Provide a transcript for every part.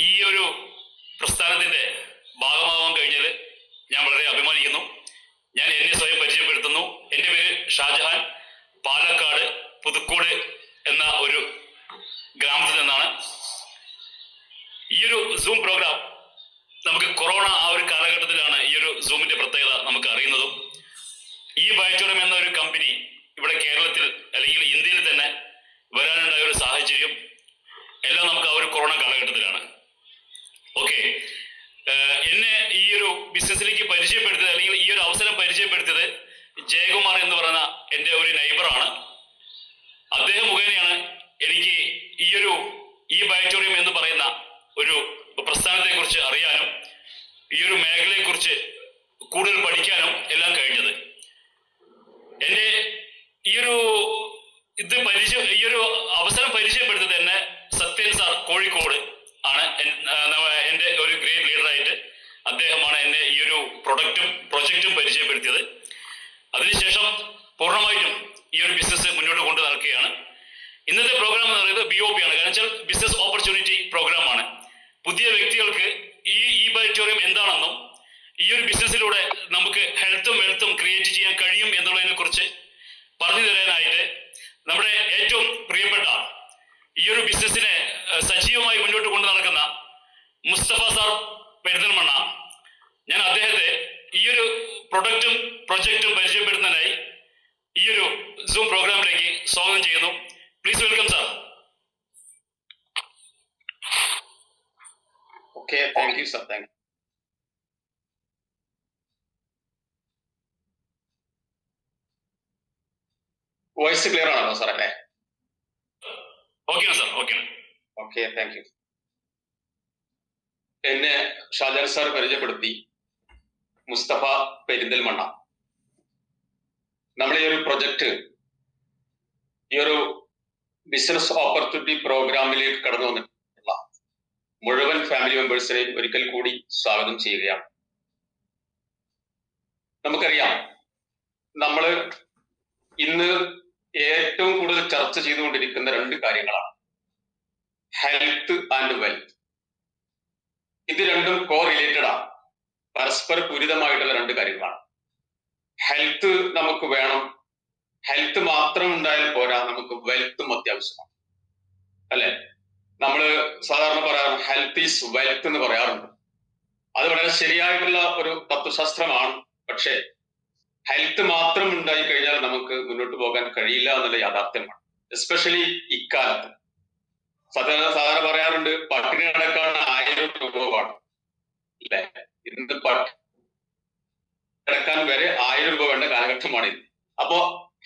ഈ ഒരു പ്രസ്ഥാനത്തിന്റെ ഭാഗമാവാൻ കഴിഞ്ഞാൽ ഞാൻ വളരെ അഭിമാനിക്കുന്നു. ഞാൻ എന്നെ സ്വയം പരിചയപ്പെടുത്തുന്നു. എൻ്റെ പേര് ഷാജഹാൻ. പാലക്കാട് പുതുക്കോട് എന്ന ഒരു ഗ്രാമത്തിൽ നിന്നാണ്. ഈ ഒരു സൂം പ്രോഗ്രാം നമുക്ക് കൊറോണ ആ ഒരു കാലഘട്ടത്തിലാണ് ഈ ഒരു സൂമിന്റെ പ്രത്യേകത നമുക്ക് അറിയുന്നതും. ഈ ബയോടോറിയം എന്ന ഒരു കമ്പനി ഇവിടെ കേരളത്തിൽ അല്ലെങ്കിൽ ഇന്ത്യയിൽ തന്നെ വരാനുണ്ടായ ഒരു സാഹചര്യം എല്ലാം നമുക്ക് ആ ഒരു കൊറോണ കാലഘട്ടത്തിലാണ്. ഓക്കെ, എന്നെ ഈ ഒരു ബിസിനസ്സിലേക്ക് പരിചയപ്പെടുത്തിയത് അല്ലെങ്കിൽ ഈ ഒരു അവസരം പരിചയപ്പെടുത്തിയത് ജയകുമാർ എന്ന് പറയുന്ന എൻ്റെ ഒരു നൈബറാണ്. അദ്ദേഹം മുഖേനയാണ് എനിക്ക് ഈ ബയോടോറിയം എന്ന് പറയുന്ന ഒരു പ്രസ്ഥാനത്തെ കുറിച്ച് അറിയാനും ഈ ഒരു മേഖലയെ കുറിച്ച് കൂടുതൽ പഠിക്കാനും എല്ലാം കഴിഞ്ഞത്. എൻ്റെ ഈ ഒരു അവസരം പരിചയപ്പെടുത്തിയത് എന്നെ സത്യൻ സാർ കോഴിക്കോട് ആണ്. എൻ്റെ ഒരു ഗ്രേറ്റ് ലീഡറായിട്ട് അദ്ദേഹമാണ് എന്നെ ഈ ഒരു പ്രൊജക്റ്റും പരിചയപ്പെടുത്തിയത്. അതിനുശേഷം പൂർണ്ണമായിട്ടും ഈ ഒരു ബിസിനസ് മുന്നോട്ട് കൊണ്ടു നടക്കുകയാണ്. ഇന്നത്തെ പ്രോഗ്രാം എന്ന് പറയുന്നത് BOP ആണ്. കാരണം വെച്ചാൽ ബിസിനസ് ഓപ്പർച്യൂണിറ്റി പ്രോഗ്രാമാണ്. പുതിയ വ്യക്തികൾക്ക് ഈ ബയോടോറിയം എന്താണെന്നും ഈ ഒരു ബിസിനസ്സിലൂടെ നമുക്ക് ഹെൽത്തും വെൽത്തും ക്രിയേറ്റ് ചെയ്യാൻ കഴിയും എന്നുള്ളതിനെ കുറിച്ച് പറഞ്ഞു തരാനായിട്ട് നമ്മുടെ ഏറ്റവും പ്രിയപ്പെട്ട ഈ ഒരു ബിസിനസ്സിനെ സജീവമായി മുന്നോട്ട് കൊണ്ടു നടക്കുന്ന മുസ്തഫ സാർ പെരിന്തൽമണ്ണ, ഞാൻ അദ്ദേഹത്തെ ഈ ഒരു പ്രൊജക്റ്റും പരിചയപ്പെടുത്തുന്നതിനായി ഈ ഒരു സൂം പ്രോഗ്രാമിലേക്ക് സ്വാഗതം ചെയ്യുന്നു. Please welcome sir. Okay, thank you, sir. Thank you. Voice clear ആണോ സാർ? അല്ലേ? Okay sir. Okay, thank U. എന്നെ ഷാജഹാൻ സാർ പരിചയപ്പെടുത്തി. മുസ്തഫ പെരിന്തൽമണ്ണ. നമ്മുടെ ഈ ഒരു പ്രൊജക്ട് ഈ ഒരു ബിസിനസ് ഓപ്പർച്യൂണിറ്റി പ്രോഗ്രാമിലേക്ക് കടന്നു വന്നിട്ടുള്ള മുഴുവൻ ഫാമിലി മെമ്പേഴ്സിനെയും ഒരിക്കൽ കൂടി സ്വാഗതം ചെയ്യുകയാണ്. നമുക്കറിയാം, നമ്മൾ ഇന്ന് ഏറ്റവും കൂടുതൽ ചർച്ച ചെയ്തുകൊണ്ടിരിക്കുന്ന രണ്ട് കാര്യങ്ങളാണ് ഹെൽത്ത് ആൻഡ് വെൽത്ത്. ഇത് രണ്ടും കോ റിലേറ്റഡ് ആണ്, പരസ്പര പൂരിതമായിട്ടുള്ള രണ്ട് കാര്യങ്ങളാണ്. ഹെൽത്ത് നമുക്ക് വേണം, ഹെൽത്ത് മാത്രം ഉണ്ടായാൽ പോരാ, നമുക്ക് വെൽത്തും അത്യാവശ്യമാണ്, അല്ലെ? നമ്മൾ സാധാരണ പറയാറുണ്ട് ഹെൽത്ത് ഈസ് വെൽത്ത് എന്ന് പറയാറുണ്ട്. അത് വളരെ ശരിയായിട്ടുള്ള ഒരു തത്വശാസ്ത്രമാണ്. പക്ഷേ ഹെൽത്ത് മാത്രം ഉണ്ടായി കഴിഞ്ഞാൽ നമുക്ക് മുന്നോട്ട് പോകാൻ കഴിയില്ല എന്നുള്ള യാഥാർത്ഥ്യമാണ്. എസ്പെഷ്യലി ഇക്കാലത്ത് സാധാരണ പറയാറുണ്ട് പട്ടിണി കിടക്കാൻ 1000 രൂപ വേണം, അല്ലെ? ഇന്ന് കിടക്കാൻ വരെ 1000 രൂപ വേണ്ട കാലഘട്ടമാണ് ഇത്. അപ്പോ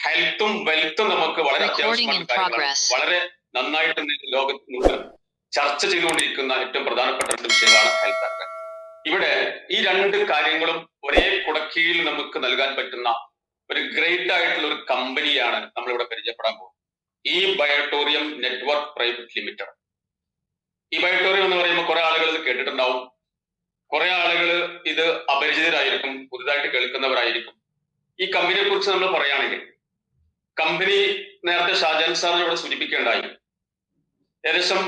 ഹെൽത്തും വെൽത്തും നമുക്ക് വളരെ അത്യാവശ്യമായ കാര്യങ്ങളാണ്. വളരെ നന്നായിട്ട് ലോകത്ത് മുഴുവൻ ചർച്ച ചെയ്തുകൊണ്ടിരിക്കുന്ന ഏറ്റവും പ്രധാനപ്പെട്ട രണ്ട് വിഷയങ്ങളാണ് ഹെൽത്ത് ആൻഡ് വെൽത്ത്. ഇവിടെ ഈ രണ്ട് കാര്യങ്ങളും ഒരേ കുടക്കീഴിൽ നമുക്ക് നൽകാൻ പറ്റുന്ന ഒരു ഗ്രേറ്റ് ആയിട്ടുള്ള ഒരു കമ്പനിയാണ് നമ്മളിവിടെ പരിചയപ്പെടാൻ പോകുന്നത്. ഈ ബയോടോറിയം നെറ്റ്വർക്ക് പ്രൈവറ്റ് ലിമിറ്റഡ്. ഈ ബയോടോറിയം എന്ന് പറയുമ്പോൾ കുറെ ആളുകൾ ഇത് കേട്ടിട്ടുണ്ടാവും, കുറെ ആളുകൾ ഇത് അപരിചിതരായിരിക്കും, പുതുതായിട്ട് കേൾക്കുന്നവരായിരിക്കും. ഈ കമ്പനിയെ കുറിച്ച് നമ്മൾ പറയുകയാണെങ്കിൽ, കമ്പനി നേരത്തെ ഷാജഹാൻ സാറിനോട് സൂചിപ്പിക്കേണ്ടായി, ഏകദേശം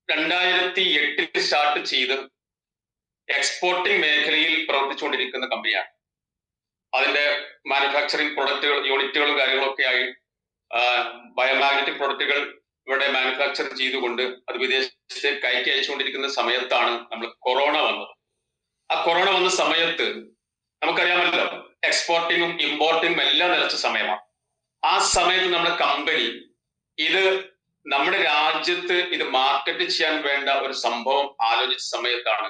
2008 സ്റ്റാർട്ട് ചെയ്ത് എക്സ്പോർട്ടിംഗ് മേഖലയിൽ പ്രവർത്തിച്ചുകൊണ്ടിരിക്കുന്ന കമ്പനിയാണ്. അതിന്റെ മാനുഫാക്ചറിങ് പ്രൊഡക്റ്റുകൾ യൂണിറ്റുകളും കാര്യങ്ങളൊക്കെ ആയി ബയോമാഗ്നറ്റിക് പ്രൊഡക്റ്റുകൾ ഇവിടെ മാനുഫാക്ചർ ചെയ്തുകൊണ്ട് അത് വിദേശത്തേക്ക് കയറ്റി അയച്ചുകൊണ്ടിരിക്കുന്ന സമയത്താണ് നമ്മൾ കൊറോണ വന്നത്. ആ കൊറോണ വന്ന സമയത്ത് നമുക്കറിയാമല്ലോ, എക്സ്പോർട്ടിങ്ങും ഇമ്പോർട്ടിങ്ങും എല്ലാം നിലച്ച സമയമാണ്. ആ സമയത്ത് നമ്മുടെ കമ്പനി ഇത് നമ്മുടെ രാജ്യത്ത് ഇത് മാർക്കറ്റ് ചെയ്യാൻ വേണ്ട ഒരു സംഭവം ആലോചിച്ച സമയത്താണ്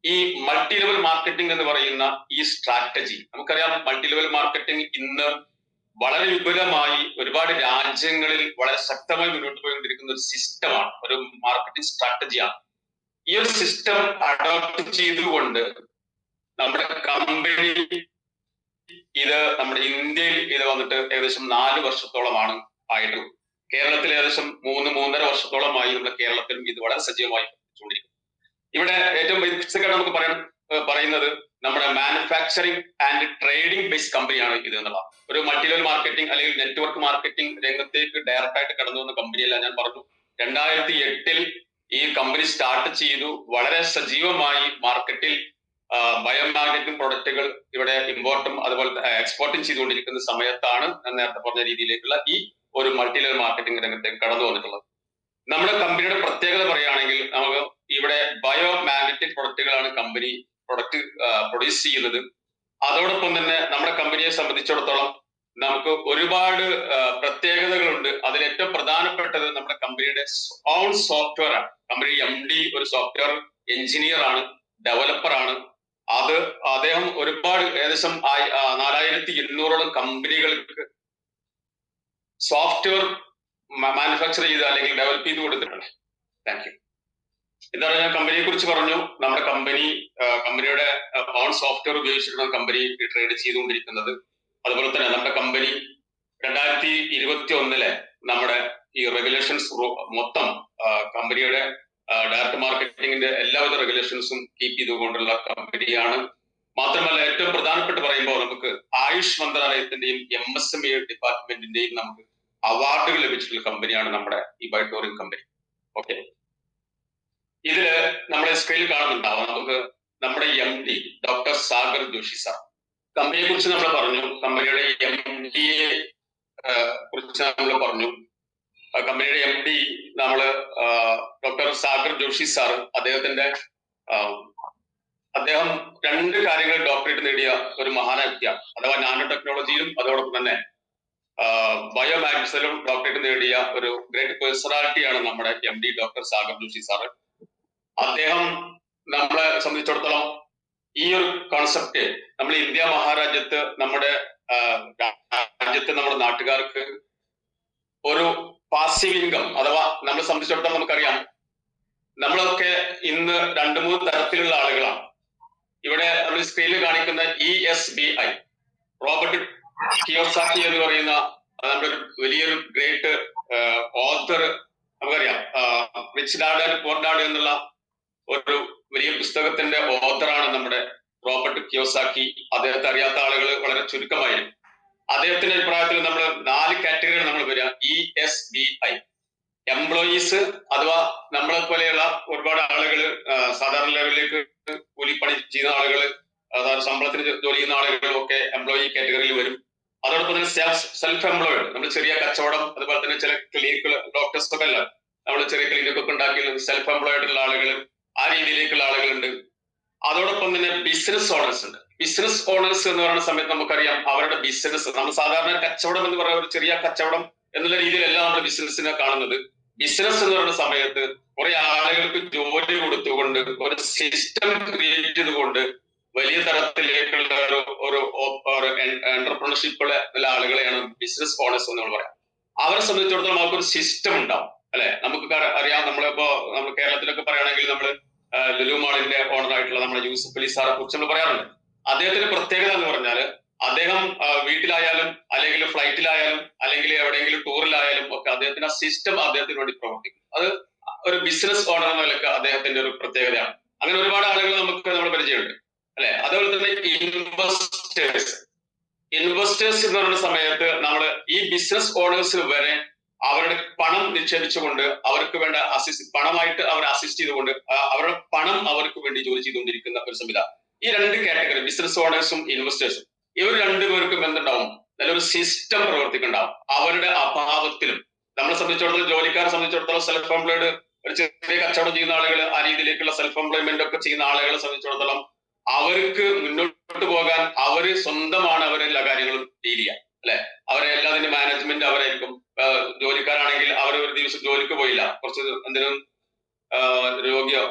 ഈ മൾട്ടി ലെവൽ മാർക്കറ്റിംഗ് എന്ന് പറയുന്ന ഈ സ്ട്രാറ്റജി. നമുക്കറിയാം, മൾട്ടി ലെവൽ മാർക്കറ്റിംഗ് ഇന്ന് വളരെ വിപുലമായി ഒരുപാട് രാജ്യങ്ങളിൽ വളരെ ശക്തമായി മുന്നോട്ട് പോയിക്കൊണ്ടിരിക്കുന്ന ഒരു സിസ്റ്റമാണ്, ഒരു മാർക്കറ്റിംഗ് സ്ട്രാറ്റജിയാണ്. ഈ ഒരു സിസ്റ്റം അഡോപ്റ്റ് ചെയ്തുകൊണ്ട് നമ്മുടെ കമ്പനി ഇത് നമ്മുടെ ഇന്ത്യയിൽ ഇത് വന്നിട്ട് ഏകദേശം 4 വർഷത്തോളമാണ് ആയിട്ടുള്ളത്. കേരളത്തിൽ ഏകദേശം 3-3.5 വർഷത്തോളമായി നമ്മുടെ കേരളത്തിലും ഇത് വളരെ സജീവമായി പ്രവർത്തിച്ചുകൊണ്ടിരിക്കുന്നു. ഇവിടെ ഏറ്റവും ബേസിക് ആയിട്ട് നമുക്ക് പറയുന്നത് നമ്മുടെ മാനുഫാക്ചറിങ് ആൻഡ് ട്രേഡിംഗ് ബേസ്ഡ് കമ്പനിയാണ് ഇത് എന്നുള്ളതാണ്. ഒരു മൾട്ടി ലെവൽ മാർക്കറ്റിംഗ് അല്ലെങ്കിൽ നെറ്റ്വർക്ക് മാർക്കറ്റിംഗ് രംഗത്തേക്ക് ഡയറക്റ്റ് ആയിട്ട് കടന്നു വന്ന കമ്പനിയല്ല. ഞാൻ പറഞ്ഞു 2008 ഈ കമ്പനി സ്റ്റാർട്ട് ചെയ്തു. വളരെ സജീവമായി മാർക്കറ്റിൽ ബയോമാഗ്നറ്റിക് പ്രൊഡക്റ്റുകൾ ഇവിടെ ഇമ്പോർട്ടും അതുപോലെ എക്സ്പോർട്ടും ചെയ്തുകൊണ്ടിരിക്കുന്ന സമയത്താണ് ഞാൻ നേരത്തെ പറഞ്ഞ രീതിയിലേക്കുള്ള ഈ ഒരു മൾട്ടി ലെവൽ മാർക്കറ്റിംഗ് രംഗത്തേക്ക് കടന്നു വന്നിട്ടുള്ളത്. നമ്മുടെ കമ്പനിയുടെ പ്രത്യേകത പറയുകയാണെങ്കിൽ നമുക്ക് ഇവിടെ ബയോമാഗ്നറ്റിക് പ്രൊഡക്റ്റുകളാണ് കമ്പനി പ്രൊഡ്യൂസ് ചെയ്യുന്നത്. അതോടൊപ്പം തന്നെ നമ്മുടെ കമ്പനിയെ സംബന്ധിച്ചിടത്തോളം നമുക്ക് ഒരുപാട് പ്രത്യേകതകളുണ്ട്. അതിൽ ഏറ്റവും പ്രധാനപ്പെട്ടത് നമ്മുടെ കമ്പനിയുടെ ഓൺ സോഫ്റ്റ്വെയർ ആണ്. കമ്പനി MD ഒരു സോഫ്റ്റ്വെയർ എഞ്ചിനീയർ ആണ്, ഡെവലപ്പർ ആണ്. അദ്ദേഹം ഒരുപാട് ഏകദേശം 4200ഓളം കമ്പനികൾക്ക് സോഫ്റ്റ്വെയർ മാനുഫാക്ചർ ചെയ്ത് അല്ലെങ്കിൽ ഡെവലപ്പ് ചെയ്ത് കൊടുത്തിട്ടുണ്ട്. Thank you. എന്താണ് ഞാൻ കമ്പനിയെ കുറിച്ച് പറഞ്ഞു. നമ്മുടെ കമ്പനിയുടെ ഓൺ സോഫ്റ്റ്വെയർ ഉപയോഗിച്ചിട്ടാണ് കമ്പനി ട്രേഡ് ചെയ്തുകൊണ്ടിരിക്കുന്നത്. അതുപോലെ തന്നെ നമ്മുടെ കമ്പനി 2021 നമ്മുടെ ഈ റെഗുലേഷൻസ് മൊത്തം കമ്പനിയുടെ ഡയറക്ട് മാർക്കറ്റിംഗിന്റെ എല്ലാവിധ റെഗുലേഷൻസും കീപ്പ് ചെയ്തുകൊണ്ടുള്ള കമ്പനിയാണ്. മാത്രമല്ല ഏറ്റവും പ്രധാനപ്പെട്ട് പറയുമ്പോൾ നമുക്ക് ആയുഷ് മന്ത്രാലയത്തിന്റെയും MSME ഡിപ്പാർട്ട്മെന്റിന്റെയും നമുക്ക് അവാർഡുകൾ ലഭിച്ചിട്ടുള്ള കമ്പനിയാണ് നമ്മുടെ ഈ ബയോടോറിയം കമ്പനി. ഓക്കെ, ഇതില് നമ്മുടെ സ്ക്രീനിൽ കാണുന്നുണ്ടാവും നമുക്ക് നമ്മുടെ MD doctor Sagar Joshi sir. കമ്പനിയെ കുറിച്ച് നമ്മൾ പറഞ്ഞു, കമ്പനിയുടെ MD കുറിച്ച് നമ്മൾ പറഞ്ഞു. കമ്പനിയുടെ MD നമ്മള് ഡോക്ടർ സാഗർ ജോഷി സാർ, അദ്ദേഹം 2 കാര്യങ്ങൾ ഡോക്ടറേറ്റ് നേടിയ ഒരു മഹാന വ്യക്തിയാണ്. അഥവാ നാനോ ടെക്നോളജിയിലും അതോടൊപ്പം തന്നെ ബയോമാഗ്നറ്റിക്സിലും ഡോക്ടറേറ്റ് നേടിയ ഒരു ഗ്രേറ്റ് പേഴ്സണാലിറ്റിയാണ് നമ്മുടെ MD doctor Sagar Joshi sir. അദ്ദേഹം നമ്മളെ സംബന്ധിച്ചിടത്തോളം ഈ ഒരു കോൺസെപ്റ്റ് നമ്മൾ ഇന്ത്യ മഹാരാജ്യത്ത് നമ്മുടെ നാട്ടുകാർക്ക് ഒരു പാസീവ് ഇൻകം, അഥവാ നമ്മളെ സംബന്ധിച്ചിടത്തോളം നമുക്കറിയാം നമ്മളൊക്കെ ഇന്ന് 2-3 തരത്തിലുള്ള ആളുകളാണ്. ഇവിടെ നമ്മൾ സ്ക്രീനിൽ കാണിക്കുന്ന ESBI, റോബർട്ട് കിയോസാക്കി എന്ന് പറയുന്ന നമ്മുടെ ഒരു വലിയൊരു ഗ്രേറ്റ് ഓഥർ, നമുക്കറിയാം rich dad and poor dad എന്നുള്ള ഒരു വലിയ പുസ്തകത്തിന്റെ ഓഥറാണ് നമ്മുടെ റോബർട്ട് കിയോസാക്കി. അദ്ദേഹത്തെ അറിയാത്ത ആളുകൾ വളരെ ചുരുക്കമായിരുന്നു. അദ്ദേഹത്തിന്റെ അഭിപ്രായത്തിൽ നമ്മൾ 4 കാറ്റഗറികൾ നമ്മൾ വരിക. ESBI എംപ്ലോയീസ്, അഥവാ നമ്മളെ പോലെയുള്ള ഒരുപാട് ആളുകൾ സാധാരണ ലെവലിലേക്ക് കൂലിപ്പണി ചെയ്യുന്ന ആളുകൾ, ശമ്പളത്തിന് ജോലി ചെയ്യുന്ന ആളുകളും ഒക്കെ എംപ്ലോയി കാറ്റഗറിയിൽ വരും. അതോടൊപ്പം തന്നെ സെൽഫ് എംപ്ലോയിഡ്, നമ്മൾ ചെറിയ കച്ചവടം, അതുപോലെ തന്നെ ചില ക്ലിനിക്കുകൾ, ഡോക്ടേഴ്സ് ഒക്കെ അല്ല, നമ്മൾ ചെറിയ ക്ലിനിക്കൊക്കെ ഉണ്ടാക്കി സെൽഫ് എംപ്ലോയിഡ് ഉള്ള ആളുകൾ, ആ രീതിയിലേക്കുള്ള ആളുകളുണ്ട്. അതോടൊപ്പം തന്നെ ബിസിനസ് ഓണേഴ്സ് ഉണ്ട്. ബിസിനസ് ഓണേഴ്സ് എന്ന് പറയുന്ന സമയത്ത് നമുക്കറിയാം അവരുടെ ബിസിനസ്, നമ്മൾ സാധാരണ കച്ചവടം എന്ന് പറയുന്ന ഒരു ചെറിയ കച്ചവടം എന്നുള്ള രീതിയിലല്ല നമ്മൾ ബിസിനസിനെ കാണുന്നത്. ബിസിനസ് എന്ന് പറയുന്ന സമയത്ത് കുറെ ആളുകൾക്ക് ജോലി കൊടുത്തുകൊണ്ട് ഒരു സിസ്റ്റം ക്രിയേറ്റ് ചെയ്തുകൊണ്ട് വലിയ തരത്തിലേക്കുള്ള ഒരു എന്റർപ്രണർഷിപ്പുള്ള ആളുകളെയാണ് ബിസിനസ് ഓണേഴ്സ് എന്ന് നമ്മൾ പറയാം. അവരെ സംബന്ധിച്ചിടത്തോളം അവർക്കൊരു സിസ്റ്റം ഉണ്ടാവും, അല്ലെ? നമുക്ക് അറിയാം, നമ്മൾ കേരളത്തിലൊക്കെ പറയുകയാണെങ്കിൽ നമ്മൾ ലുലു മാളിന്റെ ഓണർ ആയിട്ടുള്ള നമ്മുടെ യൂസഫ് അലി സാറെ കുറിച്ച് നമ്മൾ പറയാറുണ്ട്. അദ്ദേഹത്തിന്റെ പ്രത്യേകത എന്ന് പറഞ്ഞാൽ അദ്ദേഹം വീട്ടിലായാലും അല്ലെങ്കിൽ ഫ്ലൈറ്റിലായാലും അല്ലെങ്കിൽ എവിടെയെങ്കിലും ടൂറിലായാലും ഒക്കെ അദ്ദേഹത്തിന്റെ ആ സിസ്റ്റം അദ്ദേഹത്തിന് വേണ്ടി പ്രവർത്തിക്കും. അത് ഒരു ബിസിനസ് ഓണർ എന്ന നിലക്ക് അദ്ദേഹത്തിന്റെ ഒരു പ്രത്യേകതയാണ്. അങ്ങനെ ഒരുപാട് ആളുകൾ നമ്മൾ പരിചയമുണ്ട്, അല്ലെ? അതുപോലെ തന്നെ ഇൻവെസ്റ്റേഴ്സ് എന്ന് പറയുന്ന സമയത്ത് നമ്മൾ ഈ ബിസിനസ് ഓണേഴ്സ് വരെ അവരുടെ പണം നിക്ഷേപിച്ചുകൊണ്ട് അവർക്ക് വേണ്ട പണമായിട്ട് അവരെ അസിസ്റ്റ് ചെയ്തുകൊണ്ട് അവരുടെ പണം അവർക്ക് വേണ്ടി ജോലി ചെയ്തുകൊണ്ടിരിക്കുന്ന ഒരു സംവിധാനം. ഈ 2 കാറ്റഗറി, ബിസിനസ് ഓണേഴ്സും ഇൻവെസ്റ്റേഴ്സും, ഇവർ 2 പേർക്കും എന്തുണ്ടാവും? നല്ലൊരു സിസ്റ്റം പ്രവർത്തിക്കുന്നുണ്ടാവും. അവരുടെ അഭാവത്തിലും നമ്മളെ സംബന്ധിച്ചിടത്തോളം, ജോലിക്കാരെ സംബന്ധിച്ചിടത്തോളം, സെൽഫ് എംപ്ലോയിഡ് ഒരു ചെറിയ കച്ചവടം ചെയ്യുന്ന ആളുകൾ, ആ രീതിയിലേക്കുള്ള സെൽഫ് എംപ്ലോയ്മെന്റ് ഒക്കെ ചെയ്യുന്ന ആളുകളെ സംബന്ധിച്ചിടത്തോളം അവർക്ക് മുന്നോട്ട് പോകാൻ അവര് സ്വന്തമാണ് അവരെല്ലാ കാര്യങ്ങളും ഡീൽ ചെയ്യുക, അല്ലെ? അവരെ എല്ലാതിന്റെ മാനേജ്മെന്റ് അവരായിരിക്കും. ജോലിക്കാരാണെങ്കിൽ അവർ ഒരു ദിവസം ജോലിക്ക് പോയില്ല, കുറച്ച് എന്തിനും രോഗിയോ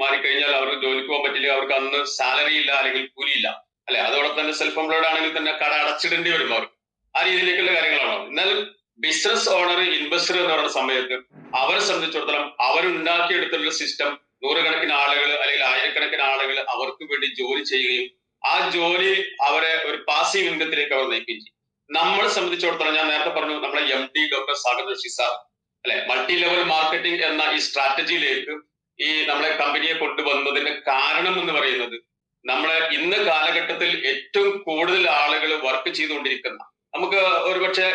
മാറിക്കഴിഞ്ഞാൽ അവർക്ക് ജോലിക്ക് പോകാൻ പറ്റില്ല, അവർക്ക് അന്ന് സാലറി ഇല്ല അല്ലെങ്കിൽ കൂലിയില്ല, അല്ലെ? അതോടൊപ്പം തന്നെ സെൽഫ് എംപ്ലോയിഡ് ആണെങ്കിൽ തന്നെ കട അടച്ചിടേണ്ടി വരും അവർക്ക്. ആ രീതിയിലേക്കുള്ള കാര്യങ്ങളാണ്. എന്നാൽ ബിസിനസ് ഓണർ, ഇൻവെസ്റ്റർ എന്ന് പറയുന്ന സമയത്ത് അവരെ സംബന്ധിച്ചിടത്തോളം അവരുണ്ടാക്കിയെടുത്തുള്ള സിസ്റ്റം, നൂറുകണക്കിന് ആളുകൾ അല്ലെങ്കിൽ ആയിരക്കണക്കിന് ആളുകൾ അവർക്ക് വേണ്ടി ജോലി ചെയ്യുകയും ആ ജോലി അവരെ ഒരു പാസീവ് ഇൻകത്തിലേക്ക് അവർ നയിക്കുകയും ചെയ്യും. നമ്മളെ സംബന്ധിച്ചിടത്തോളം ഞാൻ നേരത്തെ പറഞ്ഞു, നമ്മളെ MD doctor Sagar Joshi sir, അല്ലെ, മൾട്ടി ലെവൽ മാർക്കറ്റിംഗ് എന്ന ഈ സ്ട്രാറ്റജിയിലേക്ക് ഈ നമ്മളെ കമ്പനിയെ കൊണ്ടുവന്നതിന്റെ കാരണം എന്ന് പറയുന്നത്, നമ്മളെ ഇന്ന് കാലഘട്ടത്തിൽ ഏറ്റവും കൂടുതൽ ആളുകൾ വർക്ക് ചെയ്തുകൊണ്ടിരിക്കുന്ന, നമുക്ക് ഒരുപക്ഷെ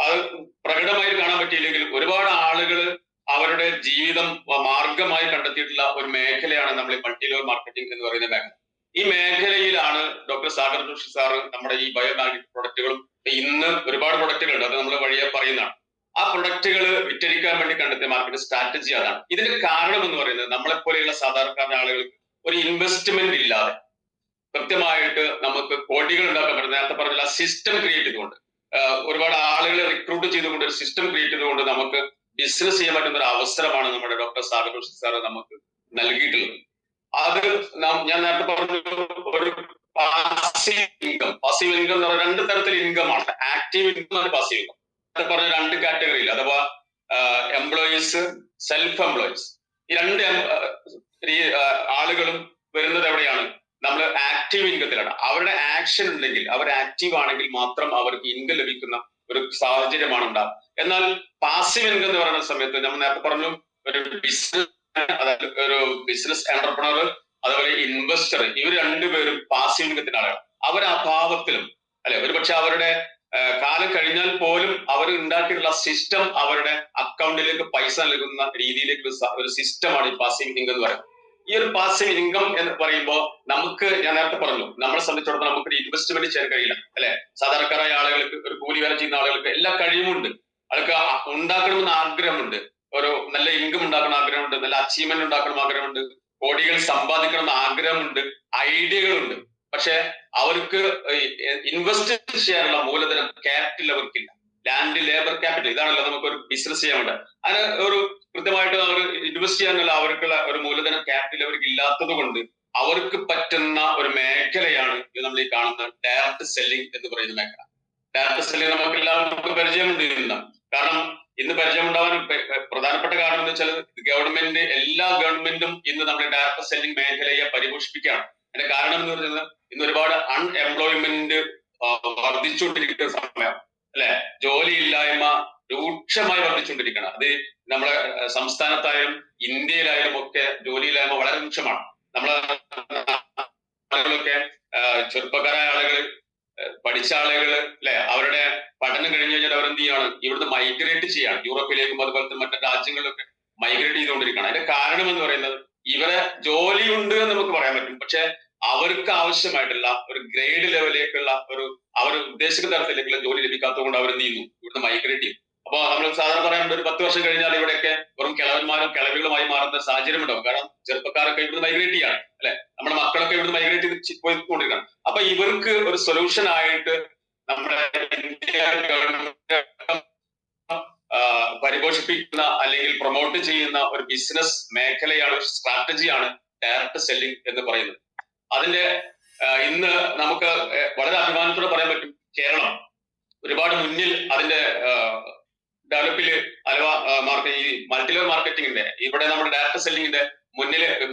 അത് പ്രകടമായി കാണാൻ പറ്റിയില്ലെങ്കിൽ ഒരുപാട് ആളുകൾ അവരുടെ ജീവിതം മാർഗമായി കണ്ടെത്തിയിട്ടുള്ള ഒരു മേഖലയാണ് നമ്മൾ ഈ മൾട്ടി ലെവൽ മാർക്കറ്റിംഗ് എന്ന് പറയുന്ന മേഖല. ഈ മേഖലയിലാണ് ഡോക്ടർ സാഗർ ജോഷി സാറ് നമ്മുടെ ഈ ബയോമാഗ്നറ്റിക് പ്രൊഡക്റ്റുകളും ഇന്ന് ഒരുപാട് പ്രൊഡക്റ്റുകളുണ്ട്, അത് നമ്മൾ വഴിയെ പറയുന്നതാണ്. ആ പ്രൊഡക്റ്റുകൾ വിറ്റഴിക്കാൻ വേണ്ടി കണ്ടെത്തിയ മാർക്കറ്റ് സ്ട്രാറ്റജി അതാണ്. ഇതിന്റെ കാരണം എന്ന് പറയുന്നത് നമ്മളെപ്പോലെയുള്ള സാധാരണക്കാരായ ആളുകൾക്ക് ഒരു ഇൻവെസ്റ്റ്മെന്റ് ഇല്ലാതെ കൃത്യമായിട്ട് നമുക്ക് കോടികൾ ഉണ്ടാക്കാൻ പറ്റും. നേരത്തെ പറഞ്ഞ സിസ്റ്റം ക്രിയേറ്റ് ചെയ്തുകൊണ്ട് ഒരുപാട് ആളുകളെ റിക്രൂട്ട് ചെയ്തുകൊണ്ട് ഒരു സിസ്റ്റം ക്രിയേറ്റ് ചെയ്തുകൊണ്ട് നമുക്ക് ബിസിനസ് ചെയ്യാൻ പറ്റുന്ന ഒരു അവസരമാണ് നമ്മുടെ ഡോക്ടർ സാഗർ ജോഷി സാർ നമുക്ക് നൽകിയിട്ടുള്ളത്. അത് ഞാൻ നേരത്തെ പറഞ്ഞു, ഒരു പാസീവ് ഇൻകം എന്ന് പറഞ്ഞാൽ രണ്ട് തരത്തിൽ ഇൻകം ആണ്, ആക്റ്റീവ് ഇൻകം ആണ് പാസീവ് ഇൻകം. നേരത്തെ പറഞ്ഞ രണ്ട് കാറ്റഗറിയിൽ, അഥവാ എംപ്ലോയീസ്, സെൽഫ് എംപ്ലോയീസ്, ഈ രണ്ട് ആളുകളും വരുന്നത് എവിടെയാണ്? നമ്മൾ ആക്റ്റീവ് ഇൻകത്തിലാണ്. അവരുടെ ആക്ഷൻ ഉണ്ടെങ്കിൽ, അവർ ആക്റ്റീവ് ആണെങ്കിൽ മാത്രം അവർക്ക് ഇൻകം ലഭിക്കുന്ന ഒരു സാഹചര്യമാണ് ഉണ്ടാകുക. എന്നാൽ പാസീവ് ഇൻകം എന്ന് പറയുന്ന സമയത്ത് നമ്മൾ നേരത്തെ പറഞ്ഞു, ഒരു ബിസിനസ്, അതായത് ഒരു ബിസിനസ് എന്റർപ്രണർ, അതുപോലെ ഇൻവെസ്റ്റർ, ഇവർ രണ്ടുപേരും പാസീവ് ഇൻകത്തിന്റെ ആളുകൾ. അവർ അഭാവത്തിലും അല്ലെ, ഒരുപക്ഷെ അവരുടെ കാലം കഴിഞ്ഞാൽ പോലും അവർ ഉണ്ടാക്കിയിട്ടുള്ള സിസ്റ്റം അവരുടെ അക്കൗണ്ടിലേക്ക് പൈസ നൽകുന്ന രീതിയിലേക്ക് ഒരു സിസ്റ്റമാണ് ഈ പാസീവ് ഇൻകം എന്ന് പറയുന്നത്. ഈ ഒരു പാസീവ് ഇൻകം എന്ന് പറയുമ്പോൾ നമുക്ക്, ഞാൻ നേരത്തെ പറഞ്ഞു, നമ്മളെ സംബന്ധിച്ചിടത്തോളം നമുക്കൊരു ഇൻവെസ്റ്റ്മെന്റ് ചെയ്യാൻ കഴിയില്ല അല്ലെ. സാധാരണക്കാരായ ആളുകൾക്ക്, ഒരു കൂലി വേല ചെയ്യുന്ന ആളുകൾക്ക് എല്ലാ കഴിവുമുണ്ട്, അവർക്ക് ഉണ്ടാക്കണമെന്ന് ആഗ്രഹമുണ്ട്, ഒരു നല്ല ഇൻകം ഉണ്ടാക്കണം ആഗ്രഹമുണ്ട്, നല്ല അച്ചീവ്മെന്റ് ഉണ്ടാക്കണം ആഗ്രഹമുണ്ട്, കോടികൾ സമ്പാദിക്കണം ആഗ്രഹമുണ്ട്, ഐഡിയകളുണ്ട്. പക്ഷെ അവർക്ക് ഇൻവെസ്റ്റ് ചെയ്യാനുള്ള മൂലധനം, ക്യാപിറ്റൽ അവർക്കില്ല. ലാൻഡ്, ലേബർ ക്യാപിറ്റൽ, ഇതാണല്ലോ നമുക്ക് ഒരു ബിസിനസ് ചെയ്യാൻ വേണ്ട. അതിന് ഒരു കൃത്യമായിട്ട് അവർ ഇൻവെസ്റ്റ് ചെയ്യാനുള്ള അവർക്കുള്ള ഒരു മൂലധനം, ക്യാപിറ്റൽ അവർക്ക് ഇല്ലാത്തത് കൊണ്ട് അവർക്ക് പറ്റുന്ന ഒരു മേഖലയാണ് നമ്മൾ ഈ കാണുന്ന ഡയറക്ട് സെല്ലിംഗ് എന്ന് പറയുന്ന മേഖല. ഡയറക്ട് സെല്ലിംഗ് നമുക്ക് എല്ലാവർക്കും പരിചയമുണ്ട് ഇന്ന്. കാരണം ഇന്ന് പരിചയമുണ്ടാവാൻ പ്രധാനപ്പെട്ട കാരണം എന്ന് വെച്ചാൽ ഗവൺമെന്റ്, എല്ലാ ഗവൺമെന്റും ഇന്ന് നമ്മുടെ ഡയറക്ട് സെല്ലിംഗ് മേഖലയെ പരിപോഷിപ്പിക്കുകയാണ്. അതിന്റെ കാരണം എന്ന് പറയുന്നത് ഇന്ന് ഒരുപാട് അൺഎംപ്ലോയ്മെന്റ് വർദ്ധിച്ചുകൊണ്ടിരിക്കുന്ന സമയം അല്ലെ, ജോലിയില്ലായ്മ രൂക്ഷമായി വർദ്ധിച്ചുകൊണ്ടിരിക്കണം. അത് നമ്മളെ സംസ്ഥാനത്തായാലും ഇന്ത്യയിലായാലും ഒക്കെ ജോലിയില്ലായ്മ വളരെ രൂക്ഷമാണ്. നമ്മളെ ആളുകളൊക്കെ, ചെറുപ്പക്കാരായ ആളുകൾ, പഠിച്ച ആളുകൾ അല്ലെ, അവരുടെ പഠനം കഴിഞ്ഞു കഴിഞ്ഞാൽ അവരെന്ത് ചെയ്യാണ്? ഇവിടുന്ന് മൈഗ്രേറ്റ് ചെയ്യാണ്, യൂറോപ്പിലേക്കും അതുപോലെ തന്നെ മറ്റു രാജ്യങ്ങളിലൊക്കെ മൈഗ്രേറ്റ് ചെയ്തുകൊണ്ടിരിക്കുകയാണ്. അതിന്റെ കാരണം എന്ന് പറയുന്നത് ഇവരെ ജോലി ഉണ്ട് എന്ന് നമുക്ക് പറയാൻ പറ്റും, പക്ഷെ അവർക്ക് ആവശ്യമായിട്ടുള്ള ഒരു ഗ്രേഡ് ലെവലിലേക്കുള്ള അവർ ഉദ്ദേശിക്കുന്ന തരത്തിലേക്കുള്ള ജോലി ലഭിക്കാത്തത് കൊണ്ട് അവർ നീങ്ങും, ഇവിടുന്ന് മൈഗ്രേറ്റ് ചെയ്യും. അപ്പൊ നമ്മൾ സാധാരണ പറയാറുണ്ട്, ഒരു 10 വർഷം കഴിഞ്ഞാൽ ഇവിടെയൊക്കെ വെറും കിളവന്മാരും കിളവികളുമായി മാറുന്ന സാഹചര്യം ഉണ്ടാവും. കാരണം ചെറുപ്പക്കാരൊക്കെ ഇവിടുന്ന് മൈഗ്രേറ്റ് ചെയ്യാണ് അല്ലെ, നമ്മുടെ മക്കളൊക്കെ ഇവിടുന്ന് മൈഗ്രേറ്റ് ചെയ്ത് പോയിക്കൊണ്ടിരിക്കണം. അപ്പൊ ഇവർക്ക് ഒരു സൊല്യൂഷൻ ആയിട്ട് നമ്മുടെ ഇന്ത്യ ഗവൺമെന്റ് പരിപോഷിപ്പിക്കുന്ന അല്ലെങ്കിൽ പ്രൊമോട്ട് ചെയ്യുന്ന ഒരു ബിസിനസ് മേഖലയാണ്, ഒരു സ്ട്രാറ്റജിയാണ് ഡയറക്ട് സെല്ലിംഗ് എന്ന് പറയുന്നത്. അതിന്റെ ഇന്ന് നമുക്ക് വളരെ അഭിമാനത്തോടെ പറയാൻ പറ്റും, കേരളം ഒരുപാട് മുന്നിൽ അതിന്റെ ഡെവലപ്പില് അഥവാ ഈ മൾട്ടി ലെവൽ മാർക്കറ്റിംഗിന്റെ, ഇവിടെ നമ്മുടെ ഡയറക്ട് സെല്ലിംഗിന്റെ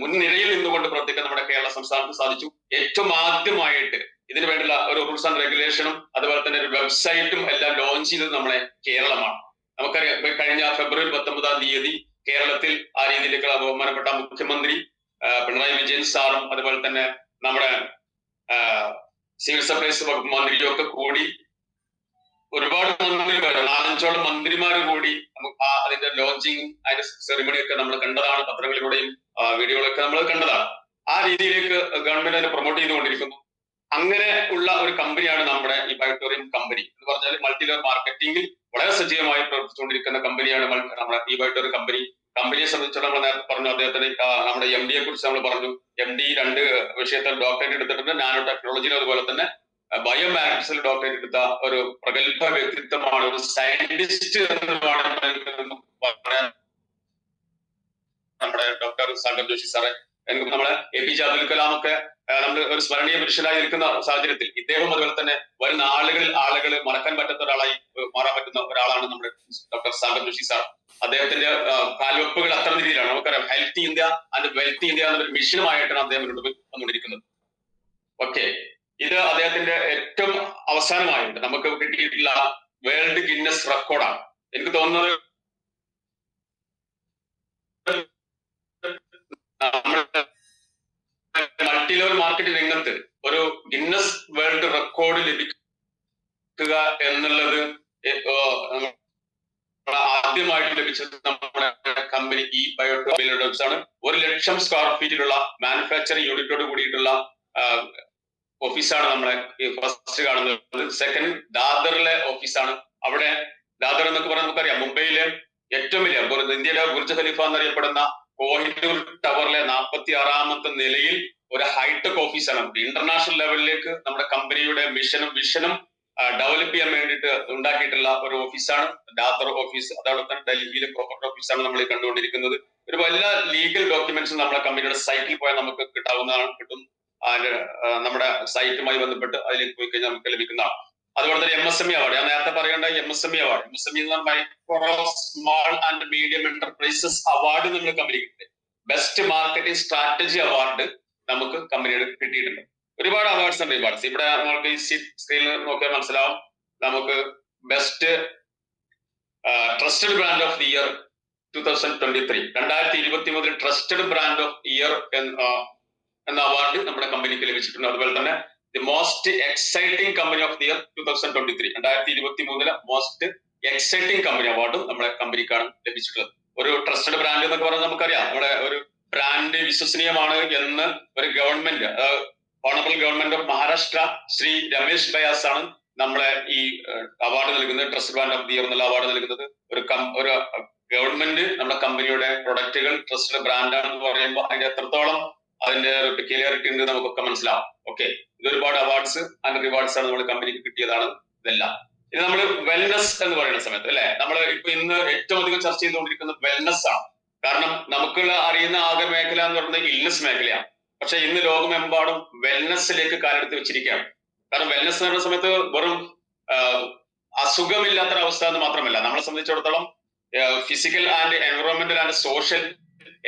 മുൻനിരയിൽ നിന്നുകൊണ്ട് പ്രവർത്തിക്കാൻ നമ്മുടെ കേരള സംസ്ഥാനത്ത് സാധിച്ചു. ഏറ്റവും ആദ്യമായിട്ട് ഇതിനു വേണ്ടിയുള്ള ഒരു റൂൾസ് ആൻഡ് റെഗുലേഷനും അതുപോലെ തന്നെ ഒരു വെബ്സൈറ്റും എല്ലാം ലോഞ്ച് ചെയ്തത് നമ്മളെ കേരളമാണ്. നമുക്കറിയാം, കഴിഞ്ഞ ഫെബ്രുവരി 19-ാം തീയതി കേരളത്തിൽ ആ രീതിയിലേക്കുള്ള ബഹുമാനപ്പെട്ട മുഖ്യമന്ത്രി പിണറായി വിജയൻ സാറും അതുപോലെ തന്നെ നമ്മുടെ സിവിൽ സപ്ലൈസ് വകുപ്പ് മന്ത്രിയും ഒക്കെ കൂടി, ഒരുപാട് മന്ത്രിമാർ, 4-5 മന്ത്രിമാർ കൂടി അതിന്റെ ലോഞ്ചിങ്, അതിന്റെ സെറിമണി ഒക്കെ നമ്മൾ കണ്ടതാണ്, പത്രങ്ങളിലൂടെയും വീഡിയോകളൊക്കെ നമ്മൾ കണ്ടതാണ്. ആ രീതിയിലേക്ക് ഗവൺമെന്റ് അതിനെ പ്രൊമോട്ട് ചെയ്തുകൊണ്ടിരിക്കുന്നു. അങ്ങനെ ഉള്ള ഒരു കമ്പനിയാണ് നമ്മുടെ ഈ ബയോട്ടോറിയം കമ്പനി എന്ന് പറഞ്ഞാൽ. മൾട്ടി ലെവൽ മാർക്കറ്റിംഗിൽ വളരെ സജീവമായി പ്രവർത്തിച്ചുകൊണ്ടിരിക്കുന്ന കമ്പനിയാണ് നമ്മുടെ ഈ ബയോട്ടോറിയം കമ്പനി. കമ്പനിയെ സംബന്ധിച്ചിടത്തോളം നമ്മൾ നേരത്തെ പറഞ്ഞു, അദ്ദേഹത്തിന് നമ്മുടെ എം ഡിയെ കുറിച്ച് നമ്മൾ പറഞ്ഞു. എം ഡി 2 വിഷയത്തിൽ ഡോക്ടറേറ്റ് എടുത്തിട്ടുണ്ട്, നാനോ ടെക്നോളജിയിൽ, അതുപോലെ തന്നെ ബയോമാഗ്നറ്റിക്സിൽ ഡോക്ടറേറ്റ് എടുത്ത ഒരു പ്രഗത്ഭ വ്യക്തിത്വമാണ്, ഒരു സയന്റിസ്റ്റ് എന്ന് പറയാൻ നമ്മുടെ ഡോക്ടർ സാഗർ ജോഷി സാറെ. നമ്മളെ APJ അബ്ദുൽ കലാം ഒക്കെ നമ്മൾ ഒരു സ്മരണീയ പുരുഷനായി നിൽക്കുന്ന സാഹചര്യത്തിൽ ഇദ്ദേഹം അതുപോലെ തന്നെ വരുന്ന ആളുകൾ മറക്കാൻ പറ്റാത്ത ഒരാളായി മാറാൻ പറ്റുന്ന ഒരാളാണ് നമ്മുടെ ഡോക്ടർ സാഗർ ജോഷി സാർ. അദ്ദേഹത്തിന്റെ കാൽവെപ്പുകൾ അത്ര രീതിയിലാണ്. നമുക്കറിയാം, healthy India and wealthy India എന്നൊരു മിഷനുമായിട്ടാണ് അദ്ദേഹം മുന്നോട്ട് വന്നുകൊണ്ടിരിക്കുന്നത്. ഓക്കെ, ഇത് അദ്ദേഹത്തിന്റെ ഏറ്റവും അവസാനമായിട്ട് നമുക്ക് കിട്ടിയിട്ടുള്ള വേൾഡ് ഗിന്നസ് റെക്കോർഡാണ്. എനിക്ക് തോന്നുന്നത് മൾട്ടി ലെവൽ മാർക്കറ്റ് രംഗത്ത് ഒരു ഗിന്നസ് വേൾഡ് റെക്കോർഡ് ലഭിക്കുക എന്നുള്ളത് ആദ്യമായിട്ട് ലഭിച്ച ലഭിച്ചത് നമ്മുടെ കമ്പനി ഈ ബയോടെക്നോളജീസ് ആണ്. 1,00,000 സ്ക്വയർ ഫീറ്റിലുള്ള മാനുഫാക്ചറിംഗ് യൂണിറ്റോട് കൂടിയിട്ടുള്ള ഓഫീസാണ് നമ്മളെ ഫസ്റ്റ് കാണുന്നത്. സെക്കൻഡ് ദാദറിലെ ഓഫീസാണ്. അവിടെ ദാദർ എന്നൊക്കെ പറഞ്ഞാൽ നമുക്കറിയാം മുംബൈയിലെ ഏറ്റവും വലിയ ഇന്ത്യയിലെ ബുർജ് ഖലീഫ എന്നറിയപ്പെടുന്ന കോഹിനൂർ ടവറിലെ 46ാമത്തെ നിലയിൽ ഒരു ഹൈടെക് ഓഫീസാണ്. ഇന്റർനാഷണൽ ലെവലിലേക്ക് നമ്മുടെ കമ്പനിയുടെ മിഷനും വിഷനും ഡെവലപ്പ് ചെയ്യാൻ വേണ്ടിയിട്ട് ഉണ്ടാക്കിയിട്ടുള്ള ഒരു ഓഫീസാണ് ദാദർ ഓഫീസ്. അതോടെ തന്നെ ഡൽഹിയിലെ കോർപ്പറേറ്റ് ഓഫീസാണ് നമ്മൾ കണ്ടുകൊണ്ടിരിക്കുന്നത്. ഒരു വലിയ ലീഗൽ ഡോക്യുമെന്റ്സ് നമ്മുടെ കമ്പനിയുടെ സൈറ്റിൽ പോയാൽ നമുക്ക് കിട്ടും. നമ്മുടെ സൈറ്റുമായി ബന്ധപ്പെട്ട് അതിലേക്ക് പോയി കഴിഞ്ഞാൽ നമുക്ക് ലഭിക്കുന്നതാണ്. അതുപോലെ തന്നെ MSME അവാർഡ്, ഞാൻ നേരത്തെ പറയേണ്ട MSME award, MSME micro small and medium enterprises award നമ്മുടെ കമ്പനിക്ക് ബെസ്റ്റ് മാർക്കറ്റിംഗ് സ്ട്രാറ്റജി അവാർഡ് നമുക്ക് കമ്പനിയുടെ കിട്ടിയിട്ടുണ്ട്. ഒരുപാട് അവാർഡ്സ് ഉണ്ട്. അവാർഡ്സ് ഇവിടെ നമുക്ക് ഈ സ്ക്രീനിൽ നോക്കിയാൽ മനസ്സിലാവും. നമുക്ക് best trusted brand of the year 2023 2023 trusted brand of year എന്ന അവാർഡ് നമ്മുടെ കമ്പനിക്ക് ലഭിച്ചിട്ടുണ്ട്. അതുപോലെ തന്നെ the most exciting company of the year 2023 2023 most exciting company അവാർഡും നമ്മുടെ കമ്പനിക്കാണ് ലഭിച്ചിട്ടുള്ളത്. ഒരു ട്രസ്റ്റഡ് ബ്രാൻഡ് എന്നൊക്കെ പറഞ്ഞാൽ നമുക്കറിയാം, നമ്മുടെ ഒരു ബ്രാൻഡ് വിശ്വസനീയമാണ് എന്ന് ഒരു government, honourable government of Maharashtra Shri Ramesh bias ആണ് നമ്മളെ ഈ അവാർഡ് നൽകുന്നത്. Trusted brand of the year എന്നുള്ള അവാർഡ് നൽകുന്നത്. ഒരു ഗവൺമെന്റ് നമ്മുടെ കമ്പനിയുടെ പ്രൊഡക്റ്റുകൾ ട്രസ്റ്റഡ് ബ്രാൻഡാണെന്ന് പറയുമ്പോൾ അതിന്റെ എത്രത്തോളം അതിന്റെ ക്ലിയറിറ്റി ഉണ്ട് നമുക്കൊക്കെ മനസ്സിലാവും. ഓക്കെ, ഇത് ഒരുപാട് അവാർഡ്സ് ആൻഡ് റിവാർഡ്സ് ആണ് നമ്മുടെ കമ്പനിക്ക് കിട്ടിയതാണ് ഇതെല്ലാം. ഇത് നമ്മൾ വെൽനസ് എന്ന് പറയുന്ന സമയത്ത് അല്ലെ, നമ്മൾ ഇപ്പൊ ഇന്ന് ഏറ്റവും അധികം ചർച്ച ചെയ്തുകൊണ്ടിരിക്കുന്നത് വെൽനസ് ആണ്. കാരണം നമുക്കുള്ള അറിയുന്ന ആകെ മേഖല എന്ന് പറയുന്നത് ഇൽനസ് മേഖലയാണ്. പക്ഷെ ഇന്ന് ലോകമെമ്പാടും വെൽനസിലേക്ക് കാലെടുത്ത് വെച്ചിരിക്കുകയാണ്. കാരണം വെൽനസ് എന്ന് പറയുന്ന സമയത്ത് വെറും അസുഖമില്ലാത്തൊരവസ്ഥ എന്ന് മാത്രമല്ല, നമ്മളെ സംബന്ധിച്ചിടത്തോളം ഫിസിക്കൽ ആൻഡ് എൻവയോൺമെന്റൽ ആൻഡ് സോഷ്യൽ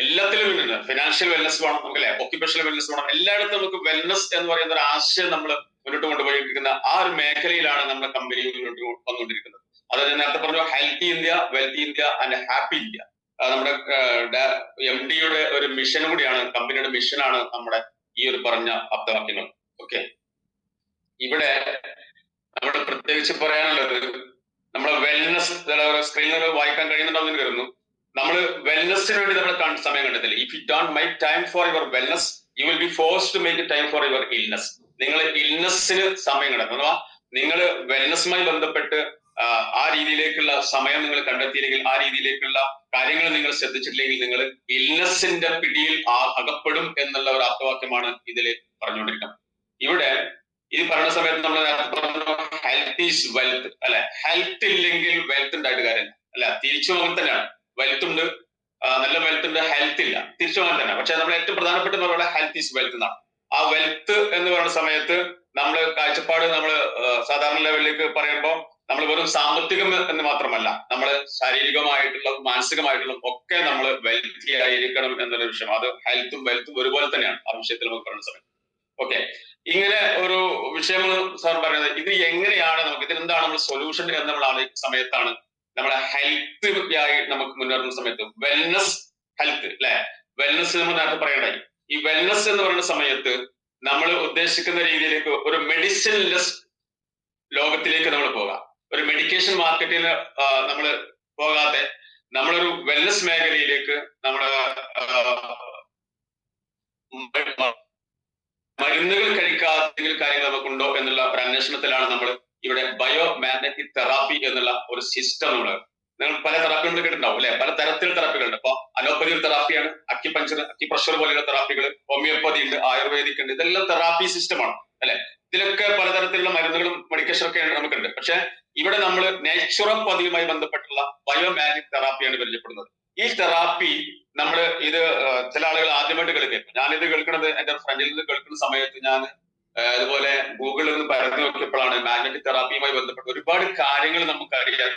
എല്ലാത്തിലും ഉണ്ട്. ഫിനാൻഷ്യൽ വെൽനസ് വേണം നമുക്ക് അല്ലെ, ഒക്യുപേഷണൽ വെൽനസ് വേണം. എല്ലായിടത്തും നമുക്ക് വെൽനസ് എന്ന് പറയുന്ന ഒരു ആശയം നമ്മൾ മുന്നോട്ട് കൊണ്ടുപോയിരിക്കുന്ന ആ ഒരു മേഖലയിലാണ് നമ്മുടെ കമ്പനി മുന്നോട്ട് വന്നുകൊണ്ടിരിക്കുന്നത്. അത് ഞാൻ നേരത്തെ പറഞ്ഞു, healthy India, wealthy India and happy India. നമ്മുടെ MD-യുടെ ഒരു മിഷൻ കൂടിയാണ്, കമ്പനിയുടെ മിഷനാണ് നമ്മുടെ ഈ ഒരു പറഞ്ഞ അബ്ദവാക്യങ്ങൾ. ഓക്കെ, ഇവിടെ നമ്മുടെ പ്രത്യേകിച്ച് പറയാനുള്ളത് നമ്മുടെ വെൽനസ് സ്ക്രീനിൽ വായിക്കാൻ കഴിയുന്നുണ്ടോ എന്ന് കരുതുന്നു. നമ്മൾ വെൽനസിന് വേണ്ടി നമ്മൾ സമയം കണ്ടെത്തില്ല. If you don't make time for your wellness you will be forced to make time for your illness. നിങ്ങൾ ഇൽനസിന് സമയം കണ്ടെത്തും, അഥവാ നിങ്ങൾ വെൽനസുമായി ബന്ധപ്പെട്ട് ആ രീതിയിലേക്കുള്ള സമയം നിങ്ങൾ കണ്ടെത്തിയില്ലെങ്കിൽ, ആ രീതിയിലേക്കുള്ള കാര്യങ്ങൾ നിങ്ങൾ ശ്രദ്ധിച്ചിട്ടില്ലെങ്കിൽ നിങ്ങൾ ഇൽനസിന്റെ പിടിയിൽ അകപ്പെടും എന്നുള്ള ഒരു ആപ്തവാക്യമാണ് ഇതിൽ പറഞ്ഞുകൊണ്ടിരിക്കുന്നത്. ഇവിടെ ഇത് പറയുന്ന സമയത്ത് നമ്മൾ ഹെൽത്ത് ഈസ് വെൽത്ത് അല്ലെ, ഹെൽത്ത് ഇല്ലെങ്കിൽ വെൽത്ത് ഉണ്ടായിട്ട് കാര്യമില്ല അല്ലെ. തിരിച്ചും അങ്ങനെ തന്നെയാണ്, വെൽത്ത് ഉണ്ട്, നല്ല വെൽത്ത് ഉണ്ട്, ഹെൽത്ത് ഇല്ല, തിരിച്ചു അങ്ങനെ തന്നെ. പക്ഷെ നമ്മൾ ഏറ്റവും പ്രധാനപ്പെട്ട പറയുന്നത് ഹെൽത്ത് ഈസ് വെൽത്ത് എന്നാണ്. ആ വെൽത്ത് എന്ന് പറയുന്ന സമയത്ത് നമ്മൾ കാഴ്ചപ്പാട് നമ്മൾ സാധാരണ ലെവലിലേക്ക് പറയുമ്പോൾ നമ്മൾ വെറും സാമ്പത്തികം എന്ന് മാത്രമല്ല, നമ്മൾ ശാരീരികമായിട്ടുള്ള മാനസികമായിട്ടുള്ള ഒക്കെ നമ്മൾ വെൽത്തി ആയിരിക്കണം എന്നുള്ള വിഷയം. അത് ഹെൽത്തും വെൽത്തും ഒരുപോലെ തന്നെയാണ് ആ വിഷയത്തിൽ നമുക്ക് പറയുന്ന സമയത്ത്. ഓക്കെ, ഇങ്ങനെ ഒരു വിഷയം സാർ പറയുന്നത്, ഇത് എങ്ങനെയാണ് നമുക്ക് ഇതിനെന്താണ് നമ്മൾ സൊല്യൂഷൻ എന്നുള്ള സമയത്താണ് നമ്മുടെ ഹെൽത്ത് ആയി നമുക്ക് മുന്നേറുന്ന സമയത്ത് വെൽനസ് ഹെൽത്ത് അല്ലെ, വെൽനസ് നമ്മൾ നേരത്തെ പറയണ്ടായി. ഈ വെൽനസ് എന്ന് പറയുന്ന സമയത്ത് നമ്മൾ ഉദ്ദേശിക്കുന്ന രീതിയിലേക്ക് ഒരു മെഡിസിൻ ലെസ് ലോകത്തിലേക്ക് നമ്മൾ പോകാം. ഒരു മെഡിക്കേഷൻ മാർക്കറ്റിൽ നമ്മൾ പോകാതെ നമ്മളൊരു വെൽനസ് മേഖലയിലേക്ക് നമ്മുടെ മരുന്നുകൾ കഴിക്കാത്ത കാര്യങ്ങൾ നമുക്കുണ്ടോ എന്നുള്ള ഒരു അന്വേഷണത്തിലാണ് നമ്മൾ ഇവിടെ ബയോ മാഗ്നറ്റിക് തെറാപ്പി എന്നുള്ള ഒരു സിസ്റ്റം നമ്മൾ, നിങ്ങൾ പല തെറാപ്പികൾ കേട്ടിട്ടുണ്ടാവും അല്ലെ, പല തരത്തിൽ തെറാപ്പികളുണ്ട്. അപ്പൊ അലോപ്പതി തെറാപ്പിയാണ്, അക്യുപ്രഷർ പോലെയുള്ള തെറാപ്പികൾ, ഹോമിയോപ്പതി ഉണ്ട്, ആയുർവേദിക് ഉണ്ട്. ഇതെല്ലാം തെറാപ്പി സിസ്റ്റമാണ് അല്ലെ. ഇതിലൊക്കെ പലതരത്തിലുള്ള മരുന്നുകളും മെഡിക്കേഷൻ ഒക്കെ നമുക്കുണ്ട്. പക്ഷെ ഇവിടെ നമ്മൾ നേച്ചുറോപ്പതിയുമായി ബന്ധപ്പെട്ടുള്ള ബയോ മാഗ്നറ്റിക് തെറാപ്പിയാണ് പരിചയപ്പെടുന്നത്. ഈ തെറാപ്പി നമ്മൾ ഇത് ചില ആളുകൾ ആദ്യമായിട്ട് കേൾക്കും. ഞാനിത് കേൾക്കുന്നത് എന്റെ ഫ്രണ്ടിൽ നിന്ന് കേൾക്കുന്ന സമയത്ത് ഞാൻ അതുപോലെ ഗൂഗിളിൽ നിന്ന് പരന്നു നോക്കിയപ്പോഴാണ് മാഗ്നറ്റിക് തെറാപ്പിയുമായി ബന്ധപ്പെട്ട് ഒരുപാട് കാര്യങ്ങൾ നമുക്ക് അറിയാൻ.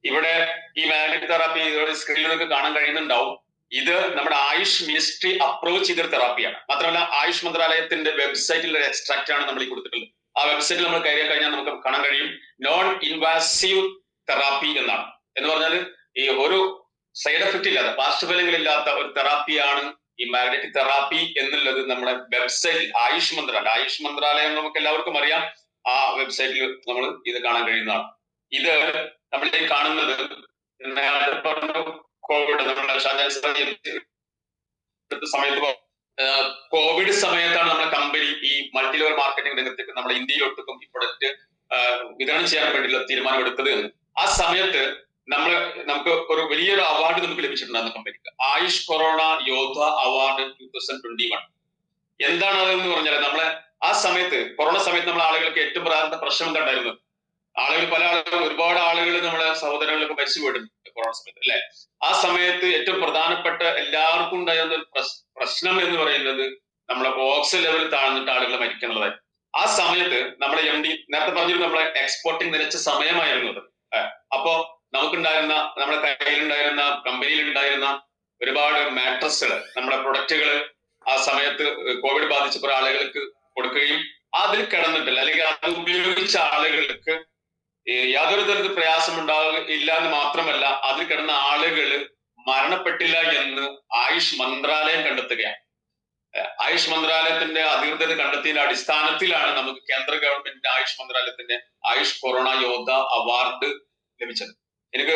ഇവിടെ ഈ മാഗ്നറ്റിക് തെറാപ്പി സ്ക്രീനിൽ നിങ്ങൾക്ക് കാണാൻ കഴിയുന്നുണ്ടാവും. ഇത് നമ്മുടെ ആയുഷ് മിനിസ്ട്രി അപ്രോച്ച് ചെയ്തൊരു തെറാപ്പിയാണ്. മാത്രമല്ല ആയുഷ് മന്ത്രാലയത്തിന്റെ വെബ്സൈറ്റിൽ ഒരു എക്സ്ട്രാക്ട് ആണ് നമ്മൾ കൊടുത്തിട്ടുള്ളത്. ആ വെബ്സൈറ്റിൽ നമ്മൾ കയറി കഴിഞ്ഞാൽ നമുക്ക് കാണാൻ കഴിയും നോൺ ഇൻവാസീവ് തെറാപ്പി എന്നാണ്. എന്ന് പറഞ്ഞാൽ ഈ ഒരു സൈഡ് എഫക്റ്റ് ഇല്ലാത്ത, പാർശ്വഫലങ്ങളില്ലാത്ത ഒരു തെറാപ്പിയാണ് ഈ മാഗ്നറ്റിക് തെറാപ്പി എന്നുള്ളത് നമ്മുടെ വെബ്സൈറ്റിൽ ആയുഷ് മന്ത്രാലയം നമുക്ക് എല്ലാവർക്കും അറിയാം. ആ വെബ്സൈറ്റിൽ നമ്മൾ ഇത് കാണാൻ കഴിയുന്നതാണ്. ഇത് നമ്മളീ കാണുന്നത് നേരത്തെ പറഞ്ഞു കോവിഡ് നമ്മുടെ സമയത്ത് കോവിഡ് സമയത്താണ് നമ്മുടെ കമ്പനി ഈ മൾട്ടി ലെവൽ മാർക്കറ്റിംഗ് രംഗത്തേക്ക് നമ്മുടെ ഇന്ത്യയിലൊട്ടുക്കും ഈ പ്രൊഡക്റ്റ് വിതരണം ചെയ്യാൻ വേണ്ടിയുള്ള തീരുമാനമെടുത്തത് എന്ന്. ആ സമയത്ത് നമുക്ക് ഒരു വലിയൊരു അവാർഡ് നമുക്ക് ലഭിച്ചിട്ടുണ്ടായിരുന്നു കമ്പനിക്ക്. Ayush corona Yodha award 2021. എന്താണ് അതെന്ന് പറഞ്ഞാൽ നമ്മളെ ആ സമയത്ത് കൊറോണ സമയത്ത് നമ്മളെ ആളുകൾക്ക് ഏറ്റവും പ്രധാനപ്പെട്ട പ്രശ്നം എന്തായിരുന്നു? പല ആളുകളും ഒരുപാട് ആളുകൾ നമ്മുടെ സഹോദരങ്ങളൊക്കെ മരിച്ചു പോയിട്ടുണ്ട് കൊറോണ സമയത്ത് അല്ലെ. ആ സമയത്ത് ഏറ്റവും പ്രധാനപ്പെട്ട എല്ലാവർക്കും ഉണ്ടായിരുന്ന ഒരു പ്രശ്നം എന്ന് പറയുന്നത് നമ്മളെ ഓക്സിജൻ ലെവൽ താഴ്ന്നിട്ട് ആളുകൾ മരിക്കുന്നുള്ളതായിരുന്നു. ആ സമയത്ത് നമ്മുടെ MD നേരത്തെ പറഞ്ഞിരുന്നു നമ്മളെ എക്സ്പോർട്ടിംഗ് നിലച്ച സമയമായിരുന്നു അത്. അപ്പോ നമുക്കുണ്ടായിരുന്ന നമ്മുടെ കയ്യിലുണ്ടായിരുന്ന കമ്പനിയിലുണ്ടായിരുന്ന ഒരുപാട് മാട്രസുകൾ നമ്മുടെ പ്രൊഡക്റ്റുകൾ ആ സമയത്ത് കോവിഡ് ബാധിച്ച കുറെ ആളുകൾക്ക് കൊടുക്കുകയും അതിൽ കിടന്നിട്ടില്ല അല്ലെങ്കിൽ അത് ഉപയോഗിച്ച ആളുകൾക്ക് യാതൊരു തരത്തിൽ പ്രയാസം ഉണ്ടാകില്ല എന്ന് മാത്രമല്ല അതിൽ കിടന്ന ആളുകൾ മരണപ്പെട്ടില്ല എന്ന് ആയുഷ് മന്ത്രാലയം കണ്ടെത്തുകയാണ്. ആയുഷ് മന്ത്രാലയത്തിന്റെ അധികൃതർ കണ്ടെത്തിയതിന്റെ അടിസ്ഥാനത്തിലാണ് നമുക്ക് കേന്ദ്ര ഗവൺമെന്റിന്റെ ആയുഷ് മന്ത്രാലയത്തിന്റെ ആയുഷ് കൊറോണ യോദ്ധ അവാർഡ് ലഭിച്ചത്. എനിക്ക്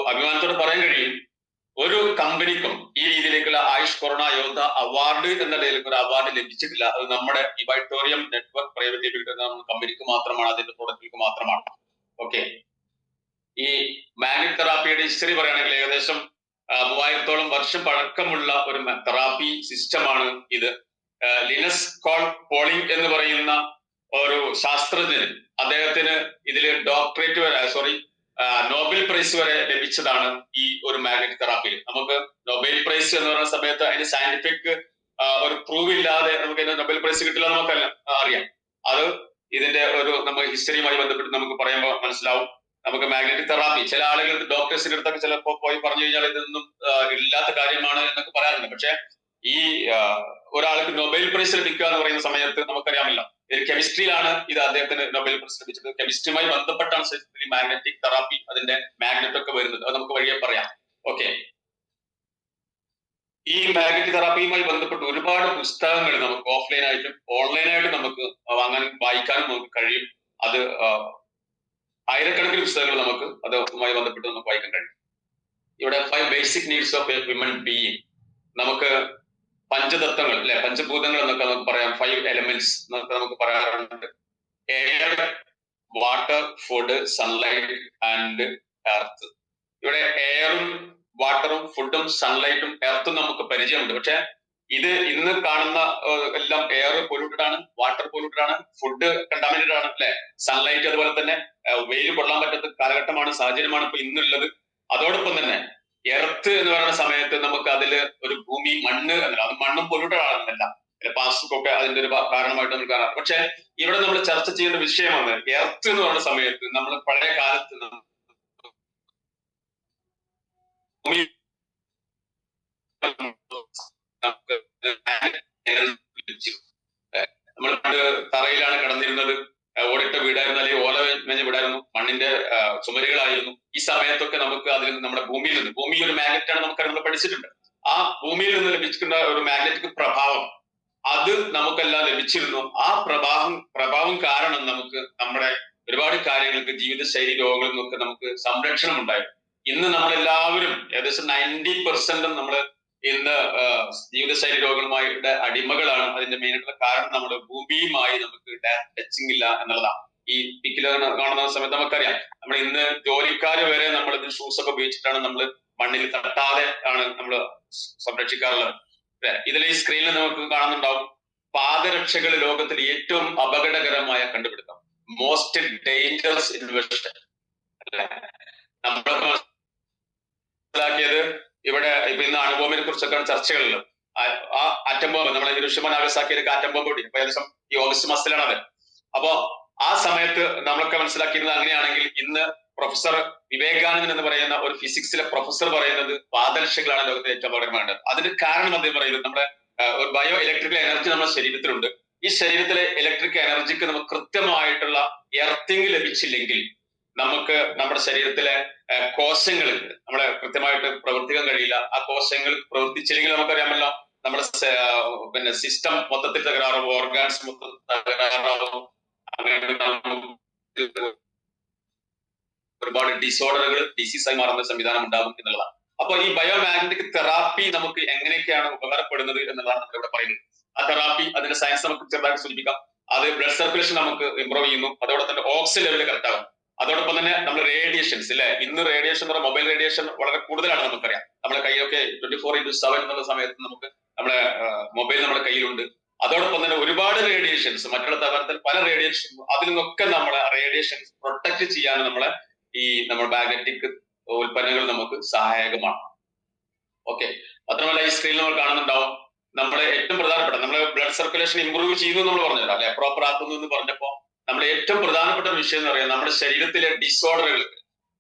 അഭിമാനത്തോടെ പറയാൻ കഴിയും ഒരു കമ്പനിക്കും ഈ രീതിയിലേക്കുള്ള ആയുഷ് കൊറോണ യോദ്ധ അവാർഡ് എന്ന നിലയിലേക്ക് ഒരു അവാർഡ് ലഭിച്ചിട്ടില്ല. അത് നമ്മുടെ ഈ വൈക്ടോറിയം നെറ്റ്വർക്ക് പ്രൈവറ്റ് ലിമിറ്റഡ് എന്ന കമ്പനിക്ക് മാത്രമാണ്, അതിന്റെ പ്രൊഡക്റ്റുകൾക്ക് മാത്രമാണ്. ഓക്കെ, ഈ മാഗ്നറ്റിക് തെറാപ്പിയുടെ ഹിസ്റ്ററി പറയുകയാണെങ്കിൽ ഏകദേശം 3000-ഓളം വർഷം പഴക്കമുള്ള ഒരു തെറാപ്പി സിസ്റ്റമാണ് ഇത്. ലിനസ് കോൾ പോളിംഗ് എന്ന് പറയുന്ന ഒരു ശാസ്ത്രജ്ഞൻ, അദ്ദേഹത്തിന് ഇതിൽ ഡോക്ടറേറ്റ് വരെ നോബൽ പ്രൈസ് വരെ ലഭിച്ചതാണ് ഈ ഒരു മാഗ്നറ്റിക് തെറാപ്പിയിൽ. നമുക്ക് നൊബേൽ പ്രൈസ് എന്ന് പറയുന്ന സമയത്ത് അതിന് സയന്റിഫിക് ഒരു പ്രൂവ് ഇല്ലാതെ നമുക്ക് നൊബേൽ പ്രൈസ് കിട്ടില്ല നമുക്കല്ല അറിയാം. അത് ഇതിന്റെ ഒരു നമുക്ക് ഹിസ്റ്ററിയുമായി ബന്ധപ്പെട്ട് നമുക്ക് പറയുമ്പോൾ മനസ്സിലാവും. നമുക്ക് മാഗ്നറ്റിക് തെറാപ്പി ചില ആളുകൾ ഡോക്ടേഴ്സിന്റെ അടുത്തൊക്കെ ചിലപ്പോൾ പോയി പറഞ്ഞു കഴിഞ്ഞാൽ ഇതൊന്നും ഇല്ലാത്ത കാര്യമാണ് എന്നൊക്കെ പറയാറുണ്ട്. പക്ഷെ ഈ ഒരാൾക്ക് നൊബേൽ പ്രൈസ് ലഭിക്കുക എന്ന് പറയുന്ന സമയത്ത് നമുക്കറിയാമല്ലോ, കെമിസ്ട്രിയിലാണ് ഇത് അദ്ദേഹത്തിന് നൊബേൽ പ്രൈസ് ലഭിച്ചത്. കെമിസ്ട്രിയുമായി ബന്ധപ്പെട്ടാണ് ശരിക്കും മാഗ്നറ്റിക് തെറാപ്പി അതിന്റെ മാഗ്നറ്റ് ഒക്കെ വരുന്നത്. അത് നമുക്ക് വഴിയെ പറയാം. ഓക്കെ, ഈ മാഗ്നറ്റിക് തെറാപ്പിയുമായി ബന്ധപ്പെട്ട് ഒരുപാട് പുസ്തകങ്ങൾ നമുക്ക് ഓഫ്ലൈനായിട്ടും ഓൺലൈനായിട്ടും നമുക്ക് വായിക്കാനും നമുക്ക് കഴിയും. അത് ആയിരക്കണക്കിന് പുസ്തകങ്ങൾ നമുക്ക് അതുമായി ബന്ധപ്പെട്ട് നമുക്ക് വായിക്കാൻ കഴിയും. ഇവിടെ 5 basic needs of A human being, നമുക്ക് പഞ്ചതത്വങ്ങൾ അല്ലെ, പഞ്ചഭൂതങ്ങൾ എന്നൊക്കെ നമുക്ക് പറയാം. 5 എലമെന്റ്സ് എന്നൊക്കെ നമുക്ക് പറയാറുണ്ട്. Air, water, food, sunlight and earth. ഇവിടെ എയറും വാട്ടറും ഫുഡും സൺലൈറ്റും എർത്തും നമുക്ക് പരിചയമുണ്ട്. പക്ഷെ ഇത് ഇന്ന് കാണുന്ന എല്ലാം എയർ പൊല്യൂട്ടഡ് ആണ്, വാട്ടർ പൊല്യൂട്ടഡ് ആണ്, ഫുഡ് കണ്ടാമിനേറ്റഡ് ആണ് അല്ലെ, സൺലൈറ്റ് അതുപോലെ തന്നെ വെയിൽ കൊള്ളാൻ പറ്റാത്ത കാലഘട്ടമാണ്, സാഹചര്യമാണ് ഇപ്പൊ ഇന്നുള്ളത്. അതോടൊപ്പം തന്നെ എർത്ത് എന്ന് പറയുന്ന സമയത്ത് നമുക്ക് അതില് ഒരു ഭൂമി, മണ്ണ് എന്നല്ല, അത് മണ്ണും പൊല്യൂട്ടഡ് ആണെന്നല്ല, പ്ലാസ്റ്റിക് ഒക്കെ അതിന്റെ ഒരു കാരണമായിട്ട് നമുക്ക് കാണാം. പക്ഷെ ഇവിടെ നമ്മൾ ചർച്ച ചെയ്യുന്ന വിഷയമാണ് എർത്ത് എന്ന് പറയുന്ന സമയത്ത് നമ്മൾ പഴയ കാലത്ത് നമ്മൾ തറയിലാണ് കിടന്നിരുന്നത്, ഓടിട്ട വീടായിരുന്നു അല്ലെങ്കിൽ ഓല മേഞ്ഞ വീടായിരുന്നു, മണ്ണിന്റെ ചുമരുകളായിരുന്നു. ഈ സമയത്തൊക്കെ നമുക്ക് അതിൽ നിന്ന് നമ്മുടെ ഭൂമിയിൽ നിന്ന്, ഭൂമി ഒരു മാഗ്നറ്റ് ആണ്, നമുക്ക് നമ്മൾ പഠിച്ചിട്ടുണ്ട്. ആ ഭൂമിയിൽ നിന്ന് ലഭിച്ചിട്ടുള്ള ഒരു മാഗ്നറ്റിക് പ്രഭാവം അത് നമുക്കെല്ലാം ലഭിച്ചിരുന്നു. ആ പ്രഭാവം കാരണം നമുക്ക് നമ്മുടെ ഒരുപാട് കാര്യങ്ങൾക്ക്, ജീവിതശൈലി രോഗങ്ങളിൽ നിന്നൊക്കെ നമുക്ക് സംരക്ഷണം ഉണ്ടായിരുന്നു. ഇന്ന് നമ്മളെല്ലാവരും ഏകദേശം 90% നമ്മൾ ഇന്ന് ജീവിതശൈലി രോഗങ്ങളുമായിട്ട് അടിമകളാണ്. അതിന്റെ മെയിനായിട്ടുള്ള കാരണം നമ്മുടെ ഭൂമിയുമായി നമുക്ക് ടച്ചിങ് ഇല്ല എന്നുള്ളതാണ്. ഈ പിക്കിൽ കാണുന്ന സമയത്ത് നമുക്കറിയാം, നമ്മൾ ഇന്ന് ജോലിക്കാര് വരെ നമ്മൾ ഇത് ഷൂസ് ഒക്കെ ഉപയോഗിച്ചിട്ടാണ് നമ്മൾ മണ്ണിൽ തട്ടാതെ ആണ് നമ്മൾ സംരക്ഷിക്കാറുള്ളത്. ഇതിൽ ഈ സ്ക്രീനിൽ നമുക്ക് കാണുന്നുണ്ടാവും പാദരക്ഷകൾ ലോകത്തിൽ ഏറ്റവും അപകടകരമായ കണ്ടുപിടുത്തം, മോസ്റ്റ് ഡേഞ്ചറസ് ഇൻവെൻഷൻ അല്ലെ. നമ്മളൊക്കെ മനസ്സിലാക്കിയത് ഇവിടെ ഇപ്പൊ ഇന്ന് അണുബോംബിനെ കുറിച്ചൊക്കെയാണ് ചർച്ചകളിൽ. ആ ആറ്റം ബോംബ്, നമ്മളെ ഹിരോഷിമ നാഗസാക്കിയിലേക്ക് ആറ്റം ബോംബ് കൂടി ഏകദേശം ഈ ഓഗസ്റ്റ് മാസത്തിലാണ് അത്. അപ്പോ ആ സമയത്ത് നമ്മളൊക്കെ മനസ്സിലാക്കിയിരുന്നത് അങ്ങനെയാണെങ്കിൽ ഇന്ന് പ്രൊഫസർ വിവേകാനന്ദൻ എന്ന് പറയുന്ന ഒരു ഫിസിക്സിലെ പ്രൊഫസർ പറയുന്നത് പാദരക്ഷകളാണ് ലോകത്തിലെ ഏറ്റവും അപകടമായത്. അതിന്റെ കാരണം അദ്ദേഹം പറയുന്നത് നമ്മുടെ ഒരു ബയോ ഇലക്ട്രിക്കൽ എനർജി നമ്മുടെ ശരീരത്തിലുണ്ട്. ഈ ശരീരത്തിലെ ഇലക്ട്രിക് എനർജിക്ക് നമുക്ക് കൃത്യമായിട്ടുള്ള എർത്തിങ് ലഭിച്ചില്ലെങ്കിൽ നമുക്ക് നമ്മുടെ ശരീരത്തിലെ കോശങ്ങൾ നമ്മളെ കൃത്യമായിട്ട് പ്രവർത്തിക്കാൻ കഴിയില്ല. ആ കോശങ്ങൾ പ്രവർത്തിച്ചില്ലെങ്കിൽ നമുക്കറിയാമല്ലോ നമ്മുടെ സിസ്റ്റം മൊത്തത്തിൽ തകരാറാവും, ഓർഗാൻസ് മൊത്തത്തിൽ തകരാറാവും. അങ്ങനെ ഒരുപാട് ഡിസോർഡറുകൾ ഡിസീസായി മാറുന്ന സംവിധാനം ഉണ്ടാകും എന്നുള്ളതാണ്. അപ്പൊ ഈ ബയോമാഗ്നറ്റിക് തെറാപ്പി നമുക്ക് എങ്ങനെയൊക്കെയാണ് ഉപകാരപ്പെടുന്നത് എന്നുള്ളതാണ് നമ്മൾ ഇവിടെ പറയുന്നത്. ആ തെറാപ്പി അതിന്റെ സയൻസ് നമുക്ക് ചെറുതായിട്ട് സൂചിപ്പിക്കാം. അത് ബ്ലഡ് സർക്കുലേഷൻ നമുക്ക് ഇംപ്രൂവ് ചെയ്യുന്നു, അതോടൊപ്പം തന്നെ ഓക്സിജൻ ലെവൽ കറക്റ്റ് ആകും. അതോടൊപ്പം തന്നെ നമ്മൾ റേഡിയേഷൻസ് ഇല്ലേ, ഇന്ന് റേഡിയേഷൻ എന്ന് പറഞ്ഞാൽ മൊബൈൽ റേഡിയേഷൻ വളരെ കൂടുതലാണ് നമുക്കറിയാം. നമ്മുടെ കയ്യൊക്കെ 24/7 എന്നുള്ള സമയത്ത് നമുക്ക് നമ്മുടെ മൊബൈൽ നമ്മുടെ കയ്യിലുണ്ട്. അതോടൊപ്പം തന്നെ ഒരുപാട് റേഡിയേഷൻസ് മറ്റുള്ള തരത്തിൽ പല റേഡിയേഷൻ, അതിൽ നിന്നൊക്കെ നമ്മളെ റേഡിയേഷൻസ് പ്രൊട്ടക്ട് ചെയ്യാൻ നമ്മളെ ഈ നമ്മുടെ മാഗ്നറ്റിക് ഉൽപ്പന്നങ്ങൾ നമുക്ക് സഹായകമാണ്. ഓക്കെ, മാത്രമല്ല ഈ സ്ക്രീനിൽ നമ്മൾ കാണുന്നുണ്ടാവും നമ്മുടെ ഏറ്റവും പ്രധാനപ്പെട്ട നമ്മുടെ ബ്ലഡ് സർക്കുലേഷൻ ഇംപ്രൂവ് ചെയ്യുന്നു നമ്മൾ പറഞ്ഞല്ലോ അല്ലെ, പ്രോപ്പർ ആക്കുന്നു എന്ന് പറഞ്ഞപ്പോ നമ്മുടെ ഏറ്റവും പ്രധാനപ്പെട്ട ഒരു വിഷയം എന്ന് പറയുന്നത് നമ്മുടെ ശരീരത്തിലെ ഡിസോർഡറുകൾക്ക്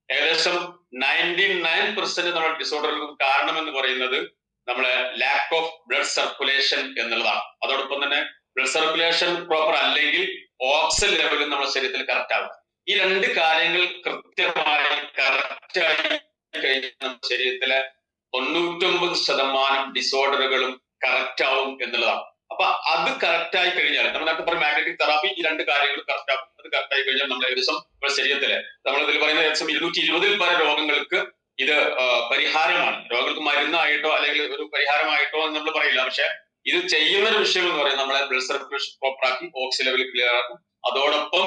ഏകദേശം 99% നമ്മുടെ ഡിസോർഡറുകൾക്ക് കാരണം എന്ന് പറയുന്നത് നമ്മളെ ലാക്ക് ഓഫ് ബ്ലഡ് സർക്കുലേഷൻ എന്നുള്ളതാണ്. അതോടൊപ്പം തന്നെ ബ്ലഡ് സർക്കുലേഷൻ പ്രോപ്പർ അല്ലെങ്കിൽ ഓക്സിജൻ ലെവലും നമ്മുടെ ശരീരത്തിൽ കറക്റ്റ് ആകും. ഈ രണ്ട് കാര്യങ്ങൾ കൃത്യമായി കറക്റ്റ് ആയി കഴിഞ്ഞാൽ നമ്മുടെ ശരീരത്തിലെ 99% ഡിസോർഡറുകളും കറക്റ്റ് ആവും എന്നുള്ളതാണ്. അപ്പൊ അത് കറക്റ്റ് ആയി കഴിഞ്ഞാൽ നമ്മൾ നേരത്തെ പറഞ്ഞ മാഗ്നറ്റിക് തെറാപ്പി ഈ രണ്ട് കാര്യങ്ങൾ കറക്റ്റ് ആകും. അത് കറക്റ്റ് ആയി കഴിഞ്ഞാൽ നമ്മുടെ ഏകദേശം നമ്മുടെ ശരീരത്തിലെ നമ്മൾ ഇതിൽ പറയുന്ന ഏകദേശം 220 പല രോഗങ്ങൾക്ക് ഇത് പരിഹാരമാണ്. രോഗങ്ങൾക്ക് മരുന്നായിട്ടോ അല്ലെങ്കിൽ ഒരു പരിഹാരമായിട്ടോ എന്ന് നമ്മൾ പറയില്ല. പക്ഷെ ഇത് ചെയ്യുന്ന ഒരു വിഷയം എന്ന് പറയുന്നത് നമ്മളെ ബ്ലഡ് സർക്കുലേഷൻ പ്രോപ്പർ ആക്കി ഓക്സിജൻ ലെവൽ ക്ലിയർ ആക്കും. അതോടൊപ്പം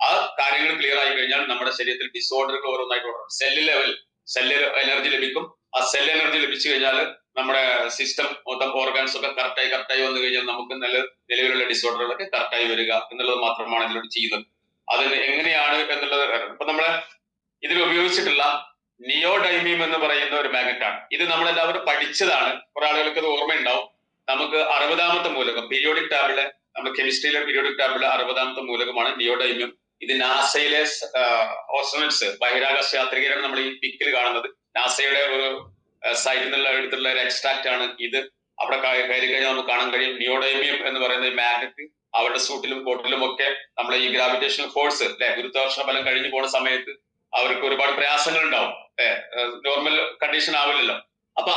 ആ കാര്യങ്ങൾ ക്ലിയർ ആയി കഴിഞ്ഞാൽ നമ്മുടെ ശരീരത്തിൽ ഡിസോർഡറുകൾ ഓരോന്നായിട്ട് സെല്ല് ലെവൽ സെല്ല് എനർജി ലഭിക്കും. ആ സെൽ എനർജി ലഭിച്ചു കഴിഞ്ഞാൽ നമ്മുടെ സിസ്റ്റം മൊത്തം ഓർഗാൻസ് ഒക്കെ കറക്റ്റായി വന്നു കഴിഞ്ഞാൽ നമുക്ക് നല്ല നിലവിലുള്ള ഡിസോർഡറുകളൊക്കെ കറക്റ്റായി വരിക എന്നുള്ളത് മാത്രമാണ് ഇതിലൂടെ ചെയ്യുന്നത്. അതിന് എങ്ങനെയാണ് എന്നുള്ളത് ഇപ്പൊ നമ്മളെ ഇതിൽ ഉപയോഗിച്ചിട്ടുള്ള നിയോഡൈമിയം എന്ന് പറയുന്ന ഒരു മാഗ്നറ്റ് ആണ്. ഇത് നമ്മളെല്ലാവരും പഠിച്ചതാണ്, കുറെ ആളുകൾക്ക് അത് ഓർമ്മയുണ്ടാവും. നമുക്ക് 60ാമത്തെ മൂലകം പീരിയോഡിക് ടാബിള്, നമ്മുടെ കെമിസ്ട്രിയിലെ പീരിയോഡിക് ടാബിള് 60ാമത്തെ മൂലകമാണ് നിയോഡൈമിയം. ഇത് നാസയിലെ ഓസ്ട്രോണറ്റ്സ് ബഹിരാകാശ യാത്രികരാണ് നമ്മൾ ഈ പിക്കിൽ കാണുന്നത്. നാസയുടെ ഒരു സൈറ്റിൽ നിന്നുള്ള എടുത്തുള്ള ഒരു എക്സ്ട്രാക്ട് ആണ് ഇത്. അവിടെ കയറി കഴിഞ്ഞാൽ നമുക്ക് കാണാൻ കഴിയും നിയോഡൈമിയം എന്ന് പറയുന്ന മാഗ്നറ്റ് അവരുടെ സൂട്ടിലും കോട്ടിലും ഒക്കെ നമ്മളെ ഈ ഗ്രാവിറ്റേഷണൽ ഫോഴ്സ് അല്ലെ, ഗുരുത്വാകർഷണ ബലം കഴിഞ്ഞു പോകുന്ന സമയത്ത് അവർക്ക് ഒരുപാട് പ്രയാസങ്ങൾ ഉണ്ടാവും. നോർമൽ കണ്ടീഷൻ ആവില്ലല്ലോ. അപ്പൊ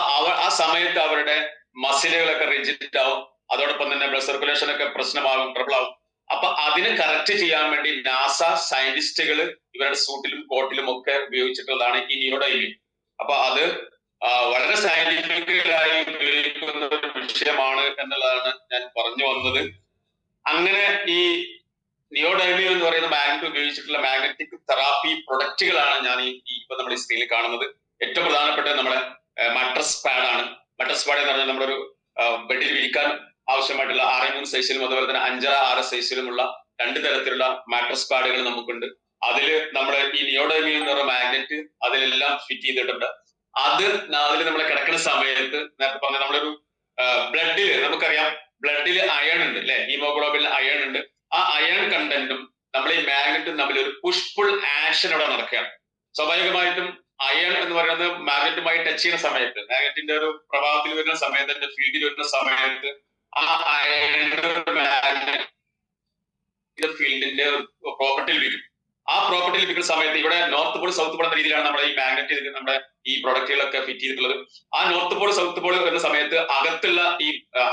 ആ സമയത്ത് അവരുടെ മസിലുകളൊക്കെ റിജിഡ് ആവും. അതോടൊപ്പം തന്നെ ബ്ലഡ് സർക്കുലേഷൻ ഒക്കെ പ്രശ്നമാകും, ട്രബിൾ ആവും. അപ്പൊ അതിന് കറക്റ്റ് ചെയ്യാൻ വേണ്ടി നാസ സയന്റിസ്റ്റുകൾ ഇവരുടെ സൂട്ടിലും കോട്ടിലും ഒക്കെ ഉപയോഗിച്ചിട്ടുള്ളതാണ് ഈ നിയോഡൈമിയം. അപ്പൊ അത് വളരെ സയന്റിഫിക്കലായി ഉപയോഗിക്കുന്ന ഒരു വിഷയമാണ് എന്നുള്ളതാണ് ഞാൻ പറഞ്ഞു വന്നത്. അങ്ങനെ ഈ നിയോഡൈമിയം എന്ന് പറയുന്ന മാഗ്നറ്റ് ഉപയോഗിച്ചിട്ടുള്ള മാഗ്നറ്റിക് തെറാപ്പി പ്രൊഡക്റ്റുകളാണ് ഞാൻ ഇപ്പൊ നമ്മൾ ഈ സ്ക്രീനിൽ കാണുന്നത്. ഏറ്റവും പ്രധാനപ്പെട്ട നമ്മുടെ മട്രസ് പാഡ് ആണ്. മട്രസ് പാഡ് എന്ന് പറഞ്ഞാൽ നമ്മളൊരു ബെഡിൽ വിരിക്കാൻ ആവശ്യമായിട്ടുള്ള 6-3 സൈസിലും അതുപോലെ തന്നെ 5-6 സൈസിലുമുള്ള 2 തരത്തിലുള്ള മാട്രസ് പാഡുകൾ നമുക്കുണ്ട്. അതില് നമ്മുടെ ഈ നിയോഡൈമിയം എന്ന് പറയുന്ന മാഗ്നറ്റ് അതിലെല്ലാം ഫിറ്റ് ചെയ്തിട്ടുണ്ട്. അതിൽ നമ്മൾ കിടക്കുന്ന സമയത്ത് നേരത്തെ പറഞ്ഞ നമ്മളൊരു ബ്ലഡില് നമുക്കറിയാം ബ്ലഡിൽ അയൺ ഉണ്ട് അല്ലെ, ഹീമോഗ്ലോബിനിൽ അയൺ ഉണ്ട്. ആ അയൺ കണ്ടന്റും നമ്മൾ ഈ മാഗ്നറ്റും തമ്മിൽ ഒരു പുഷ് പുൾ ആക്ഷൻ അവിടെ നടക്കുകയാണ്. സ്വാഭാവികമായിട്ടും അയൺ എന്ന് പറയുന്നത് മാഗ്നറ്റുമായി ടച്ച് ചെയ്യുന്ന സമയത്ത്, മാഗ്നറ്റിന്റെ ഒരു പ്രഭാവത്തിൽ വരുന്ന സമയത്ത്, ഫീൽഡിൽ വരുന്ന സമയത്ത് ആ അയൺ മാഗ്നറ്റിക് ഫീൽഡിന്റെ പ്രോപ്പർട്ടിയിൽ വരും. ആ പ്രോപ്പർട്ടിയിൽ ലഭിക്കുന്ന സമയത്ത് ഇവിടെ നോർത്ത് പോൾ സൗത്ത് പോൾ എന്ന രീതിയിലാണ് നമ്മുടെ ഈ മാഗ്നറ്റ് നമ്മുടെ ഈ പ്രൊഡക്റ്റുകളൊക്കെ ഫിറ്റ് ചെയ്തിട്ടുള്ളത്. ആ നോർത്ത് പോൾ സൗത്ത് പോൾ വരുന്ന സമയത്ത് അകത്തുള്ള ഈ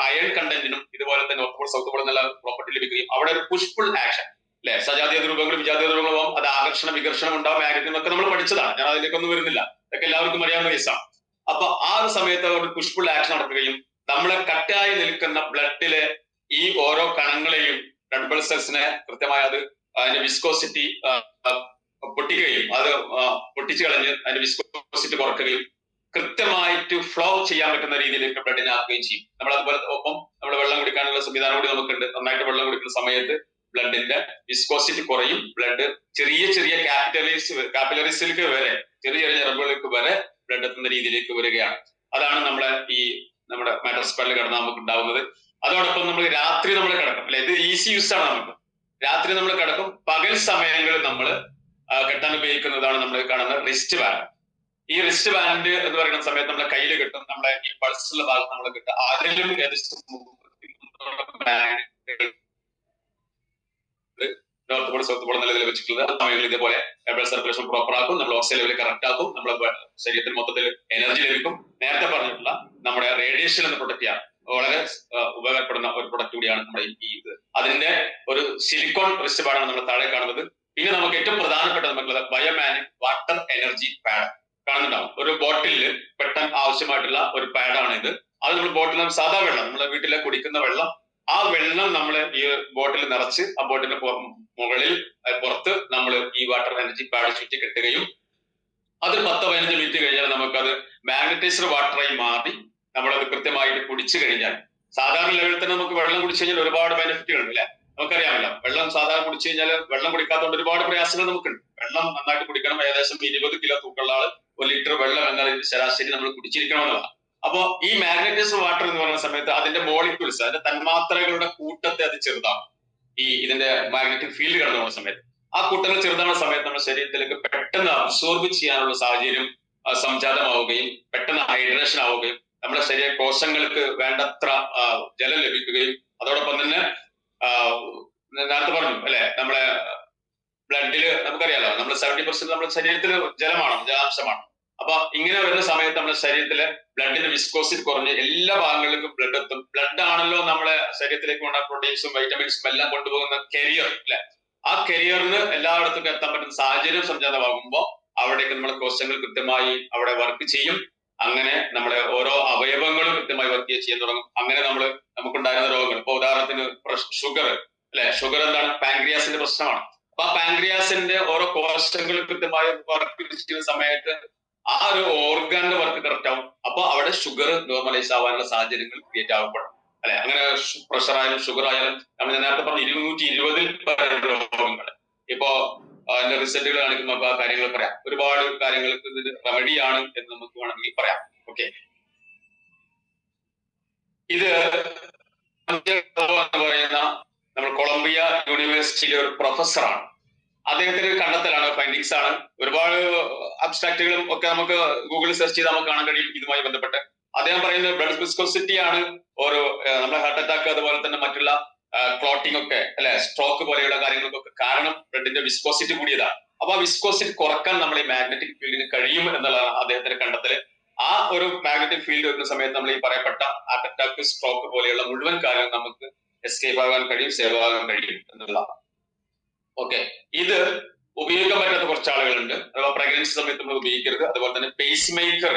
അയൺ കണ്ടന്റിനും ഇതുപോലത്തെ നോർത്ത് പോൾ സൗത്ത് പോൾ എന്നുള്ള പ്രോപ്പർട്ടി ലഭിക്കുകയും അവിടെ ഒരു പുഷ് പുൾ ആക്ഷൻ അല്ലെ, സജാതീയ ധ്രുവങ്ങളും വിജാതീയ ധ്രുവങ്ങളും അത് ആകർഷണ വികർഷണം ഉണ്ടാവും മാഗ്നറ്റിനൊക്കെ നമ്മൾ പഠിച്ചതാണ്. ഞാൻ അതിലേക്കൊന്നും വരുന്നില്ല, ഇതൊക്കെ എല്ലാവർക്കും അറിയാവുന്ന കേസാണ്. അപ്പൊ ആ ഒരു സമയത്ത് ഒരു പുഷ് പുൾ ആക്ഷൻ നടക്കുകയും നമ്മളെ കട്ടായി നിൽക്കുന്ന ബ്ലഡിലെ ഈ ഓരോ കണങ്ങളെയും റെഡ് ബ്ലഡ് സെൽസിനെ കൃത്യമായി അത് അതിന്റെ വിസ്കോസിറ്റി പൊട്ടിക്കുകയും അത് പൊട്ടിച്ചു കളഞ്ഞ് അതിന്റെ വിസ്കോസിറ്റി കുറക്കുകയും കൃത്യമായിട്ട് ഫ്ലോ ചെയ്യാൻ പറ്റുന്ന രീതിയിലേക്ക് ബ്ലഡിനെ ആക്കുകയും ചെയ്യും. നമ്മൾ അതുപോലെ ഒപ്പം നമ്മൾ വെള്ളം കുടിക്കാനുള്ള സംവിധാനം കൂടി നമുക്കുണ്ട്. നന്നായിട്ട് വെള്ളം കുടിക്കുന്ന സമയത്ത് ബ്ലഡിന്റെ വിസ്കോസിറ്റി കുറയും. ബ്ലഡ് ചെറിയ ചെറിയ കാപ്പിലറീസിലേക്ക് വരെ, ചെറിയ ചെറിയ ഞരമ്പുകളിലേക്ക് വരെ ബ്ലഡ് എത്തുന്ന രീതിയിലേക്ക് വരികയാണ്. അതാണ് നമ്മുടെ മാട്രസ് പാഡിൽ കിടന്നാൽ നമുക്ക് ഉണ്ടാവുന്നത്. അതോടൊപ്പം നമ്മൾ രാത്രി നമ്മൾ കിടക്കും അല്ലെ, ഇത് ഈസി യൂസ് ആണ്. നമുക്ക് രാത്രി നമ്മൾ കിടക്കും. പകൽ സമയങ്ങളിൽ നമ്മൾ കെട്ടാൻ ഉപയോഗിക്കുന്നതാണ് നമ്മൾ കാണുന്ന റിസ്റ്റ് ബാൻഡ്. ഈ റിസ്റ്റ് ബാൻഡ് എന്ന് പറയുന്ന സമയത്ത് നമ്മളെ കയ്യിൽ കിട്ടും, നമ്മുടെ ഈ പൾസുള്ള ഭാഗത്ത് നമ്മൾ കിട്ടും. അതിലും നോർത്ത് പോൾ സൗത്ത് പോൾ നിലവിൽ വെച്ചിട്ടുള്ളത് സമയങ്ങളിൽ ഇതേപോലെ ബ്ലഡ് സർക്കുലേഷൻ പ്രോപ്പർ ആക്കും, നമ്മൾ ഓക്സിജൻ ലെവൽ കറക്റ്റ് ആക്കും, നമ്മുടെ ശരീരത്തിൽ മൊത്തത്തിൽ എനർജി ലഭിക്കും. നേരത്തെ പറഞ്ഞിട്ടുള്ള നമ്മുടെ റേഡിയേഷൻ എന്ന് പ്രൊട്ടക്ട് ചെയ്യാം വളരെ ഉപകാരപ്പെടുന്ന ഒരു പ്രൊഡക്റ്റ് കൂടിയാണ് നമ്മുടെ ഈ ഇത്. അതിന്റെ ഒരു സിലിക്കോൺ റിസ്റ്റ് ബാൻഡാണ് നമ്മൾ താഴെ കാണുന്നത്. പിന്നെ നമുക്ക് ഏറ്റവും പ്രധാനപ്പെട്ട നമുക്കുള്ളത് ബയോമാനിക് വാട്ടർ എനർജി പാഡ് കാണുന്നുണ്ടാവും. ഒരു ബോട്ടിലിൽ പെട്ടെന്ന് ആവശ്യമായിട്ടുള്ള ഒരു പാഡാണ് ഇത്. അത് നമ്മൾ ബോട്ടിൽ സാധാ വെള്ളം, നമ്മളെ വീട്ടിലെ കുടിക്കുന്ന വെള്ളം, ആ വെള്ളം നമ്മൾ ഈ ബോട്ടിൽ നിറച്ച് ആ ബോട്ടിന്റെ മുകളിൽ പുറത്ത് നമ്മൾ ഈ വാട്ടർ എനർജി പാഡ് ചുറ്റി കെട്ടുകയും അത് 10-15 മിനിറ്റ് കഴിഞ്ഞാൽ നമുക്കത് മാഗ്നറ്റൈസ്ഡ് വാട്ടറായി മാറി നമ്മളത് കൃത്യമായിട്ട് കുടിച്ചു കഴിഞ്ഞാൽ, സാധാരണ ലെവലിൽ തന്നെ നമുക്ക് വെള്ളം കുടിച്ചു കഴിഞ്ഞാൽ ഒരുപാട് ബെനിഫിറ്റുകൾ ഉണ്ട് അല്ലെ, നമുക്കറിയാമല്ലോ. വെള്ളം സാധാരണ കുടിച്ചു കഴിഞ്ഞാൽ വെള്ളം കുടിക്കാത്തതുകൊണ്ട് ഒരുപാട് പ്രയാസങ്ങൾ നമുക്കുണ്ട്. വെള്ളം നന്നായിട്ട് കുടിക്കണം. ഏകദേശം 20 കിലോ തൂക്കമുള്ള ആൾ 1 ലിറ്റർ വെള്ളം എന്നതിന് ശരാശരി നമ്മൾ കുടിച്ചിരിക്കണമെന്നുള്ളതാണ്. അപ്പോ ഈ മാഗ്നറ്റൈസ്ഡ് വാട്ടർ എന്ന് പറയുന്ന സമയത്ത് അതിന്റെ മോളിക്യൂൾസ്, അതിന്റെ തന്മാത്രകളുടെ കൂട്ടത്തെ അത് ചെറുതാകും. ഇതിന്റെ മാഗ്നറ്റിക് ഫീൽഡ് കടന്നു പോകുന്ന സമയത്ത് ആ കൂട്ടങ്ങൾ ചെറുതാവുന്ന സമയത്ത് നമ്മുടെ ശരീരത്തിലേക്ക് പെട്ടെന്ന് അബ്സോർബ് ചെയ്യാനുള്ള സാഹചര്യം സംജാതമാവുകയും പെട്ടെന്ന് ഹൈഡ്രേഷൻ ആവുകയും നമ്മുടെ ശരീര കോശങ്ങൾക്ക് വേണ്ടത്ര ജലം ലഭിക്കുകയും അതോടൊപ്പം തന്നെ നേരത്തെ പറഞ്ഞു അല്ലെ, നമ്മളെ ബ്ലഡില് നമുക്കറിയാലോ, നമ്മൾ 70% നമ്മുടെ ശരീരത്തിൽ ജലമാണ്, ജലാംശമാണ്. അപ്പൊ ഇങ്ങനെ വരുന്ന സമയത്ത് നമ്മുടെ ശരീരത്തിലെ ബ്ലഡിന്റെ വിസ്കോസിറ്റി കുറഞ്ഞ് എല്ലാ ഭാഗങ്ങളിലേക്കും ബ്ലഡ് എത്തും. ബ്ലഡ് ആണല്ലോ നമ്മളെ ശരീരത്തിലേക്ക് വേണ്ട പ്രോട്ടീൻസും വൈറ്റമിൻസും എല്ലാം കൊണ്ടുപോകുന്ന കരിയർ അല്ലെ. ആ കരിയറിന് എല്ലായിടത്തും എത്താൻ പറ്റുന്ന സാഹചര്യം സംജാതമാകുമ്പോൾ അവിടേക്ക് നമ്മുടെ കോശങ്ങൾ കൃത്യമായി അവിടെ വർക്ക് ചെയ്യും. അങ്ങനെ നമ്മുടെ ഓരോ അവയവങ്ങളും കൃത്യമായി വർക്ക് ചെയ്യാൻ തുടങ്ങും. അങ്ങനെ നമുക്കുണ്ടായിരുന്ന രോഗങ്ങൾ, ഇപ്പൊ ഉദാഹരണത്തിന് ഷുഗർ അല്ലെ, ഷുഗർ എന്താണ്, പാൻക്രിയാസിന്റെ പ്രശ്നമാണ്. അപ്പൊ ആ പാൻക്രിയാസിന്റെ ഓരോ കോശങ്ങളും കൃത്യമായി വർക്ക് ചെയ്യുന്ന സമയത്ത് ആ ഒരു ഓർഗാന്റെ വർക്ക് കറക്റ്റ് ആവും. അപ്പൊ അവിടെ ഷുഗർ നോർമലൈസ് ആവാനുള്ള സാഹചര്യങ്ങൾ ക്രിയേറ്റ് ആവപ്പെടും അല്ലെ. അങ്ങനെ പ്രഷർ ആയാലും ഷുഗർ ആയാലും നമ്മൾ നേരത്തെ പറഞ്ഞു 220 രോഗങ്ങൾ. ഇപ്പോ അതിന്റെ റിസൾട്ടുകൾ കാണിക്കുമ്പോൾ നമുക്ക് ആ കാര്യങ്ങൾ പറയാം. ഒരുപാട് കാര്യങ്ങൾക്ക് ഇത് റെമഡിയാണ് എന്ന് നമുക്ക് വേണമെങ്കിൽ പറയാം. ഓക്കെ, ഇത് എന്ന് പറയുന്ന നമ്മൾ കൊളംബിയ യൂണിവേഴ്സിറ്റിയിലെ ഒരു പ്രൊഫസറാണ്. അദ്ദേഹത്തിന്റെ കണ്ടെത്തലാണ്, ഫൈൻഡിങ്സ് ആണ്. ഒരുപാട് അബ്സ്ട്രാക്റ്റുകളും ഒക്കെ നമുക്ക് ഗൂഗിളിൽ സെർച്ച് ചെയ്താൽ നമുക്ക് കാണാൻ കഴിയും ഇതുമായി ബന്ധപ്പെട്ട്. അദ്ദേഹം പറയുന്നത് ബ്ലഡ് വിസ്കോസിറ്റി ആണ് ഒരു നമ്മുടെ ഹാർട്ട് അറ്റാക്ക് അതുപോലെ തന്നെ മറ്റുള്ള ക്ലോട്ടിംഗ് ഒക്കെ അല്ലെ, സ്ട്രോക്ക് പോലെയുള്ള കാര്യങ്ങൾക്കൊക്കെ കാരണം ബ്ലഡിന്റെ വിസ്കോസിറ്റി കൂടിയതാണ്. അപ്പൊ ആ വിസ്കോസിറ്റി കുറക്കാൻ നമ്മൾ ഈ മാഗ്നറ്റിക് ഫീൽഡിന് കഴിയും എന്നുള്ളതാണ് അദ്ദേഹത്തിന്റെ കണ്ടെത്തല്. ആ ഒരു മാഗ്നറ്റിക് ഫീൽഡ് വരുന്ന സമയത്ത് നമ്മൾ ഈ പറയപ്പെട്ട ഹാർട്ട് അറ്റാക്ക്, സ്ട്രോക്ക് പോലെയുള്ള മുഴുവൻ കാര്യങ്ങൾ നമുക്ക് എസ്കേപ്പ് ആകാൻ കഴിയും, സേവ് ആകാൻ കഴിയും എന്നുള്ളതാണ്. ഓക്കെ, ഇത് ഉപയോഗിക്കാൻ പറ്റാത്ത കുറച്ച് ആളുകളുണ്ട്. അഥവാ പ്രഗ്നൻസി സമയത്ത് നമ്മൾ ഉപയോഗിക്കരുത്. അതുപോലെ തന്നെ പേസ് മേക്കർ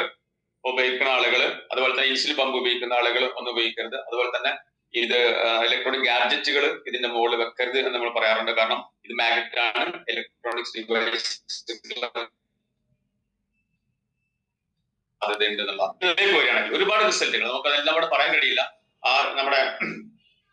ഉപയോഗിക്കുന്ന ആളുകൾ, അതുപോലെ തന്നെ ഇൻസുലിൻ പമ്പ് ഉപയോഗിക്കുന്ന ആളുകൾ ഒന്നും ഉപയോഗിക്കരുത്. അതുപോലെ തന്നെ ഇത് ഇലക്ട്രോണിക് ഗാഡ്ജറ്റുകൾ ഇതിന്റെ മുകളിൽ വെക്കരുത് എന്ന് നമ്മൾ പറയാറുണ്ട്. കാരണം ഇത് മാഗ്നറ്റ് ആണ്, ഇലക്ട്രോണിക്സ് ഡിവൈസ് വരികയാണെങ്കിൽ ഒരുപാട് റിസൾട്ടുകൾ നമുക്ക് അതെല്ലാം കൂടെ പറയാൻ കഴിയില്ല. നമ്മുടെ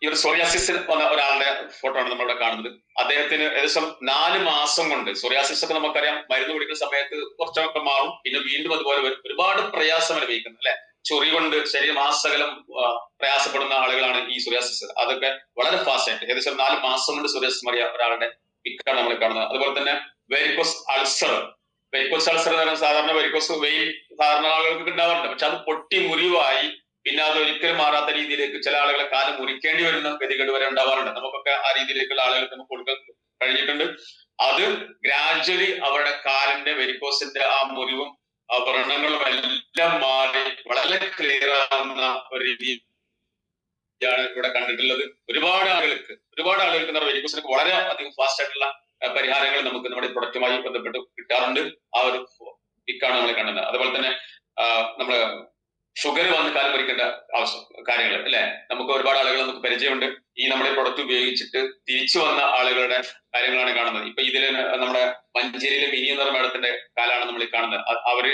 ഈ ഒരു സോറിയാസിസ് വന്ന ഒരാളുടെ ഫോട്ടോ ആണ് നമ്മളിവിടെ കാണുന്നത്. അദ്ദേഹത്തിന് ഏകദേശം 4 മാസം കൊണ്ട്, സോറിയാസിസ് ഒക്കെ നമുക്കറിയാം മരുന്ന് കുടിക്കുന്ന സമയത്ത് കുറച്ചൊക്കെ മാറും, പിന്നെ വീണ്ടും അതുപോലെ വരും. ഒരുപാട് പ്രയാസം അനുഭവിക്കുന്നത് അല്ലെ, ചൊറി കൊണ്ട് ശരീരമാസകലം പ്രയാസപ്പെടുന്ന ആളുകളാണ് ഈ സോറിയാസിസ്. അതൊക്കെ വളരെ ഫാസ്റ്റ് ആയിട്ട് ഏകദേശം 4 മാസം കൊണ്ട് സോറിയാസിസ് മാറിയ ഒരാളുടെ പിക്കാണ് നമ്മൾ കാണുന്നത്. അതുപോലെ തന്നെ വെരിക്കോസ് അൾസർ. വെരിക്കോസ് അൾസർ എന്ന് പറയുന്നത് സാധാരണ വെരിക്കോസ് വെയിൻ സാധാരണ ആളുകൾക്ക് ഉണ്ടാവാറുണ്ട്. പക്ഷെ അത് പൊട്ടി മുറിവായി പിന്നെ അത് ഒരിക്കലും മാറാത്ത രീതിയിലേക്ക് ചില ആളുകളെ കാലം മുറിക്കേണ്ടി വരുന്ന ഗതികേട് വരെ ഉണ്ടാവാറുണ്ട്. നമുക്കൊക്കെ ആ രീതിയിലേക്കുള്ള ആളുകൾക്ക് നമുക്ക് കൊടുക്കാൻ കഴിഞ്ഞിട്ടുണ്ട്. അത് ഗ്രാജ്വലി അവരുടെ കാലിന്റെ വെരിക്കോസിന്റെ ആ മുറിവും ആ വ്രണങ്ങളും എല്ലാം മാറി വളരെ ക്ലിയർ ആവുന്ന ഒരു രീതിയാണ് ഇവിടെ കണ്ടിട്ടുള്ളത്. ഒരുപാട് ആളുകൾക്ക് വെരിക്കോസിനൊക്കെ വളരെ അധികം ഫാസ്റ്റ് ആയിട്ടുള്ള പരിഹാരങ്ങൾ നമുക്ക് നമ്മുടെ പ്രൊഡക്റ്റുമായി ബന്ധപ്പെട്ട് കിട്ടാറുണ്ട്. ആ ഒരു പിക്കാണ് നമ്മൾ കാണുന്നത്. അതുപോലെ തന്നെ നമ്മള് ഷുഗർ വന്ന് കാലം മുറിക്കേണ്ട കാര്യങ്ങൾ അല്ലെ, നമുക്ക് ഒരുപാട് ആളുകൾ നമുക്ക് പരിചയമുണ്ട്. ഈ നമ്മുടെ പ്രൊഡക്റ്റ് ഉപയോഗിച്ചിട്ട് തിരിച്ചു വന്ന ആളുകളുടെ കാര്യങ്ങളാണ് കാണുന്നത്. ഇപ്പൊ ഇതില് നമ്മുടെ മഞ്ചേരിയിലെ മിനി എന്ന മേഡത്തിന്റെ കാലാണ് നമ്മൾ കാണുന്നത്. അവര്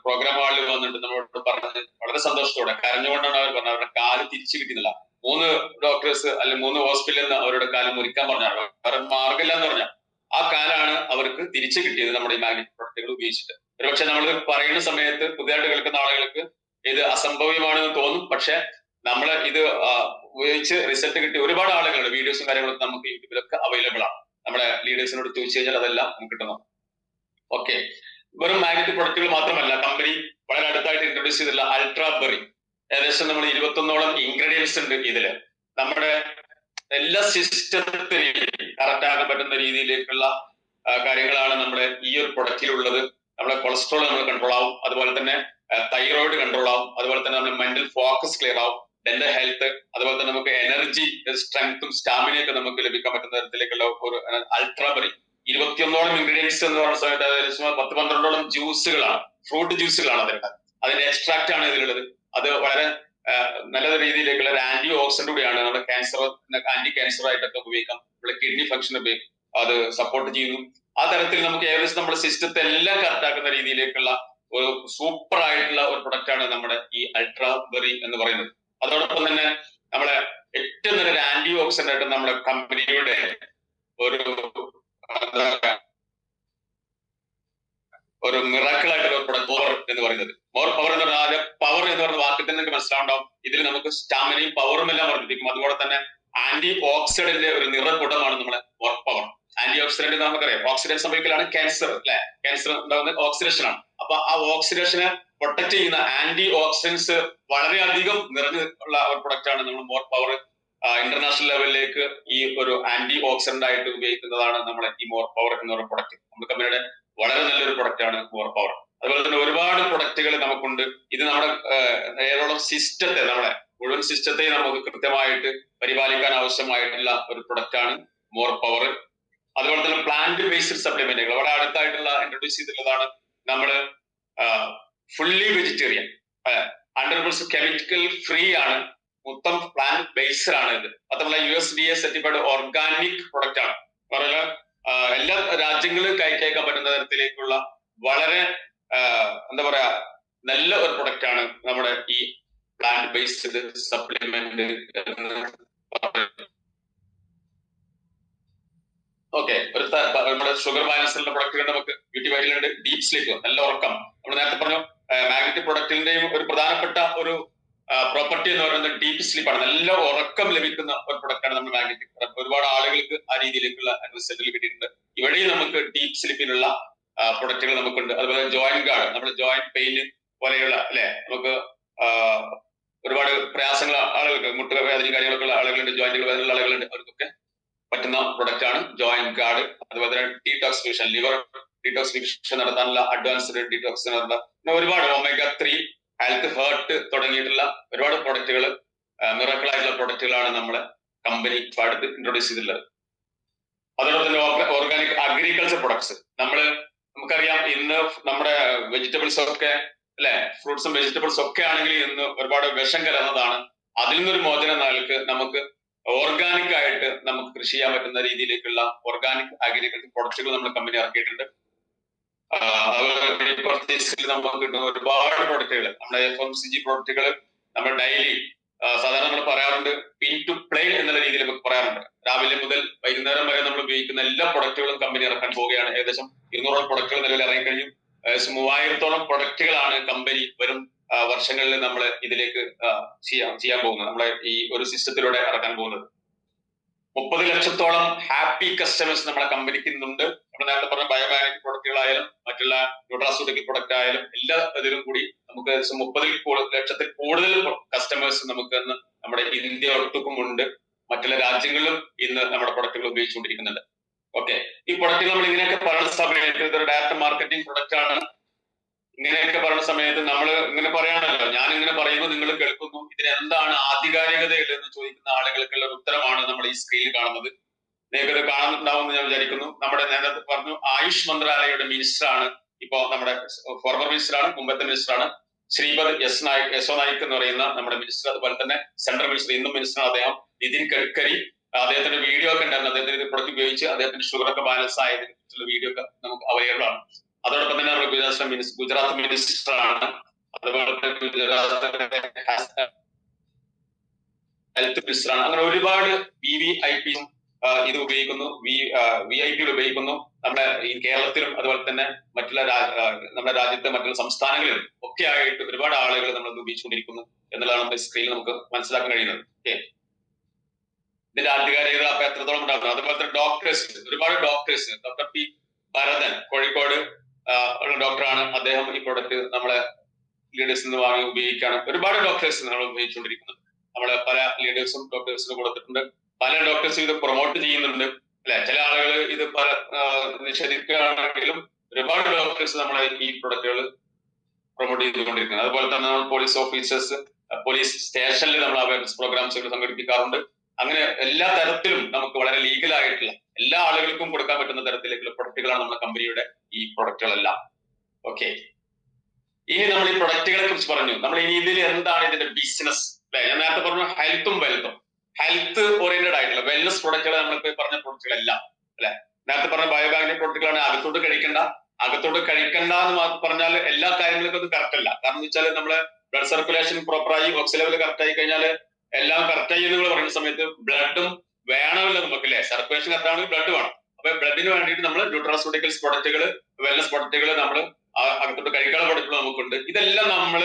പ്രോഗ്രാം ഹാളിൽ വന്നിട്ട് നമ്മളോട് പറഞ്ഞത് വളരെ സന്തോഷത്തോടെ കരഞ്ഞുകൊണ്ടാണ് അവർ പറഞ്ഞത് അവരുടെ കാല് തിരിച്ചു കിട്ടുന്നില്ല. 3 ഡോക്ടേഴ്സ് അല്ലെങ്കിൽ 3 ഹോസ്പിറ്റലിൽ നിന്ന് അവരുടെ കാല് മുറിക്കാൻ പറഞ്ഞാണ്, വേറെ മാർഗമില്ല എന്ന് പറഞ്ഞാൽ ആ കാലാണ് അവർക്ക് തിരിച്ചു കിട്ടിയത് നമ്മുടെ ഈ മാഗ്നറ്റിക് പ്രൊഡക്റ്റുകൾ ഉപയോഗിച്ചിട്ട്. ഒരുപക്ഷെ നമ്മൾ പറയുന്ന സമയത്ത് പുതിയതായിട്ട് കേൾക്കുന്ന ആളുകൾക്ക് ഇത് അസംഭവ്യമാണെന്ന് തോന്നും. പക്ഷെ നമ്മൾ ഇത് ഉപയോഗിച്ച് റിസൾട്ട് കിട്ടിയ ഒരുപാട് ആളുകളുടെ വീഡിയോസും കാര്യങ്ങളൊക്കെ നമുക്ക് യൂട്യൂബിലൊക്കെ അവൈലബിൾ ആണ്. നമ്മുടെ ലീഡേഴ്സിനോട് ചോദിച്ചു കഴിഞ്ഞാൽ അതെല്ലാം നമുക്ക് കിട്ടുന്നു. ഓക്കെ, വെറും മാഗ്നറ്റിക് പ്രൊഡക്റ്റുകൾ മാത്രമല്ല, കമ്പനി വളരെ അടുത്തായിട്ട് ഇൻട്രൊഡ്യൂസ് ചെയ്തിട്ടുള്ള അൾട്രാ ബെറി, ഏകദേശം നമ്മൾ 21ഓളം ഇൻഗ്രീഡിയൻസ് ഉണ്ട് ഇതില്. നമ്മുടെ എല്ലാ സിസ്റ്റത്തിനെയും കറക്റ്റ് ആക്കാൻ പറ്റുന്ന രീതിയിലേക്കുള്ള കാര്യങ്ങളാണ് നമ്മുടെ ഈ ഒരു പ്രൊഡക്റ്റിലുള്ളത്. നമ്മുടെ കൊളസ്ട്രോൾ നമ്മൾ കൺട്രോൾ ആവും, അതുപോലെ തന്നെ തൈറോയിഡ് കൺട്രോൾ ആവും, അതുപോലെ തന്നെ നമ്മുടെ മെന്റൽ ഫോക്കസ് ക്ലിയർ ആവും, ഡെന്റൽ ഹെൽത്ത്, അതുപോലെ തന്നെ നമുക്ക് എനർജി, സ്ട്രെങ്ത്തും സ്റ്റാമിനയൊക്കെ നമുക്ക് ലഭിക്കാൻ പറ്റുന്ന തരത്തിലേക്കുള്ള ഒരു അൾട്രാബറി 21ഓളം ഇൻഗ്രീഡിയൻസ് എന്ന് പറയുന്ന സമയത്ത് ഏകദേശം 10-12ഓളം ജ്യൂസുകളാണ്, ഫ്രൂട്ട് ജ്യൂസുകളാണ് അതിലുള്ളത്. അതിന്റെ എക്സ്ട്രാക്ട് ആണ് ഇതിലുള്ളത്. അത് വളരെ നല്ല രീതിയിലേക്കുള്ള ഒരു ആന്റി ഓക്സിഡന്റ് കൂടിയാണ്. നമ്മുടെ ക്യാൻസർ, ആന്റി ക്യാൻസർ ആയിട്ടൊക്കെ ഉപയോഗിക്കാം. നമ്മുടെ കിഡ്നി ഫംഗ്ഷൻ അത് സപ്പോർട്ട് ചെയ്യുന്നു. ആ തരത്തിൽ നമുക്ക് ഏകദേശം നമ്മുടെ സിസ്റ്റത്തെ എല്ലാം കറക്റ്റ് ആക്കുന്ന രീതിയിലേക്കുള്ള ഒരു സൂപ്പർ ആയിട്ടുള്ള ഒരു പ്രൊഡക്റ്റ് ആണ് നമ്മുടെ ഈ അൾട്രാ ബെറി എന്ന് പറയുന്നത്. അതോടൊപ്പം തന്നെ നമ്മളെ ഏറ്റവും നല്ലൊരു ആന്റി ഓക്സിഡന്റ് ആയിട്ട് നമ്മുടെ കമ്പനിയുടെ ഒരു മിറാക്കിൾ ആയിട്ടുള്ള ഒരു പ്രൊഡക്റ്റ് പവർ എന്ന് പറയുന്നത്. മോർ പവർ എന്ന് പറഞ്ഞാൽ പവർ എന്ന് പറയുന്ന വാക്കിൽ തന്നെ നിങ്ങൾക്ക് മനസ്സിലാവുണ്ടാവും. ഇതിൽ നമുക്ക് സ്റ്റാമിനയും പവറും എല്ലാം വർദ്ധിപ്പിക്കും. അതുപോലെ തന്നെ ആന്റി ഓക്സിഡന്റ് ഒരു നിറകുടമാണ് നമ്മുടെ മോർ പവർ. ആന്റി ഓക്സിഡന്റ് നമുക്കറിയാം, ഓക്സിഡന്റ് സംഭവിക്കലാണ് ക്യാൻസർ, അല്ലെ? ക്യാൻസർ ഉണ്ടാകുന്നത് ഓക്സിഡേഷൻ ആണ്. അപ്പൊ ആ ഓക്സിഡേഷനെ പ്രൊട്ടക്ട് ചെയ്യുന്ന ആന്റി ഓക്സിഡൻസ് വളരെയധികം നിറഞ്ഞുള്ള ഒരു പ്രൊഡക്റ്റ് ആണ് നമ്മൾ മോർ പവർ. ഇന്റർനാഷണൽ ലെവലിലേക്ക് ഈ ഒരു ആന്റി ഓക്സിഡന്റ് ആയിട്ട് ഉപയോഗിക്കുന്നതാണ് നമ്മുടെ ഈ മോർ പവർ എന്ന് പറയുന്ന പ്രൊഡക്റ്റ്. നമ്മുടെ കമ്പനിയുടെ വളരെ നല്ലൊരു പ്രൊഡക്റ്റ് ആണ് മോർ പവർ. അതുപോലെ തന്നെ ഒരുപാട് പ്രൊഡക്റ്റുകൾ നമുക്കുണ്ട്. ഇത് നമ്മുടെ ഏതോളം സിസ്റ്റത്തെ, നമ്മുടെ മുഴുവൻ സിസ്റ്റത്തെ നമുക്ക് കൃത്യമായിട്ട് പരിപാലിക്കാൻ ആവശ്യമായിട്ടുള്ള ഒരു പ്രൊഡക്റ്റ് ആണ് മോർ പവർ. അതുപോലെ തന്നെ പ്ലാന്റ് ബേസ്ഡ് സപ്ലിമെന്റുകൾ വളരെ അടുത്തായിട്ടുള്ള ഇൻട്രൊഡ്യൂസ് ചെയ്തിട്ടുള്ളതാണ്. നമ്മള് ഫുള്ളി വെജിറ്റേറിയൻ, 100% കെമിക്കൽ ഫ്രീ ആണ്, മൊത്തം പ്ലാന്റ് ബേസ്ഡ് ആണ് ഇത്. അതുപോലെ USDA സർട്ടിഫൈഡ് ഓർഗാനിക് പ്രൊഡക്റ്റ് ആണ്. അതുപോലെ എല്ലാ രാജ്യങ്ങളും കയറ്റേക്കാൻ പറ്റുന്ന തരത്തിലേക്കുള്ള വളരെ എന്താ പറയാ നല്ല ഒരു പ്രൊഡക്റ്റ് ആണ് നമ്മുടെ ഈ പ്ലാന്റ് ബേസ്ഡ് സപ്ലിമെന്റ്. ഓക്കെ, നമ്മുടെ ഷുഗർ ബാലൻസിലുള്ള പ്രൊഡക്റ്റുകൾ നമുക്ക് ബ്യൂട്ടി വൈറ്റിലുണ്ട്. ഡീപ് സ്ലീപ്പ്, നല്ല ഉറക്കം. നമ്മൾ നേരത്തെ പറഞ്ഞു മാഗ്നറ്റിക് പ്രൊഡക്റ്റിന്റെയും ഒരു പ്രധാനപ്പെട്ട ഒരു പ്രോപ്പർട്ടി എന്ന് പറയുന്നത് ഡീപ് സ്ലീപ്പാണ്. നല്ല ഉറക്കം ലഭിക്കുന്ന ഒരു പ്രൊഡക്റ്റാണ് നമ്മുടെ മാഗ്നറ്റിക് പ്രൊഡക്റ്റ്. ഒരുപാട് ആളുകൾക്ക് ആ രീതിയിലേക്കുള്ള റിസൾട്ടുകൾ കിട്ടിയിട്ടുണ്ട്. ഇവിടെയും നമുക്ക് ഡീപ് സ്ലീപ്പിനുള്ള പ്രൊഡക്റ്റുകൾ നമുക്കുണ്ട്. അതുപോലെ ജോയിന്റ് ഗാർഡ്, നമ്മുടെ ജോയിന്റ് പെയിൻ പോലെയുള്ള, അല്ലെ, നമുക്ക് ഒരുപാട് പ്രയാസങ്ങൾ ആളുകൾക്ക്, മുട്ടുക വേദന കാര്യങ്ങളൊക്കെ ഉള്ള ആളുകളുണ്ട്, ജോയിന്റുകൾ വേദനയുള്ള ആളുകളുണ്ട്, അവർക്കൊക്കെ പറ്റുന്ന പ്രൊഡക്റ്റ് ആണ് ജോയിന്റ് ഗാർഡ്. അതുപോലെ തന്നെ ഡീടോക്സിഫിക്കേഷൻ, ലിവർ ഡീടോക്സിഫിക്കേഷൻ നടത്താനുള്ള അഡ്വാൻസ്ഡ് ഡീടോക്സ് നടത്താൻ പിന്നെ ഒരുപാട് omega-3 ഹെൽത്ത് ഹേർട്ട് തുടങ്ങിയിട്ടുള്ള ഒരുപാട് പ്രൊഡക്റ്റുകൾ, മിറക്കിൾ ആയിട്ടുള്ള പ്രൊഡക്റ്റുകളാണ് നമ്മളെ കമ്പനി അടുത്ത് ഇൻട്രൊഡ്യൂസ് ചെയ്തിട്ടുള്ളത്. അതോടൊപ്പം തന്നെ ഓർഗാനിക് അഗ്രികൾച്ചർ പ്രൊഡക്ട്സ്. നമുക്കറിയാം ഇന്ന് നമ്മുടെ വെജിറ്റബിൾസ് ഒക്കെ, അല്ലെ, ഫ്രൂട്ട്സും വെജിറ്റബിൾസ് ഒക്കെ ആണെങ്കിൽ ഇന്ന് ഒരുപാട് വിഷം കലർന്നതാണ്. അതിൽ നിന്നൊരു മോചനം നൽകി നമുക്ക് ഓർഗാനിക് ആയിട്ട് നമുക്ക് കൃഷി ചെയ്യാൻ പറ്റുന്ന രീതിയിലേക്കുള്ള ഓർഗാനിക് അഗ്രികൾച്ചർ പ്രൊഡക്റ്റുകൾ നമ്മുടെ കമ്പനി ഇറക്കിയിട്ടുണ്ട്. നമുക്ക് കിട്ടുന്ന ഒരുപാട് പ്രൊഡക്റ്റുകൾ, നമ്മുടെ FMCG പ്രൊഡക്റ്റുകൾ നമ്മൾ ഡെയിലി സാധാരണ നമ്മൾ പറയാറുണ്ട്, പിൻ ടു പ്ലെയിൻ എന്നുള്ള രീതിയിൽ നമുക്ക് പറയാറുണ്ട്. രാവിലെ മുതൽ വൈകുന്നേരം വരെ നമ്മൾ ഉപയോഗിക്കുന്ന എല്ലാ പ്രൊഡക്റ്റുകളും കമ്പനി ഇറക്കാൻ പോവുകയാണ്. ഏകദേശം 200ഓളം പ്രൊഡക്റ്റുകൾ നിലവിൽ ഇറങ്ങിക്കഴിഞ്ഞു. ഏകദേശം 3000ഓളം പ്രൊഡക്റ്റുകളാണ് കമ്പനി വരും വർഷങ്ങളിൽ നമ്മൾ ഇതിലേക്ക് ചെയ്യാൻ പോകുന്നത്, നമ്മളെ ഈ ഒരു സിസ്റ്റത്തിലൂടെ ഇറക്കാൻ പോകുന്നത്. 30 ലക്ഷത്തോളം ഹാപ്പി കസ്റ്റമേഴ്സ് നമ്മളെ കമ്പനിക്ക് ഇന്നുണ്ട്. നമ്മൾ നേരത്തെ പറഞ്ഞ ബയോമാഗ്നറ്റിക് പ്രൊഡക്റ്റുകളായാലും മറ്റുള്ള ന്യൂട്രാസ്യൂട്ടിക്കൽ പ്രൊഡക്റ്റ് ആയാലും എല്ലാ ഇതിലും കൂടി നമുക്ക് 30 ലക്ഷത്തിൽ കൂടുതൽ കസ്റ്റമേഴ്സ് നമുക്ക് ഇന്ന് നമ്മുടെ ഇന്ത്യ ഒട്ടുക്കും ഉണ്ട്. മറ്റുള്ള രാജ്യങ്ങളിലും ഇന്ന് നമ്മുടെ പ്രൊഡക്റ്റുകൾ ഉപയോഗിച്ചുകൊണ്ടിരിക്കുന്നുണ്ട്. ഓക്കെ, ഈ പ്രൊഡക്റ്റ് നമ്മൾ ഇങ്ങനെയൊക്കെ പറയുന്ന സമയത്ത് ഇതൊരു ഡയറക്ട് മാർക്കറ്റിംഗ് പ്രൊഡക്റ്റ് ആണ്. ഇങ്ങനെയൊക്കെ പറയുന്ന സമയത്ത് നമ്മൾ ഇങ്ങനെ പറയാണല്ലോ, ഞാൻ ഇങ്ങനെ പറയുന്നു, നിങ്ങൾ കേൾക്കുന്നു, ഇതിന് എന്താണ് ആധികാരികത എന്ന് ചോദിക്കുന്ന ആളുകൾക്കുള്ള ഒരു ഉത്തരമാണ് നമ്മൾ ഈ സ്ക്രീനിൽ കാണുന്നത്. നിങ്ങൾക്ക് ഇത് കാണുന്നുണ്ടാവും എന്ന് ഞാൻ വിചാരിക്കുന്നു. നമ്മുടെ നേരത്തെ പറഞ്ഞു, ആയുഷ് മന്ത്രാലയയുടെ മിനിസ്റ്റർ ആണ്, ഇപ്പോ നമ്മുടെ ഫോർമർ മിനിസ്റ്റർ ആണ്, മുമ്പത്തെ മിനിസ്റ്റർ ആണ്, ശ്രീപദ് യെശോ നായിക് എന്ന് പറയുന്ന നമ്മുടെ മിനിസ്റ്റർ. അതുപോലെ തന്നെ സെൻട്രൽ മിനിസ്റ്റർ, ഇന്നും മിനിസ്റ്റർ അദ്ദേഹം, നിതിൻ ഗഡ്കരി. അദ്ദേഹത്തിന്റെ വീഡിയോ ഒക്കെ ഉണ്ടായിരുന്നു, അദ്ദേഹത്തിന്റെ ഇത് പ്രൊഡക്റ്റ് ഉപയോഗിച്ച് അദ്ദേഹത്തിന്റെ ഷുഗർ ഒക്കെ ബാലൻസ് ആയതിനെ കുറിച്ചുള്ള വീഡിയോ ഒക്കെ നമുക്ക് അവൈലബിൾ ആണ്. അതോടൊപ്പം തന്നെ നമ്മുടെ ഗുജറാത്ത് മിനിസ്റ്റർ ആണ്. അതുപോലെ തന്നെ ഗുജറാത്ത് ഹെൽത്ത് മിനിസ്റ്റർ ആണ്. അങ്ങനെ ഒരുപാട് VVIP ഇത് ഉപയോഗിക്കുന്നു, VIP ഉപയോഗിക്കുന്നു. നമ്മുടെ ഈ കേരളത്തിലും അതുപോലെ തന്നെ മറ്റുള്ള നമ്മുടെ രാജ്യത്തെ മറ്റുള്ള സംസ്ഥാനങ്ങളിലും ഒക്കെ ആയിട്ട് ഒരുപാട് ആളുകൾ നമ്മൾ ഉപയോഗിച്ചുകൊണ്ടിരിക്കുന്നു എന്നുള്ളതാണ് നമ്മുടെ സ്ക്രീനിൽ നമുക്ക് മനസ്സിലാക്കാൻ കഴിയുന്നത്. ഓക്കെ, ഇതിന്റെ ആധികാരികത അപ്പൊ എത്രത്തോളം ഉണ്ടാകുന്നു. അതുപോലെ തന്നെ ഡോക്ടേഴ്സ്, ഒരുപാട് doctors, doctor P. Bharathan Kozhikode ഉള്ള ഡോക്ടറാണ്. അദ്ദേഹം ഈ പ്രൊഡക്റ്റ് നമ്മളെ ലീഡേഴ്സിൽ നിന്ന് വാങ്ങി ഉപയോഗിക്കുകയാണ്. ഒരുപാട് ഡോക്ടേഴ്സ് നമ്മൾ ഉപയോഗിച്ചുകൊണ്ടിരിക്കുന്നത്. നമ്മളെ പല ലീഡേഴ്സും ഡോക്ടേഴ്സിന് കൊടുത്തിട്ടുണ്ട്. പല ഡോക്ടേഴ്സും ഇത് പ്രൊമോട്ട് ചെയ്യുന്നുണ്ട്, അല്ലെ. ചില ആളുകൾ ഇത് പല നിഷേധിക്കുകയാണെങ്കിലും ഒരുപാട് ഡോക്ടേഴ്സ് നമ്മളെ ഈ പ്രൊഡക്റ്റുകൾ പ്രൊമോട്ട് ചെയ്തുകൊണ്ടിരിക്കുന്നത്. അതുപോലെ തന്നെ നമ്മൾ പോലീസ് ഓഫീസേഴ്സ്, പോലീസ് സ്റ്റേഷനിൽ നമ്മൾ അവയർനെസ് പ്രോഗ്രാംസുകൾ സംഘടിപ്പിക്കാറുണ്ട്. അങ്ങനെ എല്ലാ തരത്തിലും നമുക്ക് വളരെ ലീഗലായിട്ടുള്ള എല്ലാ ആളുകൾക്കും കൊടുക്കാൻ പറ്റുന്ന തരത്തിലേക്കുള്ള പ്രൊഡക്റ്റുകളാണ് നമ്മുടെ കമ്പനിയുടെ ഈ പ്രൊഡക്റ്റുകളെല്ലാം. ഓക്കെ, ഇനി നമ്മൾ ഈ പ്രൊഡക്റ്റുകളെ കുറിച്ച് പറഞ്ഞു. നമ്മൾ ഇനി ഇതിൽ എന്താണ് ഇതിന്റെ ബിസിനസ് അല്ലെ? ഞാൻ നേരത്തെ പറഞ്ഞു ഹെൽത്തും വെൽത്തും. ഹെൽത്ത് ഓറിയന്റഡ് ആയിട്ടുള്ള വെൽനസ് പ്രൊഡക്റ്റുകൾ നമ്മളിപ്പോ പറഞ്ഞ പ്രൊഡക്റ്റുകളെല്ലാം അല്ലെ. നേരത്തെ പറഞ്ഞ ബയോബാങ്കിന്റെ പ്രൊഡക്റ്റുകളാണ്. അകത്തോട്ട് കഴിക്കണ്ട എന്ന് പറഞ്ഞാൽ എല്ലാ കാര്യങ്ങൾക്കും അത് കറക്റ്റ് അല്ല. കാരണം എന്ന് വെച്ചാൽ നമ്മള് ബ്ലഡ് സർക്കുലേഷൻ പ്രോപ്പറായി, ഓക്സിജൻ ലെവൽ കറക്റ്റ് ആയി കഴിഞ്ഞാൽ എല്ലാം കറക്റ്റ് ആയി എന്ന് പറയുന്ന സമയത്ത് ബ്ലഡും വേണമല്ലോ നമുക്ക് അല്ലെ. സർക്കുലേഷൻ കറക്റ്റ് ആണെങ്കിൽ ബ്ലഡ് വേണം. അപ്പൊ ബ്ലഡിന് വേണ്ടിയിട്ട് നമ്മൾ ന്യൂട്രാസ്യൂട്ടിക്കൽസ് പ്രൊഡക്റ്റുകൾ, വെൽനസ് പ്രൊഡക്റ്റുകൾ നമ്മൾ അകത്തോട്ട് കഴിക്കാനുള്ള പ്രൊഡക്റ്റുകൾ നമുക്കുണ്ട്. ഇതെല്ലാം നമ്മൾ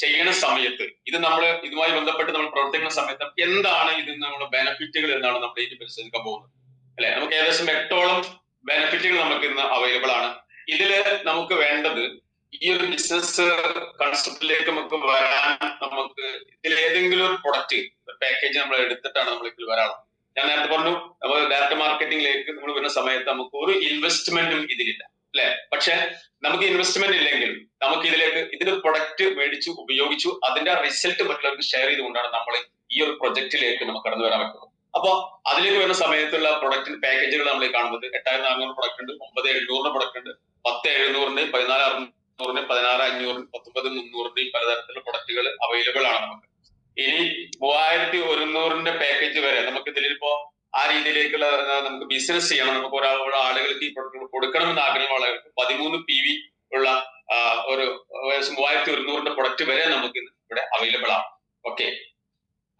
ചെയ്യുന്ന സമയത്ത് ഇതുമായി ബന്ധപ്പെട്ട് നമ്മൾ പ്രവർത്തിക്കുന്ന സമയത്ത് എന്താണ് ഇതിൽ നമ്മുടെ ബെനിഫിറ്റുകൾ എന്നാണ് നമ്മൾ ഇതിന് പരിശോധിക്കാൻ പോകുന്നത് അല്ലെ. നമുക്ക് ഏകദേശം 8ഓളം ബെനിഫിറ്റുകൾ നമുക്ക് ഇന്ന് അവൈലബിൾ ആണ്. ഇതില് നമുക്ക് വേണ്ടത് ഈ ഒരു ബിസിനസ് കൺസെപ്റ്റിലേക്ക് നമുക്ക് വരാൻ നമുക്ക് ഇതിൽ ഏതെങ്കിലും ഒരു പ്രൊഡക്റ്റ് പാക്കേജ് നമ്മൾ എടുത്തിട്ടാണ് നമ്മൾ ഇതിൽ വരാറുള്ളത്. ഞാൻ നേരത്തെ പറഞ്ഞു നമ്മൾ ഡയറക്ട് മാർക്കറ്റിംഗിലേക്ക് നമ്മൾ വരുന്ന സമയത്ത് നമുക്ക് ഒരു ഇൻവെസ്റ്റ്മെന്റും ഇതിലില്ല അല്ലെ. പക്ഷെ നമുക്ക് ഇൻവെസ്റ്റ്മെന്റ് ഇല്ലെങ്കിലും നമുക്ക് ഇതിലൊരു പ്രൊഡക്റ്റ് മേടിച്ചു ഉപയോഗിച്ചു അതിന്റെ റിസൾട്ട് മറ്റുള്ളവർക്ക് ഷെയർ ചെയ്തുകൊണ്ടാണ് നമ്മൾ ഈ ഒരു പ്രൊജക്റ്റിലേക്ക് നമുക്ക് കടന്നു വരാൻ പറ്റുന്നത്. അപ്പൊ അതിലേക്ക് വരുന്ന സമയത്തുള്ള പ്രൊഡക്റ്റ് പാക്കേജുകൾ നമ്മൾ കാണുന്നത് 8400 പ്രൊഡക്റ്റ് ഉണ്ട്, 9700 പ്രൊഡക്റ്റ് ഉണ്ട്, 10700, 14600, 16500, 19300 പലതരത്തിലുള്ള പ്രൊഡക്റ്റുകൾ അവൈലബിൾ ആണ് നമുക്ക്. ഇനി 3100 പാക്കേജ് വരെ നമുക്ക് ഇതിലിപ്പോ ആ രീതിയിലേക്കുള്ള നമുക്ക് ബിസിനസ് ചെയ്യണം, നമുക്ക് ആളുകൾക്ക് ഈ പ്രൊഡക്റ്റ് കൊടുക്കണമെന്ന് ആഗ്രഹമുള്ള ആളുകൾക്ക് 13 PV ഉള്ള ഒരു 3100 പ്രൊഡക്റ്റ് വരെ നമുക്ക് ഇവിടെ അവൈലബിൾ ആണ്. ഓക്കെ,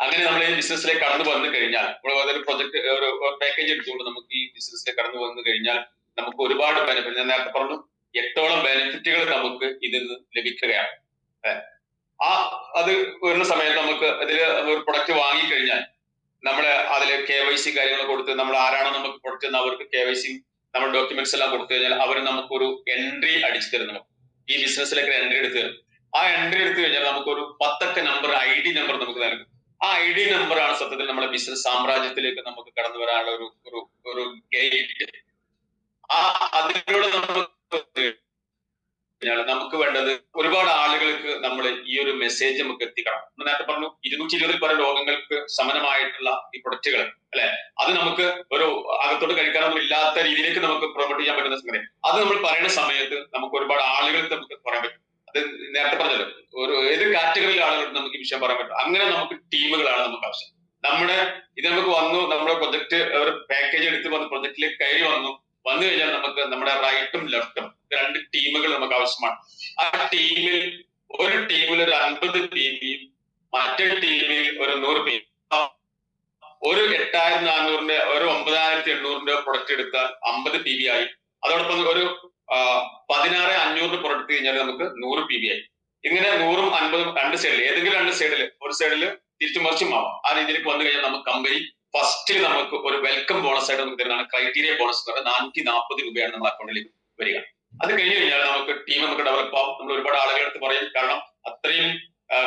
അങ്ങനെ നമ്മൾ ഈ ബിസിനസ്സിലേക്ക് കടന്നു വന്നു കഴിഞ്ഞാൽ ഒരു പ്രൊജക്ട് ഒരു പാക്കേജ് എടുത്തുകൊണ്ട് നമുക്ക് ഈ ബിസിനസ്സിലേക്ക് കടന്നു വന്നു കഴിഞ്ഞാൽ നമുക്ക് ഒരുപാട് ബെനിഫിറ്റ്, ഞാൻ നേരത്തെ പറഞ്ഞു 8ഓളം ബെനിഫിറ്റുകൾ നമുക്ക് ഇതിൽ നിന്ന് ലഭിക്കുകയാണ്. അത് വരുന്ന സമയത്ത് നമുക്ക് അതിൽ ഒരു പ്രൊഡക്റ്റ് വാങ്ങിക്കഴിഞ്ഞാൽ നമ്മള് അതില് KYC കാര്യങ്ങൾ കൊടുത്ത് നമ്മൾ ആരാണോ നമുക്ക് പ്രൊഡക്റ്റ് അവർക്ക് KYC നമ്മുടെ ഡോക്യുമെന്റ്സ് എല്ലാം കൊടുത്തു കഴിഞ്ഞാൽ അവർ നമുക്കൊരു എൻട്രി അടിച്ചു തരും. നമുക്ക് ഈ ബിസിനസ്സിലേക്ക് എൻട്രി എടുത്ത് തരും. ആ എൻട്രി എടുത്തു കഴിഞ്ഞാൽ നമുക്കൊരു 10 അക്ക നമ്പർ ID നമ്പർ നമുക്ക് നൽകും. ആ ID നമ്പറാണ് സത്യത്തിൽ നമ്മുടെ ബിസിനസ് സാമ്രാജ്യത്തിലേക്ക് നമുക്ക് കടന്നു വരാനുള്ള ഒരു ഗേറ്റ്. അതിലൂടെ നമുക്ക് വേണ്ടത് ഒരുപാട് ആളുകൾക്ക് നമ്മൾ ഈ ഒരു മെസ്സേജ് നമുക്ക് എത്തിക്കണം. നേരത്തെ പറഞ്ഞു 220 പല രോഗങ്ങൾക്ക് സമനമായിട്ടുള്ള ഈ പ്രൊഡക്റ്റുകൾ അല്ലെ. അത് നമുക്ക് ഒരു അകത്തോട്ട് കഴിക്കാനൊന്നും ഇല്ലാത്ത രീതിയിലേക്ക് നമുക്ക് പ്രൊമോട്ട് ചെയ്യാൻ പറ്റുന്ന സംഗതി. അത് നമ്മൾ പറയുന്ന സമയത്ത് നമുക്ക് ഒരുപാട് ആളുകൾക്ക് നമുക്ക് പറയാൻ പറ്റും. അത് നേരത്തെ പറഞ്ഞല്ലോ ഏത് കാറ്റഗറിയിലെ ആളുകൾക്ക് നമുക്ക് ഈ വിഷയം പറയാൻ പറ്റും. അങ്ങനെ നമുക്ക് ടീമുകളാണ് നമുക്ക് ആവശ്യം. ഇത് നമുക്ക് വന്നു, നമ്മുടെ പ്രൊജക്ട് ഒരു പാക്കേജ് എടുത്ത് വന്ന് പ്രൊജക്റ്റിലേക്ക് കയറി വന്നു കഴിഞ്ഞാൽ നമുക്ക് നമ്മുടെ റൈറ്റും ലെഫ്റ്റും 2 ടീമുകൾ നമുക്ക് ആവശ്യമാണ്. ആ ടീമിൽ ഒരു 50 PVയും മറ്റേ ടീമിൽ ഒരു 100 PV. ഒരു 8400 ഒരു 9800 പ്രൊഡക്റ്റ് എടുത്താൽ 50 PV ആയി. അതോടൊപ്പം ഒരു 16500 പ്രൊഡക്റ്റ് കഴിഞ്ഞാൽ നമുക്ക് 100 PV ആയി. ഇങ്ങനെ 100ഉം 50ഉം 2 സൈഡിൽ ഏതെങ്കിലും 2 സൈഡിൽ ഒരു സൈഡിൽ തിരിച്ചും മറിച്ചും ആവാം. ആ രീതിയിലേക്ക് വന്നു കഴിഞ്ഞാൽ നമുക്ക് കമ്പനി ഫസ്റ്റിൽ നമുക്ക് ഒരു വെൽക്കം ബോണസ് ആയിട്ട് നമുക്ക് തരുന്നതാണ് ക്രൈറ്റീരിയ ബോണസ് എന്ന് പറയുന്നത് 440 രൂപയാണ് നമ്മുടെ അക്കൗണ്ടിലേക്ക് വരിക. അത് കഴിഞ്ഞ് കഴിഞ്ഞാൽ നമുക്ക് ടീം നമുക്ക് ഡെവലപ്പ് ആവും. നമ്മൾ ഒരുപാട് ആളുകളുടെ അടുത്ത് പറയും, കാരണം അത്രയും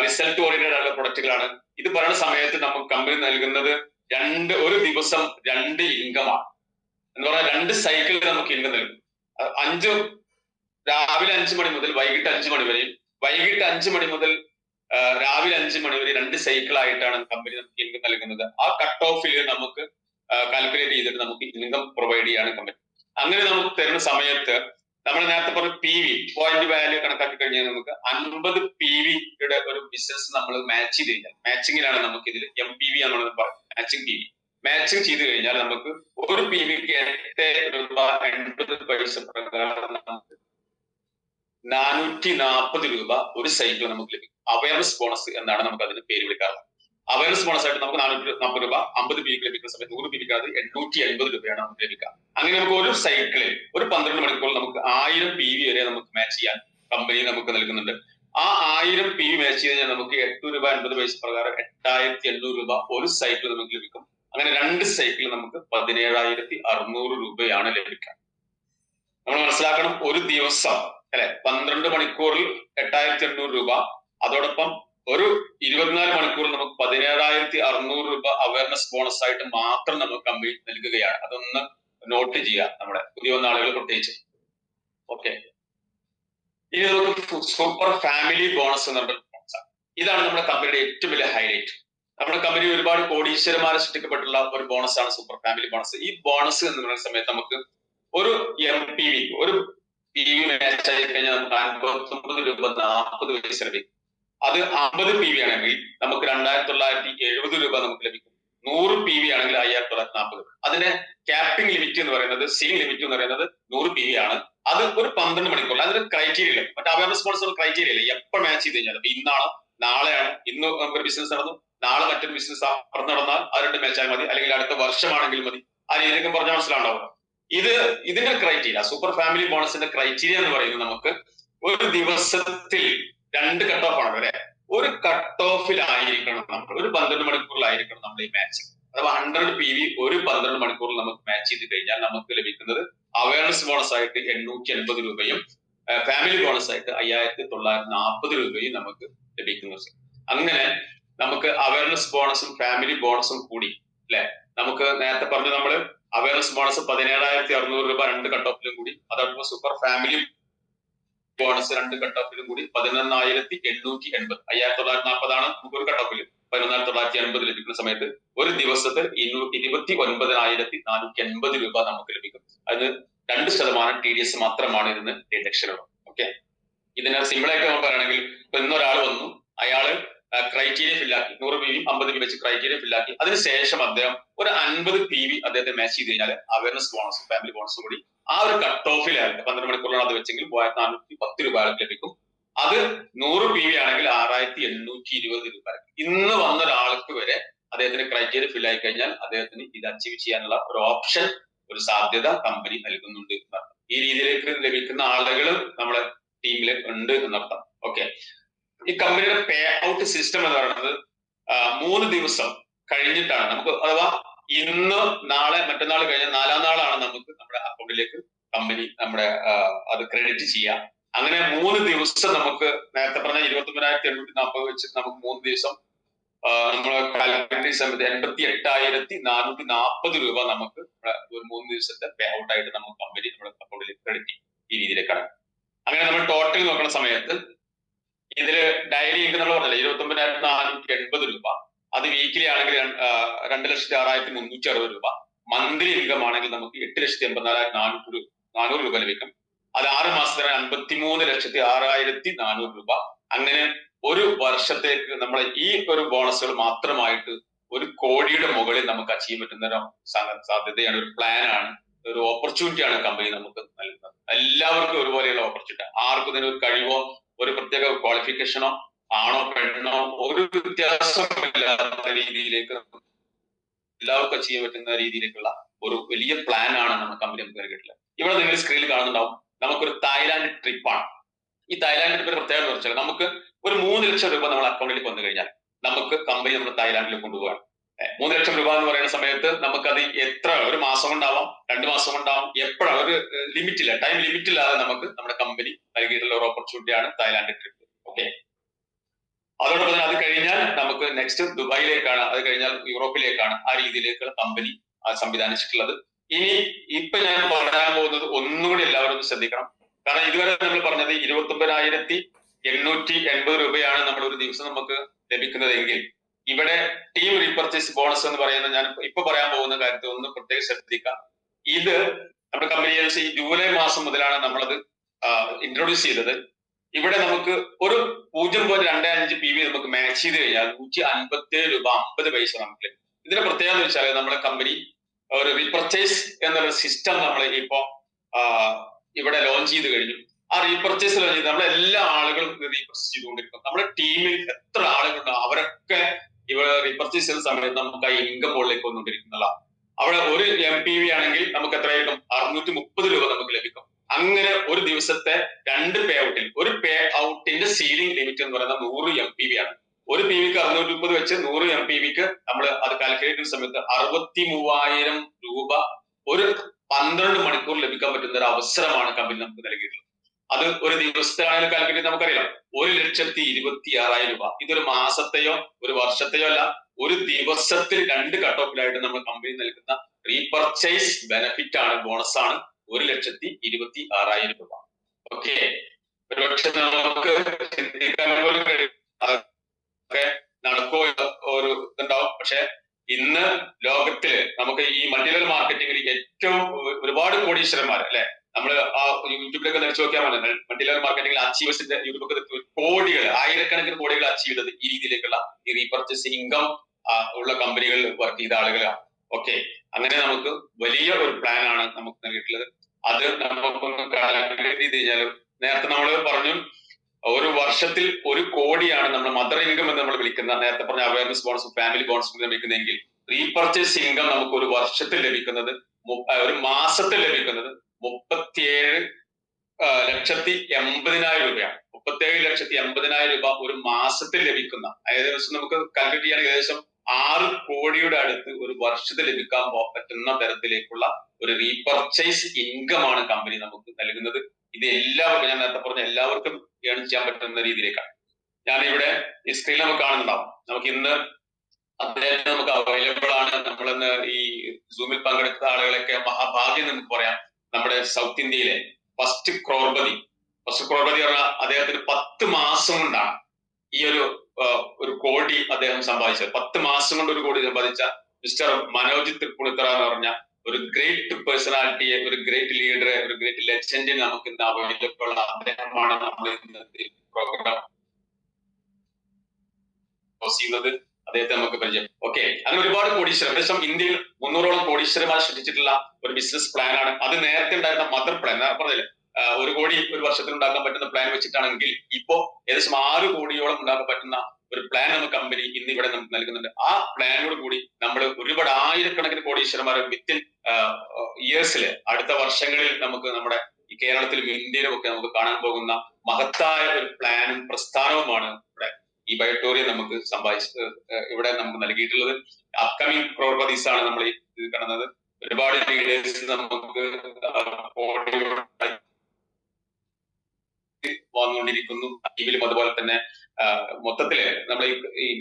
റിസൾട്ട് ഓറിയന്റഡ് ആയിട്ടുള്ള പ്രൊഡക്റ്റുകളാണ്. ഇത് പറയുന്ന സമയത്ത് നമുക്ക് കമ്പനി നൽകുന്നത് ഒരു ദിവസം 2 ഇൻകമാണ് എന്ന് പറഞ്ഞാൽ 2 സൈക്കിൾ നമുക്ക് ഇൻകം നൽകും. രാവിലെ 5 മണി മുതൽ വൈകിട്ട് 5 മണി വരെയും വൈകിട്ട് 5 മണി മുതൽ രാവിലെ 5 മണി വരെ 2 സൈക്കിൾ ആയിട്ടാണ് കമ്പനി നമുക്ക് ഇൻകം നൽകുന്നത്. ആ കട്ട് ഓഫിൽ നമുക്ക് കാൽക്കുലേറ്റ് ചെയ്തിട്ട് നമുക്ക് ഇൻകം പ്രൊവൈഡ് ചെയ്യാണ് കമ്പനി. അങ്ങനെ നമുക്ക് തരുന്ന സമയത്ത് നമ്മൾ നേരത്തെ പറഞ്ഞ PV പോയിന്റ് വാല്യൂ കണക്കാക്കി കഴിഞ്ഞാൽ നമുക്ക് 50 PVയുടെ ഒരു ബിസിനസ് നമ്മൾ മാച്ച് ചെയ്ത് കഴിഞ്ഞാൽ, മാച്ചിങ്ങിലാണ് നമുക്ക് ഇതിൽ MPV ആണെന്ന് പറയുന്നത്, മാച്ചിങ് PV. മാച്ചിങ് ചെയ്ത് കഴിഞ്ഞാൽ നമുക്ക് ഒരു PVക്ക് 8 രൂപ 80 പൈസ പ്രകാരം നമുക്ക് 440 രൂപ ഒരു സൈക്കിൾ നമുക്ക് ലഭിക്കും. അവയർനെസ് ബോണസ് എന്നാണ് നമുക്ക് അതിന് പേര് വിളിക്കാറുള്ളത്. അവയർനെസ് ബോണസ് ആയിട്ട് നമുക്ക് 440 രൂപ 50 PVക്ക് ലഭിക്കുന്ന സമയത്ത് 100 PVക്ക് അത് 880 രൂപയാണ് നമുക്ക് ലഭിക്കുക. അങ്ങനെ നമുക്ക് ഒരു സൈക്കിളിൽ ഒരു 12 മണിക്കൂർ നമുക്ക് 1000 PV വരെ നമുക്ക് മാച്ച് ചെയ്യാൻ കമ്പനി നമുക്ക് നൽകുന്നുണ്ട്. ആ 1000 PV മാച്ച് ചെയ്ത് കഴിഞ്ഞാൽ നമുക്ക് 8 രൂപ 80 പൈസ പ്രകാരം 8800 രൂപ ഒരു സൈക്കിൾ നമുക്ക് ലഭിക്കും. അങ്ങനെ 2 സൈക്കിൾ നമുക്ക് 17600 രൂപയാണ് ലഭിക്കുക. നമ്മൾ മനസ്സിലാക്കണം, ഒരു ദിവസം അല്ലെ 12 മണിക്കൂറിൽ 8800 രൂപ, അതോടൊപ്പം ഒരു 24 മണിക്കൂറിൽ നമുക്ക് 17600 രൂപ അവയർനെസ് ബോണസ് ആയിട്ട് മാത്രം നമുക്ക് കമ്പനി നൽകുകയാണ്. അതൊന്ന് നോട്ട് ചെയ്യുക, നമ്മുടെ പുതിയ വന്ന ആളുകൾ പ്രത്യേകിച്ച്. ഓക്കെ, ഇനി നമുക്ക് സൂപ്പർ ഫാമിലി ബോണസ് എന്ന് പറഞ്ഞ ബോണസാണ്. ഇതാണ് നമ്മുടെ കമ്പനിയുടെ ഏറ്റവും വലിയ ഹൈലൈറ്റ്. നമ്മുടെ കമ്പനി ഒരുപാട് കോടീശ്വരന്മാരെ സൃഷ്ടിക്കപ്പെട്ടുള്ള ഒരു ബോണസാണ് സൂപ്പർ ഫാമിലി ബോണസ്. ഈ ബോണസ് എന്ന് പറയുന്ന സമയത്ത് നമുക്ക് ഒരു MPV ഒരു PV മാച്ച് ആയി കഴിഞ്ഞാൽ നമുക്ക് 59 രൂപ 40 പൈസ ലഭിക്കും. അത് 50 PV ആണെങ്കിൽ നമുക്ക് 2970 രൂപ നമുക്ക് ലഭിക്കും. 100 PV ആണെങ്കിൽ 5940. അതിന്റെ ക്യാപ്പിംഗ് ലിമിറ്റ് എന്ന് പറയുന്നത്, സീലിംഗ് ലിമിറ്റ് എന്ന് പറയുന്നത് 100 PV ആണ്. അത് ഒരു 12 മണിക്കൂർ. അതിന് ക്രൈറ്റീരിയ ഇല്ല. മറ്റേ അവയർനെസ് ബോണസ് ക്രൈറ്റീരിയ ഇല്ല. എപ്പോൾ മാച്ച് ചെയ്ത് കഴിഞ്ഞാൽ, ഇന്നാണോ നാളെയാണ്, ഇന്ന് നമുക്കൊരു ബിസിനസ് നടന്നു, നാളെ മറ്റൊരു ബിസിനസ് നടന്നാൽ അത് രണ്ട് മാച്ചാൽ മതി, അല്ലെങ്കിൽ അടുത്ത വർഷമാണെങ്കിൽ മതി. ആ രീതിയിലേക്ക് പറഞ്ഞാൽ മനസ്സിലാണ്ടാവുക. ഇതിന്റെ ക്രൈറ്റീരിയ, സൂപ്പർ ഫാമിലി ബോണസിന്റെ ക്രൈറ്റീരിയ എന്ന് പറയുന്നത് നമുക്ക് ഒരു ദിവസത്തിൽ 2 കട്ട് ഓഫ് ആണ്. അല്ലെ, ഒരു കട്ട് ഓഫിലായിരിക്കണം നമ്മൾ, ഒരു 12 മണിക്കൂറിലായിരിക്കണം നമ്മൾ ഈ മാച്ചിങ്. അഥവാ 100 PV ഒരു 12 മണിക്കൂറിൽ നമുക്ക് മാച്ച് ചെയ്ത് കഴിഞ്ഞാൽ നമുക്ക് ലഭിക്കുന്നത് അവയർനെസ് ബോണസ് ആയിട്ട് 880 രൂപയും ഫാമിലി ബോണസ് ആയിട്ട് 5940 രൂപയും നമുക്ക് ലഭിക്കുന്നു. അങ്ങനെ നമുക്ക് അവയർനെസ് ബോണസും ഫാമിലി ബോണസും കൂടി, അല്ലെ, നമുക്ക് നേരത്തെ പറഞ്ഞു നമ്മള് അവയർനെസ് ബോണസ് 17,600 രൂപ 2 കട്ട് ഓഫിലും കൂടി, അതോടൊപ്പം സൂപ്പർ ഫാമിലി ബോണസ് 2 കട്ട് ഓഫിലും കൂടി 11,880, 5,940 ആണ് നമുക്ക് ഒരു കട്ട് ഓഫിൽ. 11,980 ലഭിക്കുന്ന സമയത്ത് ഒരു ദിവസത്തെ 29,480 രൂപ നമുക്ക് ലഭിക്കും. അതിന് 2% TDS മാത്രമാണ് ഇതിന് ഡിഡക്ഷൻ ഉള്ളത്. ഓക്കെ, ഇതിനെ സിമ്പിൾ ആയിട്ട് നമുക്ക് പറയുകയാണെങ്കിൽ, ഇപ്പൊ ഇന്നൊരാൾ വന്നു, അയാള് ക്രൈറ്റീരിയ ഫില്ലാക്കി, 100 PV 50 PV വെച്ച് ക്രൈറ്റീരിയ ഫില്ലാക്കി, അതിനുശേഷം അദ്ദേഹം ഒരു 50 PV അദ്ദേഹത്തെ മാച്ച് ചെയ്ത് കഴിഞ്ഞാൽ അവയർനെസ് ബോണസും ഫാമിലി ബോണസും കൂടി ആ ഒരു കട്ട് ഓഫിലായിട്ട് 12 മണിക്കൂറിലാണ് അത് വെച്ചെങ്കിൽ 3,410 രൂപ ലഭിക്കും. അത് 100 PV ആണെങ്കിൽ 6,820 രൂപ. ഇന്ന് വന്ന ഒരാൾക്ക് വരെ അദ്ദേഹത്തിന് ക്രൈറ്റീരിയ ഫിൽ ആയി കഴിഞ്ഞാൽ അദ്ദേഹത്തിന് ഇത് അച്ചീവ് ചെയ്യാനുള്ള ഒരു ഓപ്ഷൻ, ഒരു സാധ്യത കമ്പനി നൽകുന്നുണ്ട് എന്നർത്ഥം. ഈ രീതിയിലേക്ക് ലഭിക്കുന്ന ആളുകൾ നമ്മുടെ ടീമിൽ ഉണ്ട് എന്നർത്ഥം. ഓക്കെ, ഈ കമ്പനിയുടെ പേ ഔട്ട് സിസ്റ്റം എന്ന് പറയുന്നത് 3 ദിവസം കഴിഞ്ഞിട്ടാണ് നമുക്ക്, അഥവാ ഇന്ന് നാളെ മറ്റന്നാൾ കഴിഞ്ഞ 4-ാം നാളാണ് നമുക്ക് നമ്മുടെ അക്കൗണ്ടിലേക്ക് കമ്പനി നമ്മുടെ അത് ക്രെഡിറ്റ് ചെയ്യാം. അങ്ങനെ 3 ദിവസം നമുക്ക് നേരത്തെ പറഞ്ഞ 29,840 വെച്ച് നമുക്ക് 3 ദിവസം നമ്മളെ കാൽക്കുലേറ്റ് സമയത്ത് 88,440 രൂപ നമുക്ക് ഒരു 3 ദിവസത്തെ പേ ഔട്ട് ആയിട്ട് നമുക്ക് കമ്പനി നമ്മുടെ അക്കൗണ്ടിലേക്ക് ക്രെഡിറ്റ് ചെയ്യും. ഈ രീതിയിലേക്കാണ്. അങ്ങനെ നമ്മൾ ടോട്ടൽ നോക്കുന്ന സമയത്ത് ഇതില് ഡയലി ഇൻകം നമ്മൾ പറഞ്ഞില്ല 29,480 രൂപ. അത് വീക്കിലി ആണെങ്കിൽ 2,06,360 രൂപ. മന്ത്ലി ഇൻകം ആണെങ്കിൽ നമുക്ക് 8,84,400 രൂപ ലഭിക്കും. അത് 6 മാസത്തിന് 53,06,400 രൂപ. അങ്ങനെ ഒരു വർഷത്തേക്ക് നമ്മൾ ഈ ഒരു ബോണസുകൾ മാത്രമായിട്ട് 1 കോടിയുടെ മുകളിൽ നമുക്ക് അച്ചീവ് പറ്റുന്ന ഒരു സാധ്യതയാണ്, ഒരു പ്ലാനാണ്, ഒരു ഓപ്പർച്യൂണിറ്റിയാണ് കമ്പനി നമുക്ക് നൽകുന്നത്. എല്ലാവർക്കും ഒരുപോലെയുള്ള ഓപ്പർച്യൂണിറ്റി. ആർക്കും ഇതിന് ഒരു കഴിവോ ഒരു പ്രത്യേക ക്വാളിഫിക്കേഷനോ ആണോ പെണ്ണോ ഒരു വ്യത്യാസമില്ലാത്ത രീതിയിലേക്ക് എല്ലാവർക്കും അച്ചീവ് പറ്റുന്ന രീതിയിലേക്കുള്ള ഒരു വലിയ പ്ലാൻ ആണ് നമ്മുടെ കമ്പനി നമുക്ക് നൽകിയിട്ടുള്ളത്. ഇവിടെ നിങ്ങൾ സ്ക്രീനിൽ കാണുന്നുണ്ടാവും, നമുക്കൊരു തായ്ലാന്റ് ട്രിപ്പാണ്. ഈ തായ്ലാന്റ് ട്രിപ്പിന് പ്രത്യേകത എന്ന് വെച്ചാൽ നമുക്ക് ഒരു 3 ലക്ഷം രൂപ നമ്മൾ അക്കൗണ്ടിലേക്ക് വന്നു കഴിഞ്ഞാൽ നമുക്ക് കമ്പനി നമ്മുടെ തായ്ലാന്റിൽ കൊണ്ടുപോകാം. 3 ലക്ഷം രൂപ എന്ന് പറയുന്ന സമയത്ത് നമുക്കത് എത്ര, ഒരു മാസം കൊണ്ടാവാം, 2 മാസം കൊണ്ടാവാം, എപ്പോഴാണ്, ഒരു ലിമിറ്റ് ഇല്ല, ടൈം ലിമിറ്റ് ഇല്ലാതെ നമുക്ക് നമ്മുടെ കമ്പനി നൽകിയിട്ടുള്ള ഒരു ഓപ്പർച്യൂണിറ്റിയാണ് തായ്ലാന്റ് ട്രിപ്പ്. ഓക്കെ, അതോടൊപ്പം തന്നെ അത് കഴിഞ്ഞാൽ നമുക്ക് നെക്സ്റ്റ് ദുബായിലേക്കാണ്, അത് കഴിഞ്ഞാൽ യൂറോപ്പിലേക്കാണ്. ആ രീതിയിലേക്ക് കമ്പനി സംവിധാനിച്ചിട്ടുള്ളത്. ഇനി ഇപ്പൊ ഞാൻ പറയാൻ പോകുന്നത് ഒന്നുകൂടി എല്ലാവരും ശ്രദ്ധിക്കണം. കാരണം ഇതുവരെ നമ്മൾ പറഞ്ഞത് 29,880 രൂപയാണ് നമ്മൾ ഒരു ദിവസം നമുക്ക് ലഭിക്കുന്നതെങ്കിൽ, ഇവിടെ ടീം റീപർച്ചേസ് ബോണസ് എന്ന് പറയുന്ന ഞാൻ ഇപ്പൊ പറയാൻ പോകുന്ന കാര്യത്തിൽ ഒന്ന് പ്രത്യേകം ശ്രദ്ധിക്കാം. ഇത് നമ്മുടെ കമ്പനി ഈ ജൂലൈ മാസം മുതലാണ് നമ്മളത് ഇൻട്രൊഡ്യൂസ് ചെയ്തത്. ഇവിടെ നമുക്ക് ഒരു 0.25 PV നമുക്ക് മാച്ച് ചെയ്ത് കഴിഞ്ഞാൽ 157 രൂപ 50 പൈസ നമുക്ക് ലഭിക്കും. ഇതിന്റെ പ്രത്യേകത എന്ന് വെച്ചാൽ നമ്മുടെ കമ്പനി ഒരു റീപർച്ചേസ് എന്നുള്ള സിസ്റ്റം നമ്മൾ ഇപ്പോ ഇവിടെ ലോഞ്ച് ചെയ്ത് കഴിഞ്ഞു. ആ റീപർച്ചേസ് ലോഞ്ച് ചെയ്ത് നമ്മുടെ എല്ലാ ആളുകളും റീപർച്ചേസ് ചെയ്തുകൊണ്ടിരിക്കും. നമ്മുടെ ടീമിൽ എത്ര ആളുകളുണ്ടോ അവരൊക്കെ ഇവിടെ റീപർച്ചേസ് ചെയ്യുന്ന സമയത്ത് നമുക്ക് ആ ഇൻകം മുകളിലേക്ക് വന്നുകൊണ്ടിരിക്കുന്നതാണ്. അവിടെ ഒരു MPV ആണെങ്കിൽ നമുക്ക് എത്രയായിരിക്കും, 630 രൂപ നമുക്ക് ലഭിക്കും. അങ്ങനെ ഒരു ദിവസത്തെ 2 പേ ഔട്ടിൽ, ഒരു പേ ഔട്ടിന്റെ സീലിംഗ് ലിമിറ്റ് എന്ന് പറയുന്നത് 100 MPV ആണ്. ഒരു PVക്ക് 630 വെച്ച് 100 MPVക്ക് നമ്മൾ അത് കാൽക്കുലേറ്റ് ചെയ്യുന്ന സമയത്ത് 63,000 രൂപ ഒരു 12 മണിക്കൂർ ലഭിക്കാൻ പറ്റുന്ന ഒരു അവസരമാണ് കമ്പനി നമുക്ക് നൽകിയിട്ടുള്ളത്. അത് ഒരു ദിവസത്തെ ആണെങ്കിൽ കാൽക്കുലേറ്റ് നമുക്കറിയാം, 1,26,000 രൂപ. ഇതൊരു മാസത്തെയോ ഒരു വർഷത്തെയോ അല്ല, ഒരു ദിവസത്തിൽ 2 കട്ട് ഓഫിലായിട്ട് നമ്മൾ കമ്പനി നൽകുന്ന റീപർച്ചേസ് ബെനിഫിറ്റ് ആണ്, ബോണസ് ആണ് 1,26,000 രൂപ. ഓക്കെ, ഒരുപക്ഷെ നമുക്ക് ചിന്തിക്കാൻ പോലും നടക്കോ ഒരു ഇതുണ്ടാവും. പക്ഷെ ഇന്ന് ലോകത്തില് നമുക്ക് ഈ മൾട്ടിലെവൽ മാർക്കറ്റിംഗിൽ ഏറ്റവും ഒരുപാട് കോടീശ്വരന്മാർ അല്ലെ, നമ്മൾ ആ യൂട്യൂബിലൊക്കെ നിറച്ചു നോക്കിയാൽ മതി, മൾട്ടിലെവൽ മാർക്കറ്റിംഗിൽ അച്ചീവേഴ്സിന്റെ യൂട്യൂബൊക്കെ കോടികൾ, ആയിരക്കണക്കിന് കോടികൾ അച്ചീവ് ചെയ്തത് ഈ രീതിയിലേക്കുള്ള ഈ റീപർച്ചേസ് ഇൻകം ഉള്ള കമ്പനികളിൽ വർക്ക് ചെയ്ത ആളുകളാണ്. ഓക്കെ, അങ്ങനെ നമുക്ക് വലിയ ഒരു പ്ലാൻ ആണ് നമുക്ക് നൽകിയിട്ടുള്ളത്. അത് നമുക്കൊന്ന് കാൽക്കുലേറ്റ് ചെയ്ത് കഴിഞ്ഞാൽ, നേരത്തെ നമ്മൾ പറഞ്ഞു ഒരു വർഷത്തിൽ 1 കോടിയാണ് നമ്മൾ മദർ ഇൻകം എന്ന് നമ്മൾ വിളിക്കുന്ന, നേരത്തെ പറഞ്ഞ അവയർനെസ് ബോണസും ഫാമിലി ബോണസും ലഭിക്കുന്നതെങ്കിൽ റീപർച്ചേസ് ഇൻകം നമുക്ക് ഒരു വർഷത്തിൽ ലഭിക്കുന്നത്, ഒരു മാസത്തിൽ ലഭിക്കുന്നത് 37,80,000 രൂപയാണ്. 37,80,000 രൂപ ഒരു മാസത്തിൽ ലഭിക്കുന്ന, ഏകദേശം നമുക്ക് കാൽക്കുലേറ്റ് ചെയ്യാൻ ഏകദേശം 6 കോടിയുടെ അടുത്ത് ഒരു വർഷത്തിൽ ലഭിക്കാൻ പറ്റുന്ന തരത്തിലേക്കുള്ള ഒരു റീപർച്ചേസ് ഇൻകം ആണ് കമ്പനി നമുക്ക് നൽകുന്നത്. ഇത് എല്ലാവർക്കും, ഞാൻ നേരത്തെ പറഞ്ഞ എല്ലാവർക്കും ഏൺ ചെയ്യാൻ പറ്റുന്ന രീതിയിലേക്കാണ്. ഞാനിവിടെ ഈ സ്ക്രീനിൽ നമുക്ക് കാണുന്നുണ്ടാവും. നമുക്ക് ഇന്ന് അദ്ദേഹത്തിന് നമുക്ക് അവൈലബിൾ ആണ്. നമ്മളിന്ന് ഈ സൂമിൽ പങ്കെടുത്ത ആളുകളൊക്കെ മഹാഭാഗ്യം നമുക്ക് പറയാം. നമ്മുടെ സൗത്ത് ഇന്ത്യയിലെ ഫസ്റ്റ് ക്രോർപതി പറഞ്ഞാൽ അദ്ദേഹത്തിന് 10 മാസം കൊണ്ടാണ് ഈ ഒരു കോടി അദ്ദേഹം സമ്പാദിച്ചത്. 10 മാസം കൊണ്ട് 1 കോടി സമ്പാദിച്ച മിസ്റ്റർ മനോജ് തൃപ്പൂണിത്തറ എന്ന് പറഞ്ഞ ഒരു ഗ്രേറ്റ് പേഴ്സണാലിറ്റിയെ, ഒരു ഗ്രേറ്റ് ലീഡറെ, ഒരു ഗ്രേറ്റ് ലെജൻഡിനെ നമുക്ക് ഇന്ന് അവൈലബിൾ ഉള്ള അദ്ദേഹമാണ് നമ്മൾ ഇന്നത്തെ പ്രോഗ്രാം ചെയ്യുന്നത്. അദ്ദേഹത്തെ നമുക്ക് പരിചയം. ഓക്കെ, അങ്ങനെ ഒരുപാട് കോടീശ്വരം, ഏകദേശം ഇന്ത്യയിൽ 300ഓളം കോടീശ്വരന്മാർ സൃഷ്ടിച്ചിട്ടുള്ള ഒരു ബിസിനസ് പ്ലാൻ ആണ്. അത് നേരത്തെ ഉണ്ടായിരുന്ന മദർ പ്ലാൻ, പറഞ്ഞില്ലേ 1 കോടി ഒരു വർഷത്തിൽ ഉണ്ടാക്കാൻ പറ്റുന്ന പ്ലാൻ വെച്ചിട്ടാണെങ്കിൽ ഇപ്പോ ഏകദേശം 6 കോടിയോളം ഉണ്ടാക്കാൻ പറ്റുന്ന ഒരു പ്ലാൻ നമുക്ക് കമ്പനി ഇന്ന് ഇവിടെ നമുക്ക് നൽകുന്നുണ്ട്. ആ പ്ലാനോട് കൂടി നമ്മൾ ഒരുപാട് ആയിരക്കണക്കിന് കോടീശ്വരന്മാരെ വിത്തിൻ ഇയേഴ്സില്, അടുത്ത വർഷങ്ങളിൽ നമുക്ക് നമ്മുടെ ഈ കേരളത്തിലും ഇന്ത്യയിലും ഒക്കെ നമുക്ക് കാണാൻ പോകുന്ന മഹത്തായ ഒരു പ്ലാനും പ്രസ്ഥാനവുമാണ് ഇവിടെ ഈ ബയോട്ടോറിയം നമുക്ക് ഇവിടെ നമുക്ക് നൽകിയിട്ടുള്ളത്. അപ്കമിങ് ക്രോർപതീസ് ആണ് നമ്മൾ ഇത് കാണുന്നത്. ഒരുപാട് ലീഡേഴ്സ് നമുക്ക് വന്നുകൊണ്ടിരിക്കുന്നു. ടീമിലും അതുപോലെ തന്നെ മൊത്തത്തില് നമ്മൾ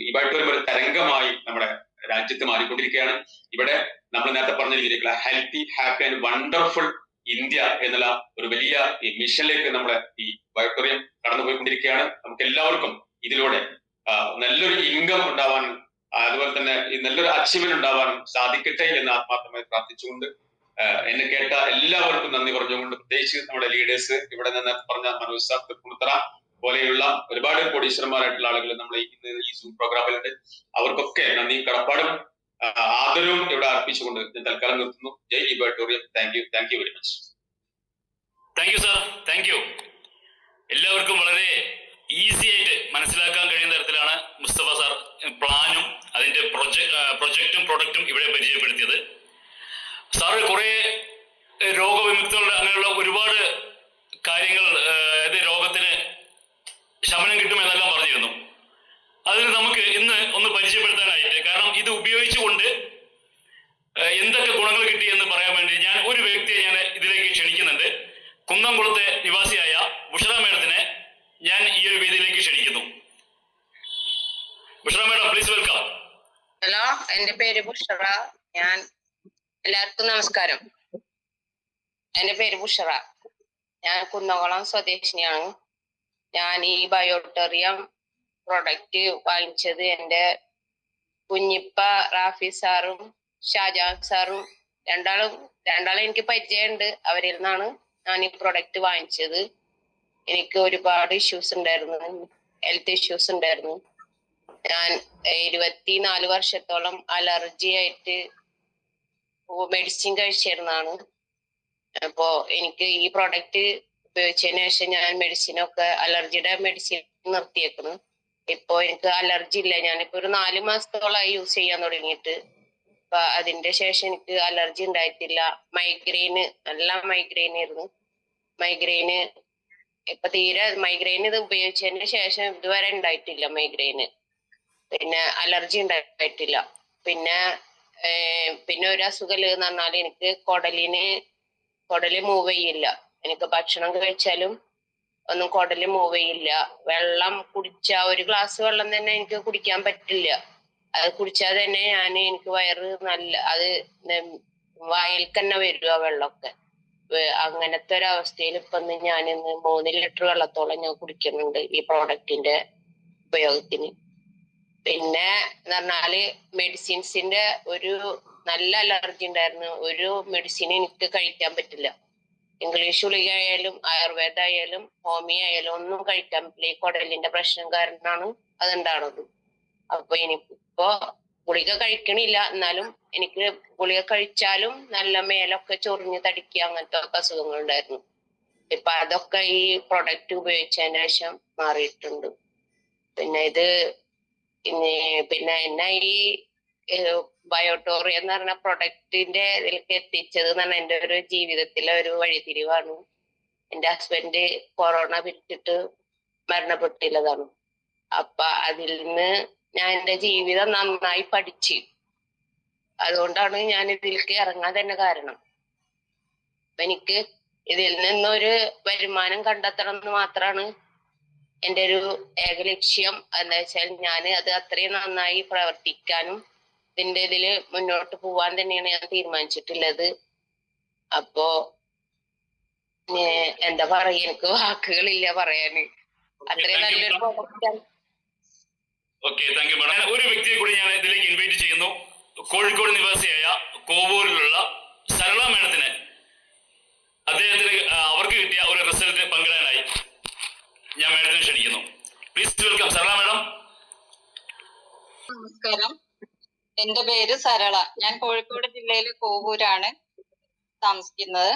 ഈ ബയോട്ടോറിയം ഒരു തരംഗമായി നമ്മുടെ രാജ്യത്ത് മാറിക്കൊണ്ടിരിക്കുകയാണ്. ഇവിടെ നമ്മൾ നേരത്തെ പറഞ്ഞ രീതിയിലേക്കുള്ള healthy, happy and wonderful India എന്നുള്ള ഒരു വലിയ മിഷനിലേക്ക് നമ്മുടെ ഈ ബയോട്ടോറിയം കടന്നുപോയിക്കൊണ്ടിരിക്കുകയാണ്. നമുക്ക് എല്ലാവർക്കും ഇതിലൂടെ നല്ലൊരു ഇൻകം ഉണ്ടാവാനും അതുപോലെ തന്നെ ഈ നല്ലൊരു അച്ചീവ്മെന്റ് ഉണ്ടാവാനും സാധിക്കട്ടെ എന്ന് ആത്മാർത്ഥമായി പ്രാർത്ഥിച്ചുകൊണ്ട് എന്നെ കേട്ട എല്ലാവർക്കും നന്ദി പറഞ്ഞുകൊണ്ട്, പ്രത്യേകിച്ച് നമ്മുടെ ലീഡേഴ്സ് ഇവിടെ നിന്ന് പറഞ്ഞ മനോജ് സാർ തൃപ്പൂണിത്തറ പോലെയുള്ള ഒരുപാട് കോടീശ്വരന്മാരായിട്ടുള്ള ആളുകൾ നമ്മൾ ഇന്ന് ഈ സൂം പ്രോഗ്രാമിലുണ്ട്. അവർക്കൊക്കെ നന്ദിയും കടപ്പാടും ആദരവും ഇവിടെ അർപ്പിച്ചുകൊണ്ട് ഞാൻ തൽക്കാലം നിർത്തുന്നു. ജയ് ഈ ബയോട്ടോറിയം. Thank you very much. Thank you sir, thank you. എല്ലാവർക്കും വളരെ ഈസി ആയിട്ട് മനസ്സിലാക്കാൻ കഴിയുന്ന തരത്തിലാണ് മുസ്തഫ സാർ പ്ലാനും അതിന്റെ പ്രൊജക്റ്റും പ്രൊഡക്റ്റും ഇവിടെ പരിചയപ്പെടുത്തിയത്. സാറ് കുറെ രോഗവിമുക്തരുടെ അങ്ങനെയുള്ള ഒരുപാട് കാര്യങ്ങൾ, രോഗത്തിന് ശമനം കിട്ടുമെന്നെല്ലാം പറഞ്ഞിരുന്നു. അതിന് നമുക്ക് ഇന്ന് ഒന്ന് പരിചയപ്പെടുത്താനായിട്ട്, കാരണം ഇത് ഉപയോഗിച്ചുകൊണ്ട് എന്തൊക്കെ ഗുണങ്ങൾ കിട്ടി എന്ന് പറയാൻ വേണ്ടി ഞാൻ ഒരു വ്യക്തിയെ ഞാൻ ഇതിലേക്ക് ക്ഷണിക്കുന്നുണ്ട്. കുന്നംകുളത്തെ നിവാസിയായ ബുഷറ മേഡത്തിനെ ഞാൻ ഈ ഒരു വേദിയിലേക്ക് ക്ഷണിക്കുന്നു. Bushra madam, please welcome. Hello, എന്റെ പേര് ബുഷറ. എല്ലാവർക്കും നമസ്കാരം. എന്റെ പേര് ബുഷറ. ഞാൻ കുന്നംകുളം സ്വദേശിനിയാണ്. ഞാൻ ഈ ബയോട്ടോറിയം പ്രൊഡക്റ്റ് വാങ്ങിച്ചത് എന്റെ കുഞ്ഞിപ്പ റാഫി സാറും ഷാജാൻ സാറും രണ്ടാളും എനിക്ക് പരിചയമുണ്ട്. അവരിൽ നിന്നാണ് ഞാൻ ഈ പ്രൊഡക്റ്റ് വാങ്ങിച്ചത്. എനിക്ക് ഒരുപാട് ഇഷ്യൂസ് ഉണ്ടായിരുന്നു, ഹെൽത്ത് ഇഷ്യൂസ് ഉണ്ടായിരുന്നു. ഞാൻ 24 വർഷത്തോളം അലർജി ആയിട്ട് മെഡിസിൻ കഴിച്ചിരുന്നതാണ്. അപ്പോ എനിക്ക് ഈ പ്രൊഡക്റ്റ് ഉപയോഗിച്ചതിന് ശേഷം ഞാൻ അലർജിയുടെ മെഡിസിൻ നിർത്തിയേക്കുന്നു. ഇപ്പോ എനിക്ക് അലർജി ഇല്ല. ഞാനിപ്പോ ഒരു 4 മാസത്തോളമായി യൂസ് ചെയ്യാൻ തുടങ്ങിയിട്ട്. അപ്പൊ അതിന്റെ ശേഷം എനിക്ക് അലർജി ഉണ്ടായിട്ടില്ല. നല്ല മൈഗ്രെയിൻ ആയിരുന്നു. ഇപ്പൊ തീരെ മൈഗ്രെയിൻ ഇത് ഉപയോഗിച്ചതിന് ശേഷം ഇതുവരെ ഉണ്ടായിട്ടില്ല മൈഗ്രെയിന്. പിന്നെ അലർജി ഉണ്ടായിട്ടില്ല. പിന്നെ ഒരു അസുഖം എന്ന് പറഞ്ഞാൽ എനിക്ക് കുടല് മൂവ് ചെയ്യില്ല. എനിക്ക് ഭക്ഷണം കഴിച്ചാലും ഒന്നും കുടല് മൂവ് ചെയ്യില്ല. വെള്ളം ഒരു ഗ്ലാസ് വെള്ളം തന്നെ എനിക്ക് കുടിക്കാൻ പറ്റില്ല. അത് കുടിച്ചാൽ തന്നെ എനിക്ക് വയറ് അത് വായിൽക്ക് തന്നെ വരും ആ വെള്ളമൊക്കെ. അങ്ങനത്തെ ഒരു അവസ്ഥയിൽ ഇപ്പൊ ഞാനിന്ന് 3 ലിറ്റർ വെള്ളത്തോളം ഞാൻ കുടിക്കുന്നുണ്ട് ഈ പ്രോഡക്റ്റിന്റെ ഉപയോഗത്തിന്. പിന്നെ എന്ന് പറഞ്ഞാല് മെഡിസിൻസിന്റെ ഒരു നല്ല അലർജി ഉണ്ടായിരുന്നു. ഒരു മെഡിസിൻ എനിക്ക് കഴിക്കാൻ പറ്റില്ല. ഇംഗ്ലീഷ് ഗുളിക ആയാലും ആയുർവേദ ആയാലും ഹോമിയോ ആയാലും ഒന്നും കഴിക്കാൻ പറ്റില്ല. ഈ കുടലിന്റെ പ്രശ്നം കാരണമാണ് അതുണ്ടാവുന്നത്. അപ്പൊ എനിക്കിപ്പോ ഗുളിക കഴിക്കണില്ല, എന്നാലും എനിക്ക് ഗുളിക കഴിച്ചാലും നല്ല മേലൊക്കെ ചൊറിഞ്ഞ് തടിക്കുക അങ്ങനത്തെ ഒക്കെ അസുഖങ്ങൾ ഉണ്ടായിരുന്നു. ഇപ്പൊ അതൊക്കെ ഈ പ്രൊഡക്റ്റ് ഉപയോഗിച്ചതിന് ശേഷം മാറിയിട്ടുണ്ട്. പിന്നെ പിന്നെ എന്നെ ഈ ബയോട്ടോറി എന്ന് പറഞ്ഞ പ്രൊഡക്റ്റിന്റെ ഇതിലേക്ക് എത്തിച്ചത് എന്ന് പറഞ്ഞാൽ എൻ്റെ ഒരു ജീവിതത്തിലെ ഒരു വഴിത്തിരിവാണ്. എൻ്റെ ഹസ്ബൻഡ് കൊറോണ പിടിച്ചിട്ട് മരണപ്പെട്ടില്ലതാണ്. അപ്പൊ അതിൽ നിന്ന് ഞാൻ എൻ്റെ ജീവിതം നന്നായി പഠിച്ച്, അതുകൊണ്ടാണ് ഞാൻ ഇതിലേക്ക് ഇറങ്ങാൻ തന്നെ കാരണം. എനിക്ക് ഇതിൽ നിന്നൊരു വരുമാനം കണ്ടെത്തണം എന്ന് മാത്രമാണ് എൻ്റെ ഒരു ഏക ലക്ഷ്യം. എന്താ വെച്ചാൽ ഞാൻ അത് അത്രയും നന്നായി പ്രവർത്തിക്കാനും ഇതില് മുന്നോട്ട് പോവാൻ തന്നെയാണ് ഞാൻ തീരുമാനിച്ചിട്ടുള്ളത്. അപ്പോ എന്താ പറയാ, എനിക്ക് വാക്കുകളില്ല പറയാന്. അത്രയും നല്ലൊരു പ്രൊഡക്റ്റാണ്. Okay, thank you madam. ഒരു വ്യക്തിയെ കൂടി ഞാൻ ഇതിലേക്ക് ഇൻവൈറ്റ് ചെയ്യുന്നു. കോഴിക്കോട് നിവാസിയായ കോവൂരിലുള്ള സരള മാഡത്തിന് അദ്ദേഹത്തിന് അവർക്ക് കിട്ടിയ ഒരു റിസൾട്ട് പങ്കിടാനായി ഞാൻ മാഡത്തിനെ ക്ഷണിക്കുന്നു. Please welcome Sarala madam. നമസ്കാരം, എന്റെ പേര് സരള. ഞാൻ കോഴിക്കോട് ജില്ലയിലെ കോവൂരാണ് താമസിക്കുന്നത്.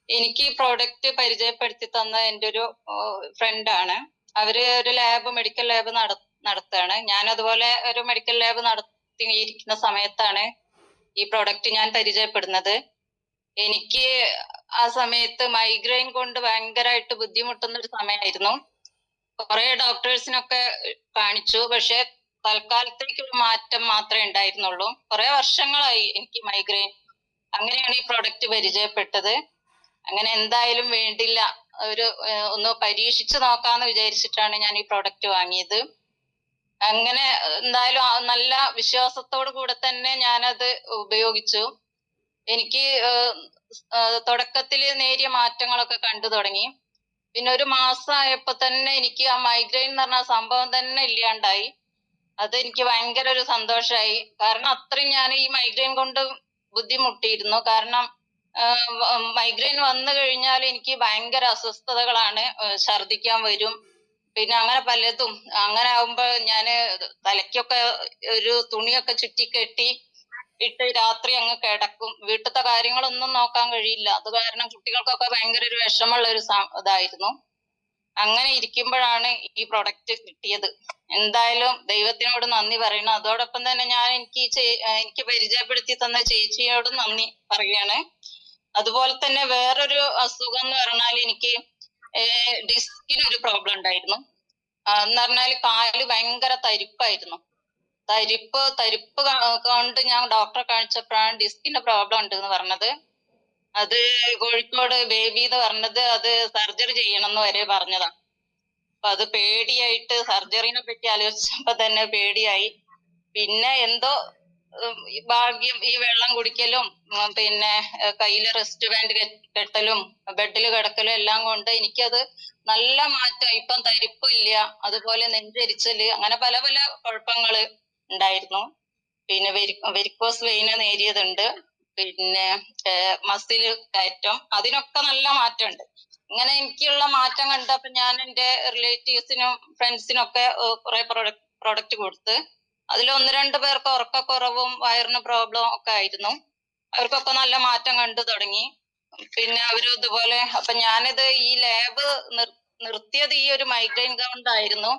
എനിക്ക് ഈ പ്രോഡക്റ്റ് പരിചയപ്പെടുത്തി തന്ന എൻ്റെ ഒരു ഫ്രണ്ടാണ്. അവര് ഒരു മെഡിക്കൽ ലാബ് നടത്തുകയാണ്. ഞാൻ അതുപോലെ ഒരു മെഡിക്കൽ ലാബ് നടത്തിയിരിക്കുന്ന സമയത്താണ് ഈ പ്രോഡക്റ്റ് ഞാൻ പരിചയപ്പെടുന്നത്. എനിക്ക് ആ സമയത്ത് മൈഗ്രെയിൻ കൊണ്ട് ഭയങ്കരമായിട്ട് ബുദ്ധിമുട്ടുന്ന ഒരു സമയമായിരുന്നു. കുറെ ഡോക്ടേഴ്സിനൊക്കെ കാണിച്ചു, പക്ഷെ തൽക്കാലത്തേക്കുള്ള മാറ്റം മാത്രമേ ഉണ്ടായിരുന്നുള്ളൂ. കുറെ വർഷങ്ങളായി എനിക്ക് മൈഗ്രെയിൻ. അങ്ങനെയാണ് ഈ പ്രോഡക്റ്റ് പരിചയപ്പെട്ടത്. അങ്ങനെ എന്തായാലും വേണ്ടില്ല, ഒന്ന് പരീക്ഷിച്ചു നോക്കാന്ന് വിചാരിച്ചിട്ടാണ് ഞാൻ ഈ പ്രോഡക്റ്റ് വാങ്ങിയത്. അങ്ങനെ എന്തായാലും നല്ല വിശ്വാസത്തോടു കൂടെ തന്നെ ഞാനത് ഉപയോഗിച്ചു. എനിക്ക് തുടക്കത്തില് നേരിയ മാറ്റങ്ങളൊക്കെ കണ്ടു തുടങ്ങി. പിന്നെ ഒരു മാസമായപ്പോ തന്നെ എനിക്ക് ആ മൈഗ്രെയിൻ എന്ന് പറഞ്ഞ സംഭവം തന്നെ ഇല്ലാണ്ടായി. അത് എനിക്ക് ഭയങ്കര ഒരു സന്തോഷമായി. കാരണം അത്രയും ഞാൻ ഈ മൈഗ്രെയിൻ കൊണ്ട് ബുദ്ധിമുട്ടിയിരുന്നു. കാരണം മൈഗ്രെയിൻ വന്നു കഴിഞ്ഞാൽ എനിക്ക് ഭയങ്കര അസ്വസ്ഥതകളാണ്. ഛർദിക്കാൻ വരും, പിന്നെ അങ്ങനെ പലതും. അങ്ങനെ ആവുമ്പോ ഞാന് തലയ്ക്കൊക്കെ ഒരു തുണിയൊക്കെ ചുറ്റിക്കെട്ടി ഇട്ട് രാത്രി അങ്ങ് കിടക്കും. വീട്ടിലത്തെ കാര്യങ്ങളൊന്നും നോക്കാൻ കഴിയില്ല. അത് കാരണം കുട്ടികൾക്കൊക്കെ ഭയങ്കര ഒരു വിഷമമുള്ള ഒരു ഇതായിരുന്നു. അങ്ങനെ ഇരിക്കുമ്പോഴാണ് ഈ പ്രൊഡക്റ്റ് കിട്ടിയത്. എന്തായാലും ദൈവത്തിനോട് നന്ദി പറയണം. അതോടൊപ്പം തന്നെ ഞാൻ എനിക്ക് പരിചയപ്പെടുത്തി തന്ന ചേച്ചിയോട് നന്ദി പറയുകയാണ്. അതുപോലെ തന്നെ വേറൊരു അസുഖം എന്ന് പറഞ്ഞാൽ എനിക്ക് ഡിസ്കിനൊരു പ്രോബ്ലം ഉണ്ടായിരുന്നു. എന്ന് പറഞ്ഞാൽ കാല് ഭയങ്കര തരിപ്പായിരുന്നു. തരിപ്പ് കൊണ്ട് ഞാൻ ഡോക്ടറെ കാണിച്ചപ്പോഴാണ് ഡിസ്കിന്റെ പ്രോബ്ലം ഉണ്ട് എന്ന് പറഞ്ഞത്. അത് കോഴിക്കോട് ബേബി എന്ന് പറഞ്ഞത് അത് സർജറി ചെയ്യണം എന്ന് വരെ പറഞ്ഞതാ. അപ്പൊ അത് പേടിയായിട്ട് സർജറിനെ പറ്റി ആലോചിച്ചപ്പോ തന്നെ പേടിയായി. പിന്നെ എന്തോ ഭാഗ്യം, ഈ വെള്ളം കുടിക്കലും പിന്നെ കയ്യില് റെസ്റ്റ് ബാൻഡ് കെട്ടലും ബെഡിൽ കിടക്കലും എല്ലാം കൊണ്ട് എനിക്കത് നല്ല മാറ്റം. ഇപ്പം തരിപ്പില്ല, അതുപോലെ നെഞ്ചരിച്ചല്, അങ്ങനെ പല പല കുഴപ്പങ്ങള് ഉണ്ടായിരുന്നു. പിന്നെ വെരിക്കോസ് വെയിന് നേരിയതുണ്ട്, പിന്നെ മസില് കയറ്റം, അതിനൊക്കെ നല്ല മാറ്റമുണ്ട്. ഇങ്ങനെ എനിക്കുള്ള മാറ്റം കണ്ടപ്പോ ഞാൻ എൻ്റെ റിലേറ്റീവ്സിനും ഫ്രണ്ട്സിനും ഒക്കെ കുറെ പ്രോഡക്റ്റ് കൊടുത്ത്. അതിൽ 1-2 പേർക്ക് ഉറക്കക്കുറവും വയറിന് പ്രോബ്ലം ഒക്കെ ആയിരുന്നു. അവർക്കൊക്കെ നല്ല മാറ്റം കണ്ടു തുടങ്ങി. പിന്നെ അവരും ഇതുപോലെ. അപ്പൊ ഞാനിത് ഈ ലാബ് നിർത്തിയത് ഈ ഒരു മൈഗ്രെയിൻ കൊണ്ടായിരുന്നു.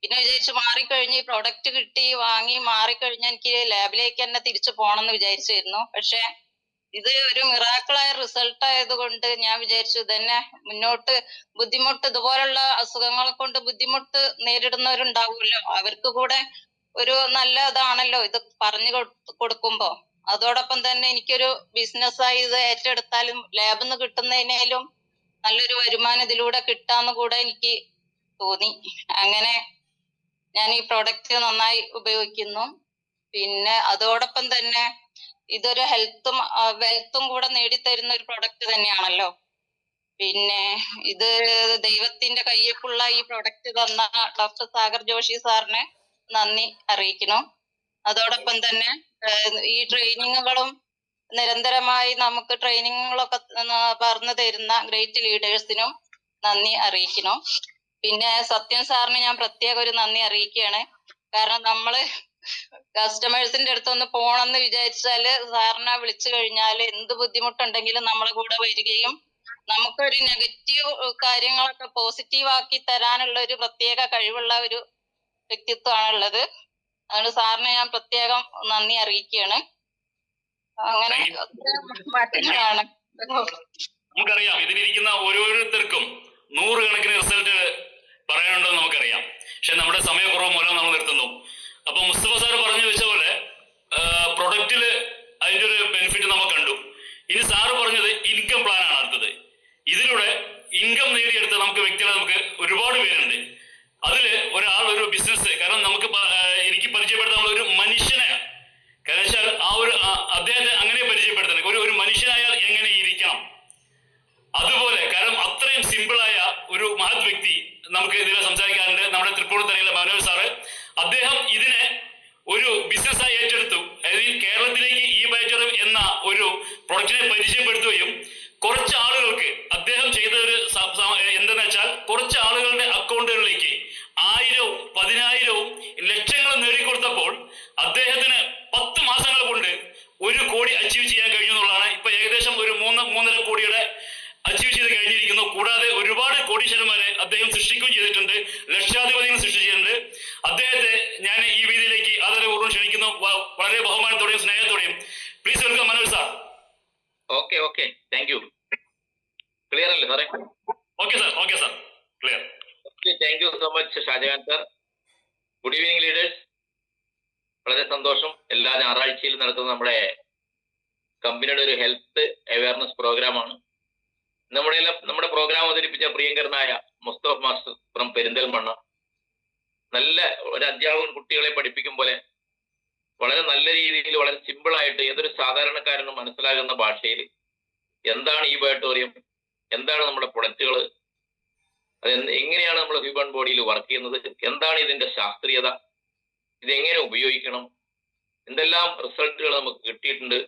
പിന്നെ വിചാരിച്ചു മാറിക്കഴിഞ്ഞ് ഈ പ്രൊഡക്റ്റ് കിട്ടി വാങ്ങി മാറിക്കഴിഞ്ഞാൽ എനിക്ക് ലാബിലേക്ക് തന്നെ തിരിച്ചു പോകണം എന്ന് വിചാരിച്ചിരുന്നു. പക്ഷെ ഇത് ഒരു മിറാക്കിളായ റിസൾട്ട് ആയതുകൊണ്ട് ഞാൻ വിചാരിച്ചു ഇതന്നെ മുന്നോട്ട്. ബുദ്ധിമുട്ട്, ഇതുപോലുള്ള അസുഖങ്ങളെ കൊണ്ട് ബുദ്ധിമുട്ട് നേരിടുന്നവരുണ്ടാവുമല്ലോ, അവർക്ക് കൂടെ ഒരു നല്ല ഇതാണല്ലോ ഇത് പറഞ്ഞു കൊടുക്കുമ്പോ. അതോടൊപ്പം തന്നെ എനിക്കൊരു ബിസിനസ്സായി ഇത് ഏറ്റെടുത്താലും ലാബിൽ നിന്ന് കിട്ടുന്നതിനേലും നല്ലൊരു വരുമാനം ഇതിലൂടെ കിട്ടാന്ന് കൂടെ എനിക്ക് തോന്നി. അങ്ങനെ ഞാൻ ഈ പ്രോഡക്റ്റ് നന്നായി ഉപയോഗിക്കുന്നു. പിന്നെ അതോടൊപ്പം തന്നെ ഇതൊരു വെൽത്തും കൂടെ നേടിത്തരുന്ന ഒരു പ്രൊഡക്റ്റ് തന്നെയാണല്ലോ. പിന്നെ ഇത് ദൈവത്തിന്റെ കയ്യൊപ്പുള്ള ഈ പ്രൊഡക്റ്റ് തന്ന ഡോക്ടർ സാഗർ ജോഷി സാറിന് നന്ദി അറിയിക്കുന്നു. അതോടൊപ്പം തന്നെ ഈ ട്രെയിനിങ്ങുകളും നിരന്തരമായി നമുക്ക് ട്രെയിനിങ്ങുകളൊക്കെ പറഞ്ഞു തരുന്ന ഗ്രേറ്റ് ലീഡേഴ്സിനും നന്ദി അറിയിക്കുന്നു. പിന്നെ സത്യൻ സാറിന് ഞാൻ പ്രത്യേക ഒരു നന്ദി അറിയിക്കുകയാണ്. കാരണം നമ്മള് കസ്റ്റമേഴ്സിന്റെ അടുത്തൊന്ന് പോണെന്ന് വിചാരിച്ചാല് സാറിനെ വിളിച്ചു കഴിഞ്ഞാൽ എന്ത് ബുദ്ധിമുട്ടുണ്ടെങ്കിലും നമ്മളെ കൂടെ വരികയും നമുക്കൊരു നെഗറ്റീവ് കാര്യങ്ങളൊക്കെ പോസിറ്റീവ് ആക്കി തരാനുള്ള ഒരു പ്രത്യേക കഴിവുള്ള ഒരു വ്യക്തിത്വമാണുള്ളത്. അതുകൊണ്ട് സാറിനെ ഞാൻ പ്രത്യേകം നന്ദി അറിയിക്കുകയാണ്. അങ്ങനെ മറ്റൊരാണ് നമുക്കറിയാം ഇതിലിരിക്കുന്ന ഓരോരുത്തർക്കും നൂറുകണക്കിന് റിസൾട്ട് പറയാനുണ്ടെന്ന് നമുക്കറിയാം. പക്ഷെ നമ്മുടെ സമയക്കുറവ് മൂലം നമ്മൾ നിർത്തുന്നു. അപ്പൊ മുസ്തഫ സാർ പറഞ്ഞു വെച്ച പോലെ പ്രൊഡക്റ്റില് അതിന്റെ ഒരു ബെനിഫിറ്റ് നമുക്ക് കണ്ടു. ഇനി സാറ് പറഞ്ഞത് ഇൻകം പ്ലാൻ ആണ് അടുത്തത്. ഇതിലൂടെ ഇൻകം നേടിയെടുത്ത നമുക്ക് വ്യക്തികളെ നമുക്ക് ഒരുപാട് പേരുണ്ട്. അതില് ഒരാൾ ഒരു ബിസിനസ്, കാരണം നമുക്ക് എനിക്ക് പരിചയപ്പെടുത്താനുള്ള ഒരു മനുഷ്യനെ, കാരണം വെച്ചാൽ അദ്ദേഹത്തെ അങ്ങനെ പരിചയപ്പെടുത്തുന്നത് ഒരു മനുഷ്യനായാൽ എങ്ങനെ ഇരിക്കണം, അതുപോലെ കാരണം അത്രയും സിമ്പിളായ ഒരു മഹത് വ്യക്തി നമുക്ക് ഇതിനെ സംസാരിക്കാറുണ്ട്. നമ്മുടെ തൃപ്പൂണിത്തറയിലെ മനോജ് സാറ്, അദ്ദേഹം ഇതിനെ ഒരു ബിസിനസ്സായി ഏറ്റെടുത്തു. അതായത് കേരളത്തിലേക്ക് ഈ ബൈറ്റർ എന്ന ഒരു പ്രൊഡക്റ്റിനെ പരിചയപ്പെടുത്തുകയും കുറച്ച് ആളുകൾക്ക് അദ്ദേഹം ചെയ്ത ഒരു എന്തെന്ന് വെച്ചാൽ കുറച്ച് ആളുകളുടെ അക്കൗണ്ടുകളിലേക്ക് 1000-വും 10,000-വും ലക്ഷങ്ങളും നേടിക്കൊടുത്തപ്പോൾ അദ്ദേഹത്തിന് 10 മാസങ്ങൾ കൊണ്ട് 1 കോടി അച്ചീവ് ചെയ്യാൻ കഴിഞ്ഞു എന്നുള്ളതാണ്. ഇപ്പൊ ഏകദേശം ഒരു 3-3.5 കോടിയുടെ അച്ചീവ് ചെയ്ത് കഴിഞ്ഞിരിക്കുന്നു. കൂടാതെ ഒരുപാട് കോടീശ്വരന്മാരെ അദ്ദേഹം സൃഷ്ടിക്കുകയും ചെയ്തിട്ടുണ്ട്, ലക്ഷാധിപതികൾ സൃഷ്ടിച്ചിട്ടുണ്ട്. അദ്ദേഹത്തെ ഞാൻ ഈ വേദിയിലേക്ക് ആദരപൂർവ്വം ക്ഷണിക്കുന്നു, വളരെ ബഹുമാനത്തോടെയും സ്നേഹത്തോടെയും. Please welcome Manoj sir. Okay thank you. Clear അല്ലേ സാറേ? Okay sir clear. Thank you so much Shahjahan sir. Good evening leaders. വളരെ സന്തോഷം. എല്ലാ ഞായറാഴ്ചയിലും നടത്തുന്ന നമ്മുടെ കമ്പനിയുടെ ഒരു ഹെൽത്ത് അവയർനെസ് പ്രോഗ്രാമാണ്. നമ്മുടെ പ്രോഗ്രാം അവതരിപ്പിച്ച പ്രിയങ്കരനായ മുസ്തഫ മാസ്റ്റർ ഫ്രം പെരിന്തൽമണ്ണ. നല്ല ഒരു അധ്യാപകൻ കുട്ടികളെ പഠിപ്പിക്കും പോലെ വളരെ നല്ല രീതിയിൽ വളരെ സിമ്പിളായിട്ട് ഏതൊരു സാധാരണക്കാരനും മനസ്സിലാകുന്ന ഭാഷയിൽ എന്താണ് ഈ ബയോട്ടോറിയം, എന്താണ് നമ്മുടെ പ്രൊഡക്റ്റുകൾ, അത് എങ്ങനെയാണ് നമ്മുടെ ഹ്യൂമൻ ബോഡിയിൽ വർക്ക് ചെയ്യുന്നത്, എന്താണ് ഇതിന്റെ ശാസ്ത്രീയത, ഇതെങ്ങനെ ഉപയോഗിക്കണം, എന്തെല്ലാം റിസൾട്ടുകൾ നമുക്ക് കിട്ടിയിട്ടുണ്ട്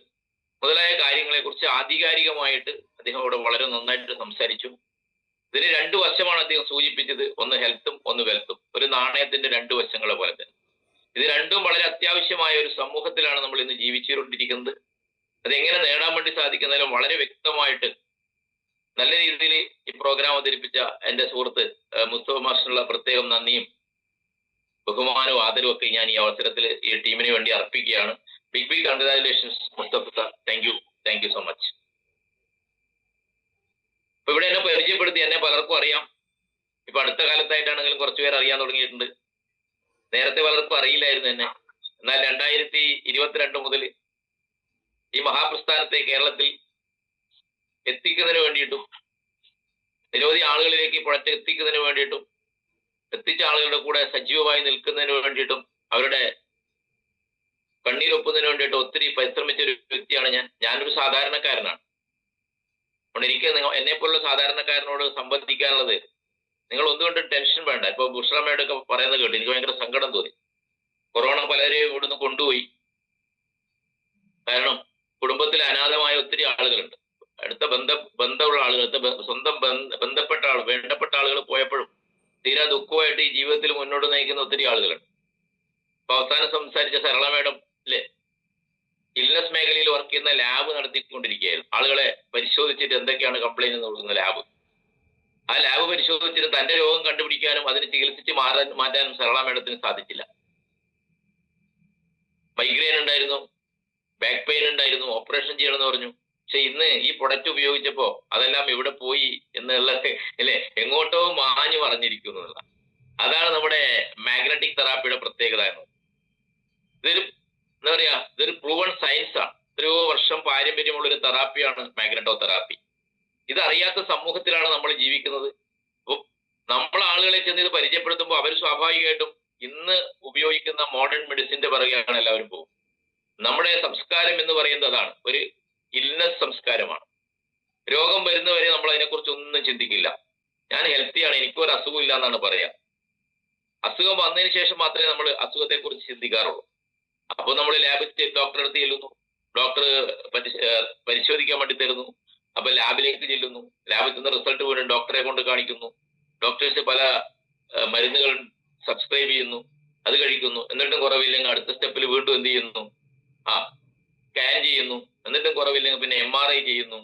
മുതലായ കാര്യങ്ങളെക്കുറിച്ച് ആധികാരികമായിട്ട് അദ്ദേഹം അവിടെ വളരെ നന്നായിട്ട് സംസാരിച്ചു. ഇതിന് 2 വശമാണ് അദ്ദേഹം സൂചിപ്പിച്ചത്, ഒന്ന് ഹെൽത്തും ഒന്ന് വെൽത്തും, ഒരു നാണയത്തിന്റെ 2 വശങ്ങളെ പോലെ തന്നെ. ഇത് രണ്ടും വളരെ അത്യാവശ്യമായ ഒരു സമൂഹത്തിലാണ് നമ്മൾ ഇന്ന് ജീവിച്ചുകൊണ്ടിരിക്കുന്നത്. അതെങ്ങനെ നേടാൻ വേണ്ടി സാധിക്കുന്നതിലും വളരെ വ്യക്തമായിട്ട് നല്ല രീതിയിൽ ഈ പ്രോഗ്രാം അവതരിപ്പിച്ച എൻ്റെ സുഹൃത്ത് മുസ്തഫ മാസ്റ്ററിനുള്ള പ്രത്യേകം നന്ദിയും ബഹുമാനവും ആദരവും ഒക്കെ ഞാൻ ഈ അവസരത്തിൽ ഈ ടീമിന് വേണ്ടി അർപ്പിക്കുകയാണ്. Big congratulations Mustafa sir. Thank you so much. ഇപ്പൊ ഇവിടെ എന്നെ പരിചയപ്പെടുത്തി എന്നെ പലർക്കും അറിയാം. ഇപ്പൊ അടുത്ത കാലത്തായിട്ടാണെങ്കിലും കുറച്ചുപേർ അറിയാൻ തുടങ്ങിയിട്ടുണ്ട്. നേരത്തെ പലർക്കും അറിയില്ലായിരുന്നു എന്നെ. എന്നാൽ 2022 മുതൽ ഈ മഹാപ്രസ്ഥാനത്തെ കേരളത്തിൽ എത്തിക്കുന്നതിന് വേണ്ടിയിട്ടും നിരവധി ആളുകളിലേക്ക് ഈ പ്രൊഡക്റ്റ് എത്തിക്കുന്നതിന് വേണ്ടിയിട്ടും എത്തിച്ച ആളുകളുടെ കൂടെ സജീവമായി നിൽക്കുന്നതിന് വേണ്ടിയിട്ടും അവരുടെ കണ്ണീരൊപ്പുന്നതിന് വേണ്ടിയിട്ട് ഒത്തിരി പരിശ്രമിച്ച ഒരു വ്യക്തിയാണ് ഞാനൊരു സാധാരണക്കാരനാണ്. അതുകൊണ്ട് എനിക്ക് എന്നെ പോലുള്ള സാധാരണക്കാരനോട് സംബന്ധിക്കാനുള്ളത്, നിങ്ങൾ ഒന്നുകൊണ്ടും ടെൻഷൻ വേണ്ട. ഇപ്പൊ ബുഷ്റമ്മയുടെ ഒക്കെ പറയുന്നത് കേട്ടു, എനിക്ക് ഭയങ്കര സങ്കടം തോന്നി. കൊറോണ പലരെയും ഇവിടുന്ന് കൊണ്ടുപോയി. കാരണം കുടുംബത്തിൽ അനാഥമായ ഒത്തിരി ആളുകളുണ്ട്. അടുത്ത ബന്ധമുള്ള ആളുകൾ, സ്വന്തം ബന്ധപ്പെട്ട വേണ്ടപ്പെട്ട ആളുകൾ പോയപ്പോഴും തീരെ ദുഃഖമായിട്ട് ഈ ജീവിതത്തിൽ മുന്നോട്ട് നയിക്കുന്ന ഒത്തിരി ആളുകളുണ്ട്. അപ്പൊ അവസാനം സംസാരിച്ച സരള മേഡം അല്ലേ, ഇൽനസ് മേഖലയിൽ വർക്ക് ചെയ്യുന്ന ലാബ് നടത്തിക്കൊണ്ടിരിക്കുകയായിരുന്നു. ആളുകളെ പരിശോധിച്ചിട്ട് എന്തൊക്കെയാണ് കംപ്ലൈന്റ് എന്ന് കൊടുക്കുന്ന ലാബ്. ആ ലാബ് പരിശോധിച്ചിട്ട് തന്റെ രോഗം കണ്ടുപിടിക്കാനും അതിന് ചികിത്സിച്ച് മാറ്റാനും സരള മേഡത്തിന് സാധിച്ചില്ല. മൈഗ്രെയിൻ ഉണ്ടായിരുന്നു, ബാക്ക് പെയിൻ ഉണ്ടായിരുന്നു, ഓപ്പറേഷൻ ചെയ്യണമെന്ന് പറഞ്ഞു. പക്ഷെ ഇന്ന് ഈ പ്രൊഡക്റ്റ് ഉപയോഗിച്ചപ്പോ അതെല്ലാം എവിടെ പോയി എന്നുള്ള അല്ലെ, എങ്ങോട്ടോ മാഞ്ഞു പറഞ്ഞിരിക്കുന്നു എന്നുള്ള. അതാണ് നമ്മുടെ മാഗ്നറ്റിക് തെറാപ്പിയുടെ പ്രത്യേകത എന്നത്. ഇതൊരു പ്രൂവൺ സയൻസ് ആണ്. എത്രയോ വർഷം പാരമ്പര്യമുള്ള ഒരു തെറാപ്പിയാണ് മാഗ്നറ്റോ തെറാപ്പി. ഇതറിയാത്ത സമൂഹത്തിലാണ് നമ്മൾ ജീവിക്കുന്നത്. അപ്പോൾ നമ്മൾ ആളുകളെ ചെന്ന് ഇത് പരിചയപ്പെടുത്തുമ്പോൾ അവർ സ്വാഭാവികമായിട്ടും ഇന്ന് ഉപയോഗിക്കുന്ന മോഡേൺ മെഡിസിന്റെ പിറകെയാണ് എല്ലാവരും പോകും. നമ്മുടെ സംസ്കാരം എന്ന് പറയുന്നത് അതാണ്, ഒരു ഇൽനസ് സംസ്കാരമാണ്. രോഗം വരുന്നവരെ നമ്മൾ അതിനെക്കുറിച്ച് ഒന്നും ചിന്തിക്കില്ല. ഞാൻ ഹെൽത്തിയാണ്, എനിക്കൊരു അസുഖമില്ല എന്നാണ് പറയാ. അസുഖം വന്നതിന് ശേഷം മാത്രമേ നമ്മൾ അസുഖത്തെ കുറിച്ച് ചിന്തിക്കാറുള്ളൂ. അപ്പോൾ നമ്മൾ ലാബിൽ ഡോക്ടറെ അടുത്ത് ചെല്ലുന്നു, ഡോക്ടർ പരിശോധിക്കാൻ വേണ്ടി തരുന്നു. അപ്പൊ ലാബിലേക്ക് ചെല്ലുന്നു, ലാബിൽ നിന്ന് റിസൾട്ട് വീണ്ടും ഡോക്ടറെ കൊണ്ട് കാണിക്കുന്നു. ഡോക്ടേഴ്സ് പല മരുന്നുകൾ സബ്സ്ക്രൈബ് ചെയ്യുന്നു, അത് കഴിക്കുന്നു. എന്നിട്ടും കുറവില്ലെങ്കിൽ അടുത്ത സ്റ്റെപ്പിൽ വീണ്ടും എന്ത് ചെയ്യുന്നു? സ്കാൻ ചെയ്യുന്നു. എന്നിട്ടും കുറവില്ലെങ്കിൽ പിന്നെ MRI ചെയ്യുന്നു,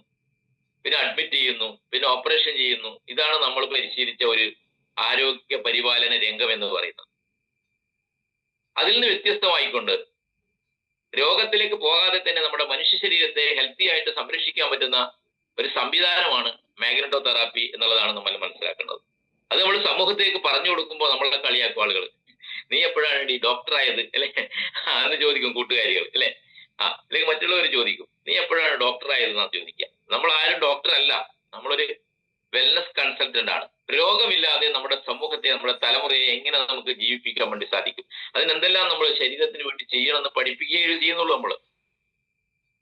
പിന്നെ അഡ്മിറ്റ് ചെയ്യുന്നു, പിന്നെ ഓപ്പറേഷൻ ചെയ്യുന്നു. ഇതാണ് നമ്മൾ പരിശീലിച്ച ഒരു ആരോഗ്യ പരിപാലന രംഗം എന്ന് പറയുന്നത്. അതിൽ നിന്ന് വ്യത്യസ്തമായിക്കൊണ്ട് രോഗത്തിലേക്ക് പോകാതെ തന്നെ നമ്മുടെ മനുഷ്യ ശരീരത്തെ ഹെൽത്തി ആയിട്ട് സംരക്ഷിക്കാൻ പറ്റുന്ന ഒരു സംവിധാനമാണ് മാഗ്നറ്റോതെറാപ്പി എന്നുള്ളതാണ് നമ്മൾ മനസ്സിലാക്കേണ്ടത്. അത് നമ്മൾ സമൂഹത്തേക്ക് പറഞ്ഞു കൊടുക്കുമ്പോൾ നമ്മളെ കളിയാക്കും ആളുകൾ. നീ എപ്പോഴാണ് ഈ ഡോക്ടറായത് അല്ലെ എന്ന് ചോദിക്കും കൂട്ടുകാരികൾ അല്ലെ. അല്ലെങ്കിൽ മറ്റുള്ളവർ ചോദിക്കും നീ എപ്പോഴാണ് ഡോക്ടറായതെന്നാ ചോദിക്കുക. നമ്മൾ ആരും ഡോക്ടർ അല്ല, നമ്മളൊരു വെൽനസ് കൺസൾട്ടന്റ് ആണ്. രോഗമില്ലാതെ നമ്മുടെ സമൂഹത്തെ, നമ്മുടെ തലമുറയെ എങ്ങനെ നമുക്ക് ജീവിപ്പിക്കാൻ വേണ്ടി സാധിക്കും, അതിനെന്തെല്ലാം നമ്മൾ ശരീരത്തിന് വേണ്ടി ചെയ്യണമെന്ന് പഠിപ്പിക്കുകയും ചെയ്യുന്നുള്ളൂ നമ്മൾ.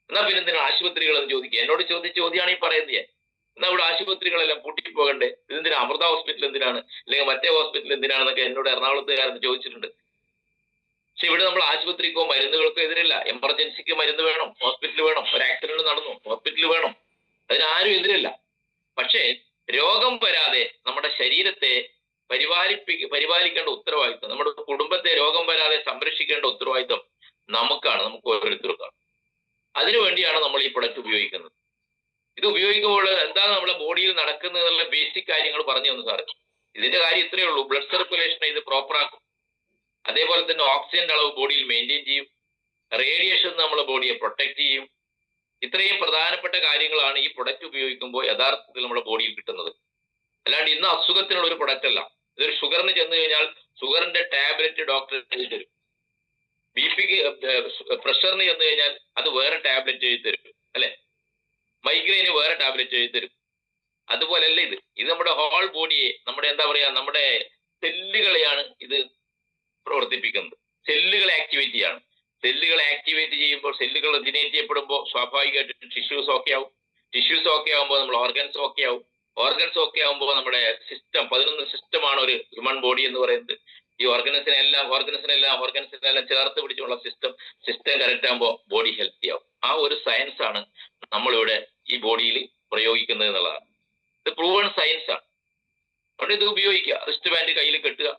എന്നാ പിന്നെ എന്തിനാണ് ആശുപത്രികൾ എന്ന് ചോദിക്കുക. എന്നോട് ചോദിച്ച ചോദ്യമാണ് ഈ പറയുന്നത്. എന്നാ ഇവിടെ ആശുപത്രികളെല്ലാം പൂട്ടിപ്പോകണ്ടേ? ഇതെന്തിനാ അമൃത ഹോസ്പിറ്റൽ എന്തിനാണ്, അല്ലെങ്കിൽ മറ്റേ ഹോസ്പിറ്റൽ എന്തിനാണെന്നൊക്കെ എന്നോട് എറണാകുളത്തുകാരെന്ന് ചോദിച്ചിട്ടുണ്ട്. പക്ഷെ ഇവിടെ നമ്മൾ ആശുപത്രിക്കോ മരുന്നുകൾക്കോ എതിരില്ല. എമർജൻസിക്ക് മരുന്ന് വേണം, ഹോസ്പിറ്റൽ വേണം. ഒരു ആക്സിഡന്റ് നടന്നു, ഹോസ്പിറ്റൽ വേണം, അതിനാരും എതിരല്ല. പക്ഷേ രോഗം വരാതെ നമ്മുടെ ശരീരത്തെ പരിപാലിക്കേണ്ട ഉത്തരവാദിത്വം, നമ്മുടെ കുടുംബത്തെ രോഗം വരാതെ സംരക്ഷിക്കേണ്ട ഉത്തരവാദിത്വം നമുക്ക് ഓരോരുത്തർക്കാണ്. അതിനുവേണ്ടിയാണ് നമ്മൾ ഈ പ്രൊഡക്റ്റ് ഉപയോഗിക്കുന്നത്. ഇത് ഉപയോഗിക്കുമ്പോൾ എന്താണ് നമ്മുടെ ബോഡിയിൽ നടക്കുന്നത് എന്നുള്ള ബേസിക് കാര്യങ്ങൾ പറഞ്ഞു തന്നു സാറ്. ഇതിന്റെ കാര്യം ഇത്രയേ ഉള്ളൂ. ബ്ലഡ് സർക്കുലേഷൻ ഇത് പ്രോപ്പർ ആക്കും. അതേപോലെ തന്നെ ഓക്സിജന്റെ അളവ് ബോഡിയിൽ മെയിൻറ്റെയിൻ ചെയ്യും. റേഡിയേഷൻ നമ്മളെ ബോഡിയെ പ്രൊട്ടക്ട് ചെയ്യും. ഇത്രയും പ്രധാനപ്പെട്ട കാര്യങ്ങളാണ് ഈ പ്രൊഡക്റ്റ് ഉപയോഗിക്കുമ്പോൾ യഥാർത്ഥത്തിൽ നമ്മുടെ ബോഡിയിൽ കിട്ടുന്നത്. അല്ലാണ്ട് ഇന്ന് അസുഖത്തിനുള്ള ഒരു പ്രൊഡക്റ്റ് അല്ല. ഇതൊരു ഷുഗറിന് ചെന്ന് കഴിഞ്ഞാൽ ഷുഗറിന്റെ ടാബ്ലറ്റ് ഡോക്ടർ എഴുതി തരും. BP പ്രഷറിന് ചെന്ന് കഴിഞ്ഞാൽ അത് വേറെ ടാബ്ലറ്റ് എഴുതി തരും അല്ലെ. മൈഗ്രെയിന് വേറെ ടാബ്ലറ്റ് എഴുതി തരും. അതുപോലെയല്ല ഇത് നമ്മുടെ ഹോൾ ബോഡിയെ, നമ്മുടെ എന്താ പറയാ, നമ്മുടെ സെല്ലുകളെയാണ് ഇത് പ്രവർത്തിപ്പിക്കുന്നത്. സെല്ലുകളെ ആക്ടിവേറ്റ് ചെയ്യാണ്. സെല്ലുകളെ ആക്ടിവേറ്റ് ചെയ്യുമ്പോൾ, സെല്ലുകൾ റിജിനേറ്റ് ചെയ്യപ്പെടുമ്പോൾ സ്വാഭാവികമായിട്ട് ടിഷ്യൂസ് ഓക്കെ ആവും. ടിഷ്യൂസ് ഓക്കെ ആകുമ്പോൾ നമ്മൾ ഓർഗൻസ് ഓക്കെ ആവും. ഓർഗൻസ് ഓക്കെ ആകുമ്പോൾ നമ്മുടെ സിസ്റ്റം, 11 സിസ്റ്റമാണ് ഒരു ഹ്യൂമൻ ബോഡി എന്ന് പറയുന്നത്. ഈ ഓർഗൻസിനെല്ലാം ചേർത്ത് പിടിച്ചുള്ള സിസ്റ്റം കറക്റ്റ് ആകുമ്പോൾ ബോഡി ഹെൽത്തി ആവും. ആ ഒരു സയൻസ് ആണ് നമ്മളിവിടെ ഈ ബോഡിയിൽ പ്രയോഗിക്കുന്നത് എന്നുള്ളതാണ്. ഇത് പ്രൂവൺ സയൻസ് ആണ്. അതുകൊണ്ട് ഇത് ഉപയോഗിക്കുക. റിസ്റ്റ് ബാൻഡ് കയ്യിൽ കെട്ടുക.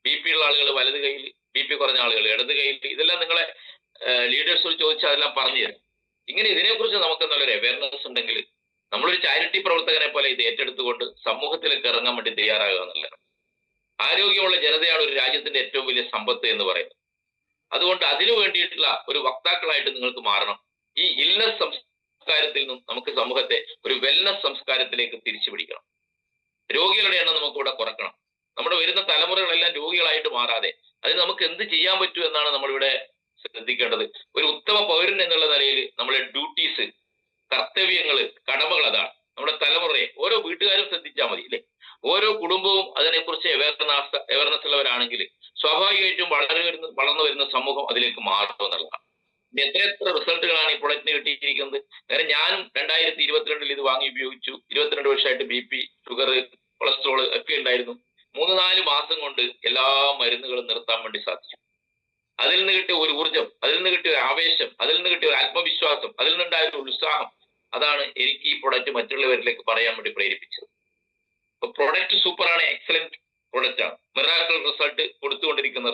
BP ഉള്ള ആളുകൾ വലത് കയ്യിൽ, BP കുറഞ്ഞ ആളുകൾ ഇടത് കയ്യിൽ. ഇതെല്ലാം നിങ്ങളെ ലീഡേഴ്സ് ചോദിച്ചാൽ അതെല്ലാം പറഞ്ഞു തരും. ഇങ്ങനെ ഇതിനെക്കുറിച്ച് നമുക്ക് നല്ലൊരു അവയർനെസ് ഉണ്ടെങ്കിൽ നമ്മളൊരു ചാരിറ്റി പ്രവർത്തകനെ പോലെ ഇത് ഏറ്റെടുത്തുകൊണ്ട് സമൂഹത്തിലേക്ക് ഇറങ്ങാൻ വേണ്ടി തയ്യാറാകുക എന്നുള്ളതാണ്. ആരോഗ്യമുള്ള ജനതയാണ് ഒരു രാജ്യത്തിന്റെ ഏറ്റവും വലിയ സമ്പത്ത് എന്ന് പറയുന്നത്. അതുകൊണ്ട് അതിനു വേണ്ടിയിട്ടുള്ള ഒരു വക്താക്കളായിട്ട് നിങ്ങൾക്ക് മാറണം. ഈ ഇൽനസ് സംസ്കാരത്തിൽ നിന്നും നമുക്ക് സമൂഹത്തെ ഒരു വെൽനസ് സംസ്കാരത്തിലേക്ക് തിരിച്ചു പിടിക്കണം. രോഗികളുടെ എണ്ണം നമുക്കിവിടെ കുറക്കണം. നമ്മുടെ വരുന്ന തലമുറകളെല്ലാം രോഗികളായിട്ട് മാറാതെ അതിന് നമുക്ക് എന്ത് ചെയ്യാൻ പറ്റൂ എന്നാണ് നമ്മളിവിടെ ശ്രദ്ധിക്കേണ്ടത്. ഒരു ഉത്തമ പൗരൻ എന്നുള്ള നിലയിൽ നമ്മളെ ഡ്യൂട്ടീസ്, കർത്തവ്യങ്ങള്, കടമകൾ അതാണ്. നമ്മുടെ തലമുറയെ ഓരോ വീട്ടുകാരും ശ്രദ്ധിച്ചാൽ മതി അല്ലേ. ഓരോ കുടുംബവും അതിനെക്കുറിച്ച് അവയർനെസ് ഉള്ളവരാണെങ്കിൽ സ്വാഭാവികമായിട്ടും വളർന്നു വരുന്ന സമൂഹം അതിലേക്ക് മാറും എന്നുള്ളതാണ്. എത്ര റിസൾട്ടുകളാണ് ഈ പ്രൊഡക്റ്റിന് കിട്ടിയിരിക്കുന്നത്. നേരെ ഞാനും 2022 ഇത് വാങ്ങി ഉപയോഗിച്ചു. 22 വർഷമായിട്ട് BP, ഷുഗർ, കൊളസ്ട്രോൾ ഒക്കെ ഉണ്ടായിരുന്നു. 3-4 മാസം കൊണ്ട് എല്ലാ മരുന്നുകളും നിർത്താൻ വേണ്ടി സാധിച്ചു. അതിൽ നിന്ന് കിട്ടിയ ഒരു ഊർജം, അതിൽ നിന്ന് കിട്ടിയ ഒരു ആവേശം, അതിൽ നിന്ന് കിട്ടിയ ഒരു ആത്മവിശ്വാസം, അതിൽ നിന്നുണ്ടായ ഒരു ഉത്സാഹം, അതാണ് എനിക്ക് ഈ പ്രൊഡക്റ്റ് മറ്റുള്ളവരിലേക്ക് പറയാൻ വേണ്ടി പ്രേരിപ്പിച്ചത്. അപ്പൊ പ്രൊഡക്റ്റ് സൂപ്പറാണ്, എക്സലന്റ് പ്രൊഡക്റ്റ് ആണ്. മിറാക്കിൾ റിസൾട്ട് കൊടുത്തുകൊണ്ടിരിക്കുന്ന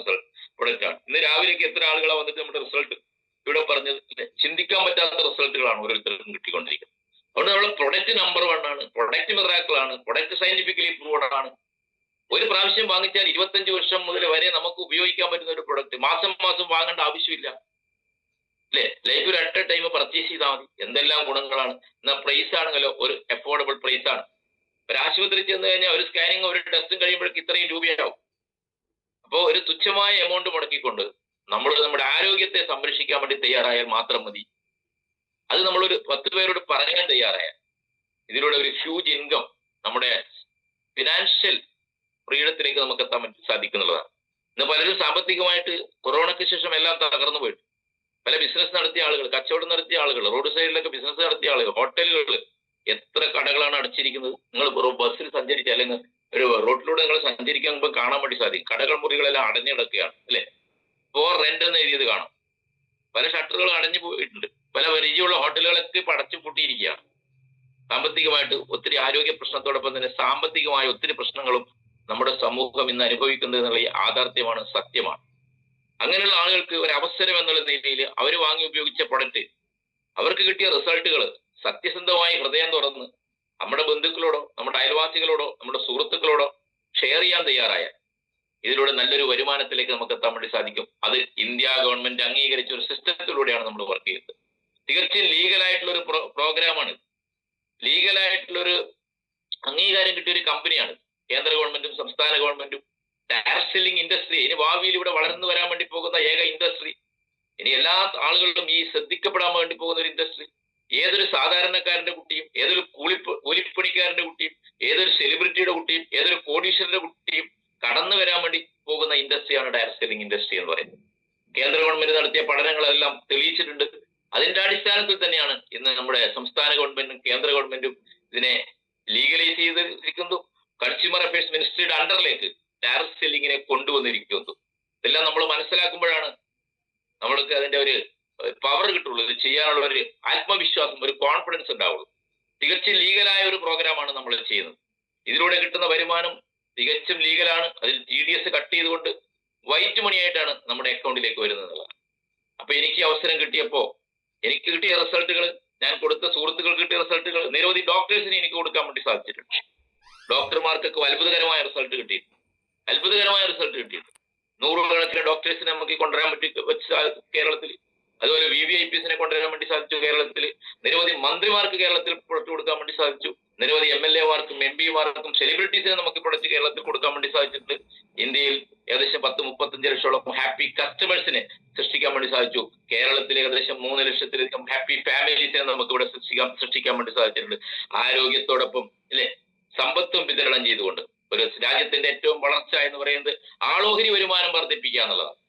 പ്രൊഡക്റ്റ് ആണ്. ഇന്ന് രാവിലേക്ക് എത്ര ആളുകളാണ് വന്നിട്ട് നമ്മുടെ റിസൾട്ട് ഇവിടെ പറഞ്ഞത്. ചിന്തിക്കാൻ പറ്റാത്ത റിസൾട്ടുകളാണ് ഓരോരുത്തർക്കും കിട്ടിക്കൊണ്ടിരിക്കുന്നത്. അതുകൊണ്ട് നമ്മൾ പ്രൊഡക്റ്റ് നമ്പർ 1 ആണ്. പ്രൊഡക്റ്റ് മിറാക്കിൾ ആണ്. പ്രൊഡക്റ്റ് സയന്റിഫിക്കലി പ്രൂവഡ് ആണ്. ഒരു പ്രാവശ്യം വാങ്ങിച്ചാൽ 25 വർഷം മുതൽ വരെ നമുക്ക് ഉപയോഗിക്കാൻ പറ്റുന്ന ഒരു പ്രൊഡക്റ്റ്. മാസം വാങ്ങേണ്ട ആവശ്യമില്ല അല്ലെ. ലൈഫ് ഒരു അറ്റ് എ ടൈം പർച്ചേസ് ചെയ്താൽ മതി. എന്തെല്ലാം ഗുണങ്ങളാണ്. എന്നാൽ പ്രൈസ് ആണെങ്കിലോ ഒരു അഫോർഡബിൾ പ്രൈസ് ആണ്. ഒരു ആശുപത്രി ചെന്ന് കഴിഞ്ഞാൽ ഒരു സ്കാനിങ്, ഒരു ടെസ്റ്റും കഴിയുമ്പോഴേക്ക് ഇത്രയും രൂപയാവും. അപ്പോൾ ഒരു തുച്ഛമായ എമൗണ്ട് മുടക്കിക്കൊണ്ട് നമ്മൾ നമ്മുടെ ആരോഗ്യത്തെ സംരക്ഷിക്കാൻ വേണ്ടി തയ്യാറായാൽ മാത്രം മതി. അത് നമ്മളൊരു 10 പേരോട് പറയാൻ തയ്യാറായാൽ ഇതിലൂടെ ഒരു ഹ്യൂജ് ഇൻകം, നമ്മുടെ ഫിനാൻഷ്യൽ ഫ്രീഡത്തിലേക്ക് നമുക്ക് എത്താൻ സാധിക്കുന്നുള്ളതാണ്. ഇന്ന് പലരും സാമ്പത്തികമായിട്ട് കൊറോണയ്ക്ക് ശേഷം എല്ലാം തകർന്നു പോയിട്ട് പല ബിസിനസ് നടത്തിയ ആളുകൾ, കച്ചവടം നടത്തിയ ആളുകൾ, റോഡ് സൈഡിലൊക്കെ ബിസിനസ് നടത്തിയ ആളുകൾ, ഹോട്ടലുകൾ, എത്ര കടകളാണ് അടച്ചിരിക്കുന്നത്. നിങ്ങൾ ബസ്സിൽ സഞ്ചരിച്ച അല്ലെങ്കിൽ ഒരു റോഡിലൂടെ നിങ്ങൾ സഞ്ചരിക്കുമ്പോൾ കാണാൻ വേണ്ടി സാധിക്കും. കടകൾ മുറികളെല്ലാം അടഞ്ഞു കിടക്കുകയാണ് അല്ലെ. ഫോർ റെന്റ് എന്ന് എഴുതിയത് കാണാം. പല ഷട്ടറുകൾ അടഞ്ഞു പോയിട്ടുണ്ട്. പല പരിചയമുള്ള ഹോട്ടലുകളൊക്കെ ഇപ്പൊ അടച്ചു പൂട്ടിയിരിക്കുകയാണ്. സാമ്പത്തികമായിട്ട് ഒത്തിരി ആരോഗ്യ പ്രശ്നത്തോടൊപ്പം തന്നെ സാമ്പത്തികമായ ഒത്തിരി പ്രശ്നങ്ങളും നമ്മുടെ സമൂഹം ഇന്ന് അനുഭവിക്കുന്നത് എന്നുള്ള യാഥാർത്ഥ്യമാണ്, സത്യമാണ്. അങ്ങനെയുള്ള ആളുകൾക്ക് ഒരു അവസരം എന്നുള്ള നിലയിൽ അവർ വാങ്ങി ഉപയോഗിച്ച പ്രൊഡക്റ്റ്, അവർക്ക് കിട്ടിയ റിസൾട്ടുകൾ സത്യസന്ധമായി ഹൃദയം തുറന്ന് നമ്മുടെ ബന്ധുക്കളോടോ നമ്മുടെ അയൽവാസികളോടോ നമ്മുടെ സുഹൃത്തുക്കളോടോ ഷെയർ ചെയ്യാൻ തയ്യാറായാൽ ഇതിലൂടെ നല്ലൊരു വരുമാനത്തിലേക്ക് നമുക്ക് എത്താൻ വേണ്ടി സാധിക്കും. അത് ഇന്ത്യ ഗവൺമെന്റ് അംഗീകരിച്ച ഒരു സിസ്റ്റത്തിലൂടെയാണ് നമ്മൾ വർക്ക് ചെയ്യുന്നത്. തികച്ചും ലീഗലായിട്ടുള്ള ഒരു പ്രോഗ്രാമാണ്. ലീഗലായിട്ടുള്ള ഒരു അംഗീകാരം കിട്ടിയ ഒരു കമ്പനിയാണ്. കേന്ദ്ര ഗവൺമെന്റും സംസ്ഥാന ഗവൺമെന്റും ഡയറക്ട് സെല്ലിംഗ് ഇൻഡസ്ട്രി ഇനി ഭാവിയിൽ ഇവിടെ വളർന്നു വരാൻ വേണ്ടി പോകുന്ന ഏക ഇൻഡസ്ട്രി, ഇനി എല്ലാ ആളുകളിലും ഈ ശ്രദ്ധിക്കപ്പെടാൻ വേണ്ടി പോകുന്ന ഒരു ഇൻഡസ്ട്രി. ഏതൊരു സാധാരണക്കാരന്റെ കുട്ടിയും ഏതൊരു കൂലിപ്പണിക്കാരന്റെ കുട്ടിയും ഏതൊരു സെലിബ്രിറ്റിയുടെ കുട്ടിയും ഏതൊരു കോടീശ്വരന്റെ കുട്ടിയും കടന്നു വരാൻ വേണ്ടി പോകുന്ന ഇൻഡസ്ട്രിയാണ് ഡയറക്ട് സെല്ലിംഗ് ഇൻഡസ്ട്രി എന്ന് പറയുന്നത്. കേന്ദ്ര ഗവൺമെന്റ് നടത്തിയ പഠനങ്ങളെല്ലാം തെളിയിച്ചിട്ടുണ്ട്. അതിന്റെ അടിസ്ഥാനത്തിൽ തന്നെയാണ് ഇന്ന് നമ്മുടെ സംസ്ഥാന ഗവൺമെന്റും കേന്ദ്ര ഗവൺമെന്റും ഇതിനെ ലീഗലൈസ് ചെയ്തിരിക്കുന്നു. കൺസ്യൂമർ അഫയേഴ്സ് മിനിസ്ട്രിയുടെ അണ്ടറിലേക്ക് ഡയറക്ട് സെല്ലിങ്ങിനെ കൊണ്ടുവന്നിരിക്കുന്നു. ഇതെല്ലാം നമ്മൾ മനസ്സിലാക്കുമ്പോഴാണ് നമ്മൾക്ക് അതിന്റെ ഒരു പവർ കിട്ടുള്ളൂ. ഇത് ചെയ്യാനുള്ള ഒരു ആത്മവിശ്വാസം, ഒരു കോൺഫിഡൻസ് ഉണ്ടാവുള്ളൂ. തികച്ചും ലീഗലായ ഒരു പ്രോഗ്രാമാണ് നമ്മൾ ചെയ്യുന്നത്. ഇതിലൂടെ കിട്ടുന്ന വരുമാനം തികച്ചും ലീഗലാണ്. അതിൽ TDS കട്ട് ചെയ്തുകൊണ്ട് വൈറ്റ് മണിയായിട്ടാണ് നമ്മുടെ അക്കൗണ്ടിലേക്ക് വരുന്നത്. അപ്പൊ എനിക്ക് അവസരം കിട്ടിയപ്പോ എനിക്ക് കിട്ടിയ റിസൾട്ടുകൾ, ഞാൻ കൊടുത്ത സുഹൃത്തുക്കൾക്ക് കിട്ടിയ റിസൾട്ടുകൾ നിരവധി ഡോക്ടേഴ്സിന് എനിക്ക് കൊടുക്കാൻ വേണ്ടി സാധിച്ചിട്ടുണ്ട്. ഡോക്ടർമാർക്കൊക്കെ അത്ഭുതകരമായ റിസൾട്ട് കിട്ടിയിട്ടുണ്ട്. 100 ഡോക്ടേഴ്സിനെ നമുക്ക് കൊണ്ടുവരാൻ പറ്റി കേരളത്തിൽ. അതുപോലെ VVIPസിനെ കൊണ്ടുവരാൻ വേണ്ടി സാധിച്ചു കേരളത്തിൽ. നിരവധി മന്ത്രിമാർക്ക് കേരളത്തിൽ പുറത്തു കൊടുക്കാൻ വേണ്ടി സാധിച്ചു. നിരവധി MLAമാർക്കും MP മാർക്കും സെലിബ്രിറ്റീസിനെ നമുക്ക് പുറത്ത് കേരളത്തിൽ കൊടുക്കാൻ വേണ്ടി സാധിച്ചിട്ടുണ്ട്. ഇന്ത്യയിൽ ഏകദേശം 10-35 ലക്ഷത്തോളം ഹാപ്പി കസ്റ്റമേഴ്സിനെ സൃഷ്ടിക്കാൻ വേണ്ടി സാധിച്ചു. കേരളത്തിൽ ഏകദേശം 3 ലക്ഷത്തിലധികം ഹാപ്പി ഫാമിലീസിനെ നമുക്ക് ഇവിടെ സൃഷ്ടിക്കാൻ വേണ്ടി സാധിച്ചിട്ടുണ്ട്. ആരോഗ്യത്തോടൊപ്പം അല്ലെ സമ്പത്തും വിതരണം ചെയ്തുകൊണ്ട് ഒരു രാജ്യത്തിന്റെ ഏറ്റവും വളർച്ച എന്ന് പറയുന്നത് ആളോഹരി വരുമാനം വർദ്ധിപ്പിക്കുക എന്നുള്ളതാണ്.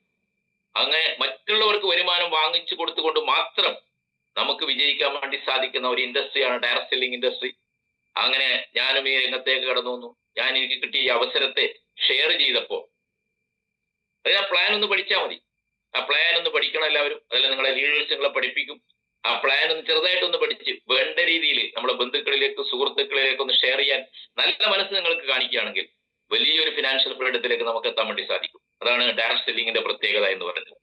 അങ്ങനെ മറ്റുള്ളവർക്ക് വരുമാനം വാങ്ങിച്ചു കൊടുത്തുകൊണ്ട് മാത്രം നമുക്ക് വിജയിക്കാൻ വേണ്ടി സാധിക്കുന്ന ഒരു ഇൻഡസ്ട്രിയാണ് ഡയറക്ട് സെല്ലിംഗ് ഇൻഡസ്ട്രി. അങ്ങനെ ഞാനും ഈ രംഗത്തേക്ക് കടന്നു വന്നു. ഞാൻ എനിക്ക് കിട്ടിയ ഈ അവസരത്തെ ഷെയർ ചെയ്തപ്പോൾ അത് ആ പ്ലാൻ ഒന്ന് പഠിച്ചാൽ മതി. ആ പ്ലാൻ ഒന്ന് പഠിക്കണം എല്ലാവരും. അതിൽ നിങ്ങളെ ലീഡേഴ്സ് നിങ്ങളെ പഠിപ്പിക്കും. ആ പ്ലാൻ ഒന്ന് ചെറുതായിട്ടൊന്ന് പഠിച്ച് വേണ്ട രീതിയിൽ നമ്മുടെ ബന്ധുക്കളിലേക്ക് സുഹൃത്തുക്കളിലേക്ക് ഒന്ന് ഷെയർ ചെയ്യാൻ നല്ല മനസ്സ് നിങ്ങൾക്ക് കാണിക്കുകയാണെങ്കിൽ വലിയൊരു ഫിനാൻഷ്യൽ ഫ്രീഡത്തിലേക്ക് നമുക്ക് എത്താൻ വേണ്ടി സാധിക്കും. അതാണ് ഡയറക്ട് സെല്ലിങ്ങിന്റെ പ്രത്യേകത എന്ന് പറയുന്നത്.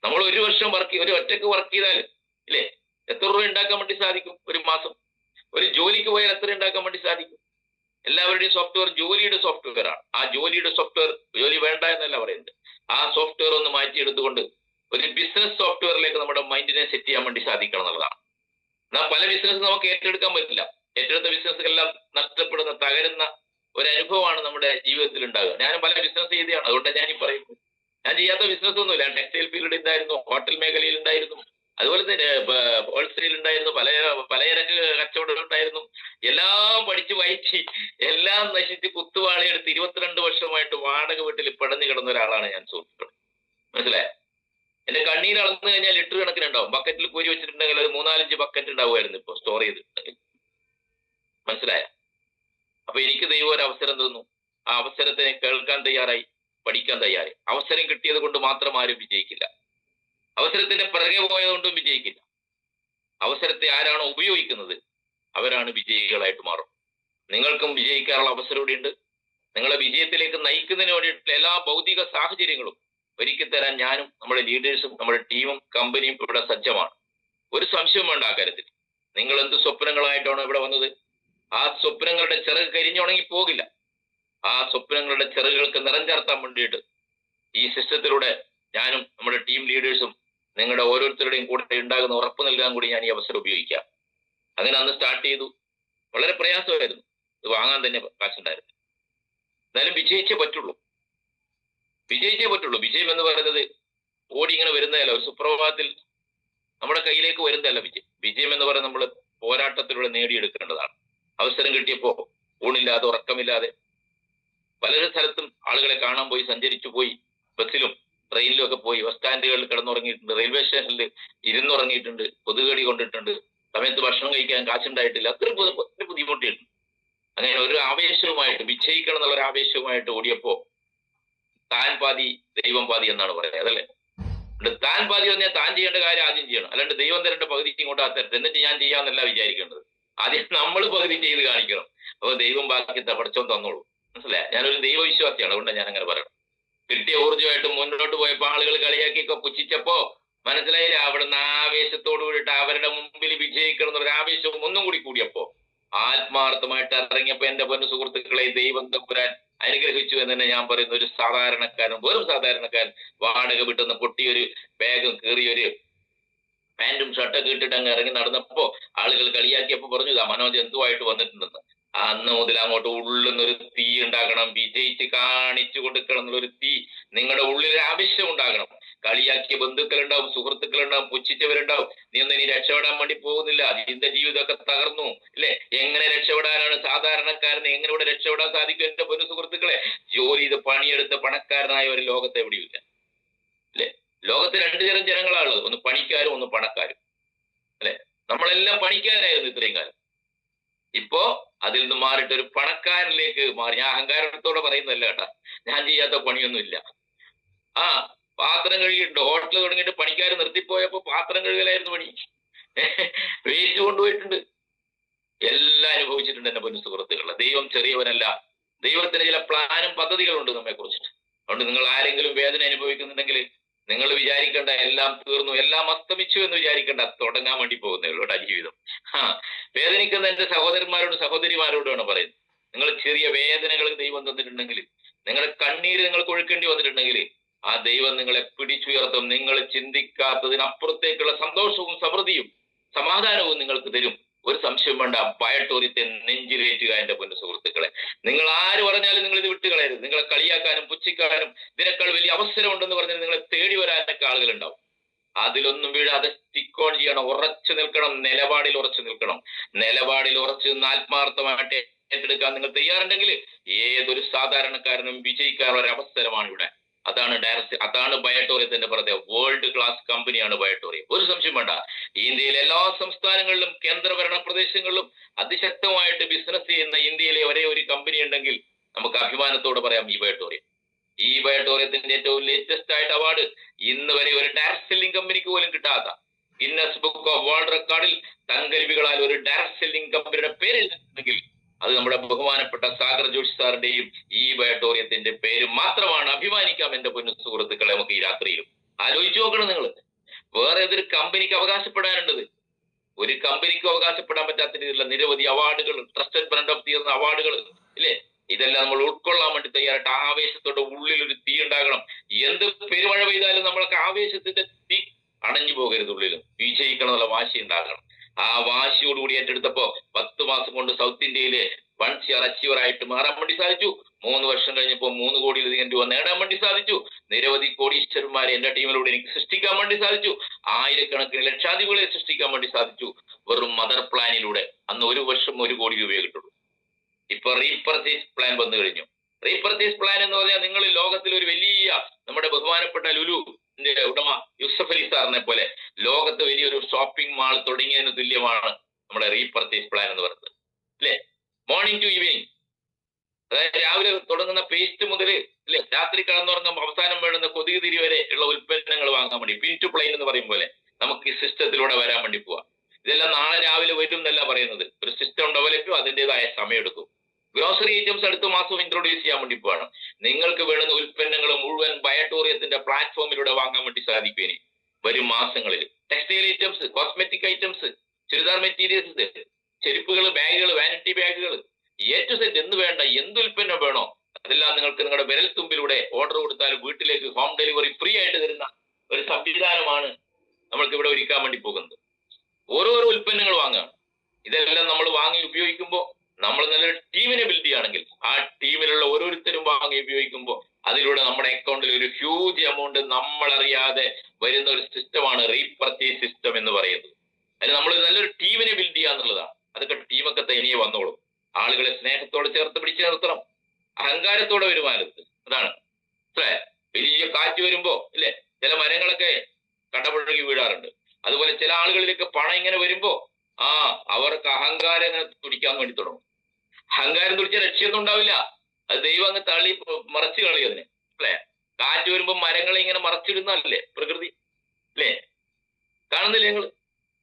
നമ്മൾ ഒരു വർഷം ഒരു ഒറ്റക്ക് വർക്ക് ചെയ്താൽ ഇല്ലേ എത്ര രൂപ ഉണ്ടാക്കാൻ വേണ്ടി സാധിക്കും? ഒരു മാസം ഒരു ജോലിക്ക് പോയാൽ എത്ര ഉണ്ടാക്കാൻ വേണ്ടി സാധിക്കും? എല്ലാവരുടെയും സോഫ്റ്റ്വെയർ ജോലിയുടെ സോഫ്റ്റ്വെയർ ആണ്. ആ ജോലിയുടെ സോഫ്റ്റ്വെയർ, ജോലി വേണ്ട എന്നല്ല പറയുന്നത്, ആ സോഫ്റ്റ്വെയർ ഒന്ന് മാറ്റിയെടുത്തുകൊണ്ട് ഒരു ബിസിനസ് സോഫ്റ്റ്വെയറിലേക്ക് നമ്മുടെ മൈൻഡിനെ സെറ്റ് ചെയ്യാൻ വേണ്ടി സാധിക്കണം എന്നുള്ളതാണ്. എന്നാൽ പല ബിസിനസ് നമുക്ക് ഏറ്റെടുക്കാൻ പറ്റില്ല. ഏറ്റെടുത്ത ബിസിനസ്സുകളെല്ലാം നഷ്ടപ്പെടുന്ന, തകരുന്ന ഒരു അനുഭവമാണ് നമ്മുടെ ജീവിതത്തിൽ ഉണ്ടാകുക. ഞാനും പല ബിസിനസ് ചെയ്തതാണ്. അതുകൊണ്ടാണ് ഞാൻ ഈ പറയുന്നത്. ഞാൻ ചെയ്യാത്ത ബിസിനസ് ഒന്നുമില്ല. ടെക്സ്റ്റൈൽ ഫീൽഡ് ഉണ്ടായിരുന്നു, ഹോട്ടൽ മേഖലയിൽ ഉണ്ടായിരുന്നു, അതുപോലെ തന്നെ ഹോൾസെയിൽ ഉണ്ടായിരുന്നു, പലചരക്ക് കച്ചവടം ഉണ്ടായിരുന്നു. എല്ലാം പഠിച്ചു വായിച്ച് എല്ലാം നശിച്ച് കുത്തുവാളിയെടുത്ത് 22 വർഷമായിട്ട് വാടക വീട്ടിൽ പടഞ്ഞു കിടന്ന ഒരാളാണ് ഞാൻ. സുഹൃത്തുക്കൾ മനസ്സിലായ എന്റെ കണ്ണീർ അളന്നു കഴിഞ്ഞാൽ ലിറ്റർ കണക്കിനുണ്ടാവും. ബക്കറ്റിൽ കോരി വെച്ചിട്ടുണ്ടെങ്കിൽ അത് 3-4-5 ബക്കറ്റ് ഉണ്ടാവുമായിരുന്നു ഇപ്പൊ സ്റ്റോർ ചെയ്തിട്ടുണ്ടെങ്കിൽ. മനസ്സിലായ? അപ്പൊ എനിക്ക് ദൈവം ഒരു അവസരം തന്നു. ആ അവസരത്തെ കേൾക്കാൻ തയ്യാറായി, പഠിക്കാൻ തയ്യാറായി. അവസരം കിട്ടിയത് കൊണ്ട് മാത്രം ആരും വിജയിക്കില്ല. അവസരത്തിന്റെ പിറകെ പോയതുകൊണ്ടും വിജയിക്കില്ല. അവസരത്തെ ആരാണോ ഉപയോഗിക്കുന്നത് അവരാണ് വിജയികളായിട്ട് മാറും. നിങ്ങൾക്കും വിജയിക്കാനുള്ള അവസരം ഇവിടെയുണ്ട്. നിങ്ങളെ വിജയത്തിലേക്ക് നയിക്കുന്നതിന് വേണ്ടിയിട്ടുള്ള എല്ലാ ഭൗതിക സാഹചര്യങ്ങളും ഒരുക്കി തരാൻ ഞാനും നമ്മുടെ ലീഡേഴ്സും നമ്മുടെ ടീമും കമ്പനിയും ഇവിടെ സജ്ജമാണ്. ഒരു സംശയവും വേണ്ട ആ കാര്യത്തിൽ. നിങ്ങൾ എന്ത് സ്വപ്നങ്ങളായിട്ടാണോ ഇവിടെ വന്നത്, ആ സ്വപ്നങ്ങളുടെ ചിറക് കരിഞ്ഞുണങ്ങി പോകില്ല. ആ സ്വപ്നങ്ങളുടെ ചിറകുകൾക്ക് നിറം ചേർത്താൻ വേണ്ടിയിട്ട് ഈ സിസ്റ്റത്തിലൂടെ ഞാനും നമ്മുടെ ടീം ലീഡേഴ്സും നിങ്ങളുടെ ഓരോരുത്തരുടെയും കൂടെ ഉണ്ടാകുന്ന ഉറപ്പ് നൽകാൻ കൂടി ഞാൻ ഈ അവസരം ഉപയോഗിക്കാം. അങ്ങനെ അന്ന് സ്റ്റാർട്ട് ചെയ്തു. വളരെ പ്രയാസമായിരുന്നു. ഇത് വാങ്ങാൻ തന്നെ കാശുണ്ടായിരുന്നു. എന്നാലും വിജയിച്ചേ പറ്റുള്ളൂ. വിജയം എന്ന് പറയുന്നത് ഓടി ഇങ്ങനെ വരുന്നതല്ല, ഒരു സുപ്രഭാതത്തിൽ നമ്മുടെ കയ്യിലേക്ക് വരുന്നതല്ല വിജയം എന്ന് പറയുന്നത് നമ്മൾ പോരാട്ടത്തിലൂടെ നേടിയെടുക്കേണ്ടതാണ്. അവസരം കിട്ടിയപ്പോ ഊണില്ലാതെ ഉറക്കമില്ലാതെ പല സ്ഥലത്തും ആളുകളെ കാണാൻ പോയി, സഞ്ചരിച്ചു പോയി, ബസ്സിലും ട്രെയിനിലും ഒക്കെ പോയി, ബസ് സ്റ്റാൻഡുകളിൽ കിടന്നുറങ്ങിയിട്ടുണ്ട്, റെയിൽവേ സ്റ്റേഷനിൽ ഇരുന്നുറങ്ങിയിട്ടുണ്ട്, കൊതുകടി കൊണ്ടിട്ടുണ്ട്, സമയത്ത് ഭക്ഷണം കഴിക്കാൻ കാശുണ്ടായിട്ടില്ല, അത്ര ബുദ്ധിമുട്ടിയിട്ടുണ്ട്. അങ്ങനെ ഒരു ആവേശവുമായിട്ട് വിജയിക്കണം എന്നുള്ള ഒരു ആവേശവുമായിട്ട് ഓടിയപ്പോ താൻ പാതി ദൈവം പാതി എന്നാണ് പറയുന്നത്, അതല്ലേ? താൻ പാതി പറഞ്ഞാൽ താൻ ചെയ്യേണ്ട കാര്യം ആദ്യം ചെയ്യണം, അല്ലാണ്ട് ദൈവം തരേണ്ട പകുതി ഇങ്ങോട്ട് തരട്ടെ എന്നിട്ട് ഞാൻ ചെയ്യാന്നല്ല വിചാരിക്കേണ്ടത്. ആദ്യം നമ്മൾ പകുതി ചെയ്ത് കാണിക്കണം. അപ്പൊ ദൈവം ബാക്കി പഠിച്ചോൻ തന്നോളൂ. മനസ്സിലായി? ഞാനൊരു ദൈവവിശ്വാസിയാണ്, അതുകൊണ്ടാണ് ഞാൻ അങ്ങനെ പറയണം. കിട്ടിയ ഊർജ്ജമായിട്ട് മുന്നോട്ട് പോയപ്പോ ആളുകൾ കളിയാക്കിയൊക്കെ പുച്ഛിച്ചപ്പോ മനസ്സിലായില്ല, അവിടുന്ന് ആവേശത്തോടു കൂടിയിട്ട് അവരുടെ മുമ്പിൽ വിജയിക്കണം എന്നൊരു ആവേശവും ഒന്നും കൂടി കൂടിയപ്പോ ആത്മാർത്ഥമായിട്ട് ഇറങ്ങിയപ്പോ എന്റെ പൊന്നു സുഹൃത്തുക്കളെ ദൈവം തമ്പുരാൻ അനുഗ്രഹിച്ചു എന്ന് തന്നെ ഞാൻ പറയുന്ന ഒരു സാധാരണക്കാരൻ, വെറും സാധാരണക്കാരൻ, വാടക വിട്ടുന്ന പൊട്ടിയൊരു ബാഗും കീറിയൊരു പാന്റും ഷർട്ടൊക്കെ ഇട്ടിട്ട് അങ്ങ് ഇറങ്ങി നടന്നപ്പോ ആളുകൾ കളിയാക്കിയപ്പോ പറഞ്ഞു, ഇതാ മനോജ് എന്തുമായിട്ട് വന്നിട്ടുണ്ടെന്ന്. അന്ന് മുതൽ അങ്ങോട്ട് ഉള്ളുന്നൊരു തീ ഉണ്ടാകണം, വിജയിച്ച് കാണിച്ചു കൊടുക്കണം എന്നുള്ളൊരു തീ നിങ്ങളുടെ ഉള്ളിൽ ആവശ്യം ഉണ്ടാകണം. കളിയാക്കിയ ബന്ധുക്കളുണ്ടാവും, സുഹൃത്തുക്കളുണ്ടാവും, പുച്ഛിച്ചവരുണ്ടാവും. നീ ഒന്നും ഇനി രക്ഷപ്പെടാൻ വേണ്ടി പോകുന്നില്ല, നിന്റെ ജീവിതമൊക്കെ തകർന്നു അല്ലെ? എങ്ങനെ രക്ഷപ്പെടാനാണ് സാധാരണക്കാരന്, എങ്ങനെ ഇവിടെ രക്ഷപ്പെടാൻ സാധിക്കും? എന്റെ പൊന്നു സുഹൃത്തുക്കളെ, ജോലി ചെയ്ത് പണിയെടുത്ത് പണക്കാരനായ ഒരു ലോകത്ത് എവിടെയില്ല അല്ലെ? ലോകത്ത് രണ്ടു തരം ജനങ്ങളാണുള്ളത്, ഒന്ന് പണിക്കാരും ഒന്ന് പണക്കാരും അല്ലെ? നമ്മളെല്ലാം പണിക്കാരായിരുന്നു ഇത്രയും കാലം. ഇപ്പോ അതിൽ നിന്ന് മാറിയിട്ട് ഒരു പണക്കാരനിലേക്ക് മാറി. ഞാൻ അഹങ്കാരത്തോടെ പറയുന്നതല്ല കേട്ടാ, ഞാൻ ചെയ്യാത്ത പണിയൊന്നും ഇല്ല. ആ പാത്രം കഴുകിയിട്ടുണ്ട്, ഹോട്ടൽ തുടങ്ങിയിട്ട് പണിക്കാർ നിർത്തിപ്പോയപ്പോ പാത്രം കഴുകലായിരുന്നു പണി. വേസ്റ്റ് കൊണ്ടുപോയിട്ടുണ്ട്, എല്ലാം അനുഭവിച്ചിട്ടുണ്ട് എന്റെ പൊന്നു സുഹൃത്തുക്കളെ. ദൈവം ചെറിയവനല്ല, ദൈവത്തിന് ചില പ്ലാനും പദ്ധതികളുണ്ട് നമ്മെ കുറിച്ചിട്ട്. അതുകൊണ്ട് നിങ്ങൾ ആരെങ്കിലും വേദന അനുഭവിക്കുന്നുണ്ടെങ്കിൽ നിങ്ങൾ വിചാരിക്കേണ്ട എല്ലാം തീർന്നു, എല്ലാം അസ്തമിച്ചു എന്ന് വിചാരിക്കേണ്ട, തുടങ്ങാൻ വേണ്ടി പോകുന്നേ ഉള്ളൂ കേട്ടോ ജീവിതം. വേദനിക്കുന്ന എന്റെ സഹോദരന്മാരോടും സഹോദരിമാരോടാണ് പറയുന്നത്, നിങ്ങൾ ചെറിയ വേദനകൾ ദൈവം തന്നിട്ടുണ്ടെങ്കിൽ, നിങ്ങളുടെ കണ്ണീര് നിങ്ങൾക്ക് ഒഴുക്കേണ്ടി വന്നിട്ടുണ്ടെങ്കിൽ ആ ദൈവം നിങ്ങളെ പിടിച്ചുയർത്തും. നിങ്ങൾ ചിന്തിക്കാത്തതിനപ്പുറത്തേക്കുള്ള സന്തോഷവും സമൃദ്ധിയും സമാധാനവും നിങ്ങൾക്ക് തരും. ഒരു സംശയം വേണ്ട. ഭയട്ടോര്യത്തെ നെഞ്ചിലേറ്റുക എന്റെ പൊന്നു സുഹൃത്തുക്കളെ. നിങ്ങൾ ആര് പറഞ്ഞാലും നിങ്ങൾ ഇത് വിട്ടുകളയരുത്. നിങ്ങളെ കളിയാക്കാനും പുച്ഛിക്കാനും ഇതിനേക്കാൾ വലിയ അവസരം ഉണ്ടെന്ന് പറഞ്ഞാൽ നിങ്ങളെ തേടി വരാനൊക്കെ ആളുകൾ ഉണ്ടാവും. അതിലൊന്നും വീഴാതെ സ്റ്റിക്ക് ഓൺ ചെയ്യണം, ഉറച്ചു നിൽക്കണം, നിലപാടിൽ ഉറച്ചു നിൽക്കണം. നിലപാടിൽ ഉറച്ചു നിന്ന് ആത്മാർത്ഥമായിട്ട് ഏറ്റെടുക്കാൻ നിങ്ങൾ തയ്യാറുണ്ടെങ്കിൽ ഏതൊരു സാധാരണക്കാരനും വിജയിക്കാനുള്ള ഒരു അവസരമാണ് ഇവിടെ. അതാണ് ബയോട്ടോറിയത്തിന്റെ പ്രത്യേകത. വേൾഡ് ക്ലാസ് കമ്പനിയാണ് ബയോട്ടോറിയം, ഒരു സംശയം വേണ്ട. ഇന്ത്യയിലെ എല്ലാ സംസ്ഥാനങ്ങളിലും കേന്ദ്രഭരണ പ്രദേശങ്ങളിലും അതിശക്തമായിട്ട് ബിസിനസ് ചെയ്യുന്ന ഇന്ത്യയിലെ ഒരേ ഒരു കമ്പനി ഉണ്ടെങ്കിൽ നമുക്ക് അഭിമാനത്തോടെ പറയാം ഈ ബയോട്ടോറിയം. ഈ ബയോട്ടോറിയത്തിന്റെ ഏറ്റവും ലേറ്റസ്റ്റ് ആയിട്ട് അവാർഡ് ഇന്ന് വരെ ഒരു ഡയറക്ട് സെല്ലിംഗ് കമ്പനിക്ക് പോലും കിട്ടാത്ത ഗിന്നസ് ബുക്ക് ഓഫ് വേൾഡ് റെക്കോർഡിൽ തങ്കലിപികളാൽ ഒരു ഡയറക്ട് സെല്ലിംഗ് കമ്പനിയുടെ പേരിൽ നിന്നെങ്കിൽ അത് നമ്മുടെ ബഹുമാനപ്പെട്ട സാഗർ ജോഷി സാറിന്റെയും ഈ ബയോട്ടോറിയത്തിന്റെ പേര് മാത്രമാണ്. അഭിമാനിക്കാം എന്റെ പൊന്നു സുഹൃത്തുക്കളെ. നമുക്ക് ഈ രാത്രിയിലും ആലോചിച്ചു നോക്കണം. നിങ്ങൾ വേറെ ഏതൊരു കമ്പനിക്ക് അവകാശപ്പെടാനുണ്ടത്? ഒരു കമ്പനിക്ക് അവകാശപ്പെടാൻ പറ്റാത്ത രീതിയിലുള്ള നിരവധി അവാർഡുകൾ, trusted brand of the year അവാർഡുകൾ ഇല്ലേ? ഇതെല്ലാം നമ്മൾ ഉൾക്കൊള്ളാൻ വേണ്ടി തയ്യാറായിട്ട് ആവേശത്തോടെ ഉള്ളിൽ ഒരു തീ ഉണ്ടാകണം. എന്ത് പെരുമഴ പെയ്താലും നമ്മൾക്ക് ആവേശത്തിന്റെ തീ അണഞ്ഞു പോകരുത്. ഉള്ളിലും വിജയിക്കണം എന്നുള്ള വാശി ഉണ്ടാകണം. ആ വാശിയോടുകൂടി ഏറ്റെടുത്തപ്പോ 10 മാസം കൊണ്ട് സൗത്ത് ഇന്ത്യയിലെ 1 CR അച്ചീവർ ആയിട്ട് മാറാൻ വേണ്ടി സാധിച്ചു. 3 വർഷം കഴിഞ്ഞപ്പോൾ 3 കോടിയിലധികം രൂപ നേടാൻ വേണ്ടി സാധിച്ചു. നിരവധി കോടീശ്വരന്മാരെ എന്റെ ടീമിലൂടെ എനിക്ക് സൃഷ്ടിക്കാൻ വേണ്ടി സാധിച്ചു. ആയിരക്കണക്കിന് ലക്ഷാധിപതികളെ സൃഷ്ടിക്കാൻ വേണ്ടി സാധിച്ചു. വെറും മദർ പ്ലാനിലൂടെ. അന്ന് ഒരു വർഷം 1 കോടി രൂപയെ കിട്ടുള്ളൂ. ഇപ്പൊ റീപർച്ചേസ് പ്ലാൻ വന്നു കഴിഞ്ഞു. റീപർച്ചേസ് പ്ലാൻ എന്ന് പറഞ്ഞാൽ നിങ്ങൾ ലോകത്തിൽ ഒരു വലിയ നമ്മുടെ ബഹുമാനപ്പെട്ട ലുലു ഉടമ യൂസഫ് അലി സാറിനെ പോലെ ലോകത്ത് വലിയൊരു ഷോപ്പിംഗ് മാൾ തുടങ്ങിയതിന് തുല്യമാണ് നമ്മുടെ റീപർച്ചേസ് പ്ലാൻ എന്ന് പറയുന്നത് അല്ലെ? മോർണിംഗ് ടു ഈവനിങ്, അതായത് രാവിലെ തുടങ്ങുന്ന പേസ്റ്റ് മുതൽ അല്ലെ രാത്രി കടന്നുറങ്ങുമ്പോൾ അവസാനം വേണ്ടുന്ന കൊതുക് തിരി വരെ ഉള്ള ഉൽപ്പന്നങ്ങൾ വാങ്ങാൻ വേണ്ടി പിൻ ടു പ്ലെയിൻ എന്ന് പറയും പോലെ നമുക്ക് ഈ സിസ്റ്റത്തിലൂടെ വരാൻ വേണ്ടി പോവാം. ഇതെല്ലാം നാളെ രാവിലെ വരും എന്നല്ല പറയുന്നത്. ഒരു സിസ്റ്റം ഡെവലപ്പ് അതിൻ്റെതായ സമയം എടുക്കും. ഗ്രോസറി ഐറ്റംസ് അടുത്ത മാസം ഇൻട്രൊഡ്യൂസ് ചെയ്യാൻ വേണ്ടി പോവാണ്. നിങ്ങൾക്ക് വേണ്ടുന്ന ഉൽപ്പന്നങ്ങൾ മുഴുവൻ ബയോട്ടോറിയത്തിന്റെ പ്ലാറ്റ്ഫോമിലൂടെ വാങ്ങാൻ വേണ്ടി സാധിക്കും ഇനി വരും മാസങ്ങളിൽ. Textile items, cosmetic items, churidar materials, ചെരുപ്പുകൾ, ബാഗുകൾ, വാനിറ്റി ബാഗുകൾ, എ ടു സെറ്റ് എന്ന് വേണ്ട എന്ത് ഉൽപ്പന്നം വേണോ അതെല്ലാം നിങ്ങൾക്ക് നിങ്ങളുടെ വിരൽ തുമ്പിലൂടെ ഓർഡർ കൊടുത്താൽ വീട്ടിലേക്ക് ഹോം ഡെലിവറി ഫ്രീ ആയിട്ട് തരുന്ന ഒരു സംവിധാനമാണ് നമ്മൾക്ക് ഇവിടെ ഒരുക്കാൻ വേണ്ടി പോകുന്നത്. ഓരോരോ ഉൽപ്പന്നങ്ങൾ വാങ്ങുകയാണ്. ഇതെല്ലാം നമ്മൾ വാങ്ങി ഉപയോഗിക്കുമ്പോൾ നമ്മൾ നല്ലൊരു ടീമിനെ ബിൽഡ് ചെയ്യുകയാണെങ്കിൽ ആ ടീമിലുള്ള ഓരോരുത്തരും വാങ്ങി ഉപയോഗിക്കുമ്പോൾ അതിലൂടെ നമ്മുടെ അക്കൗണ്ടിൽ ഒരു ഹ്യൂജ് എമൗണ്ട് നമ്മളറിയാതെ വരുന്ന ഒരു സിസ്റ്റമാണ് റീപർച്ചേസ് സിസ്റ്റം എന്ന് പറയുന്നത്. അതിന് നമ്മൾ നല്ലൊരു ടീമിനെ ബിൽഡ് ചെയ്യുക എന്നുള്ളതാണ്. അതൊക്കെ ടീമൊക്കെ തനിയെ വന്നോളും. ആളുകളെ സ്നേഹത്തോടെ ചേർത്ത് പിടിച്ചു നിർത്തണം, അഹങ്കാരത്തോടെ വരുമാനത്ത്. അതാണ് വലിയ കാറ്റ് വരുമ്പോ ഇല്ലേ ചില മരങ്ങളൊക്കെ കടപുഴകി വീഴാറുണ്ട്. അതുപോലെ ചില ആളുകളിലേക്ക് പണം ഇങ്ങനെ വരുമ്പോ അവർക്ക് അഹങ്കാരം ഇങ്ങനെ തുടിക്കാൻ വേണ്ടി തുടങ്ങും. അഹങ്കാരം പ്രത്യേകിച്ച് രക്ഷയൊന്നും ഉണ്ടാവില്ല. അത് ദൈവം അങ്ങ് തള്ളി മറച്ചു കളയും അതിനെ, അല്ലെ? കാറ്റ് വരുമ്പോ മരങ്ങളെ ഇങ്ങനെ മറച്ചിടുന്നല്ലേ പ്രകൃതി, അല്ലേ? കാണുന്നില്ലേ ഞങ്ങൾ?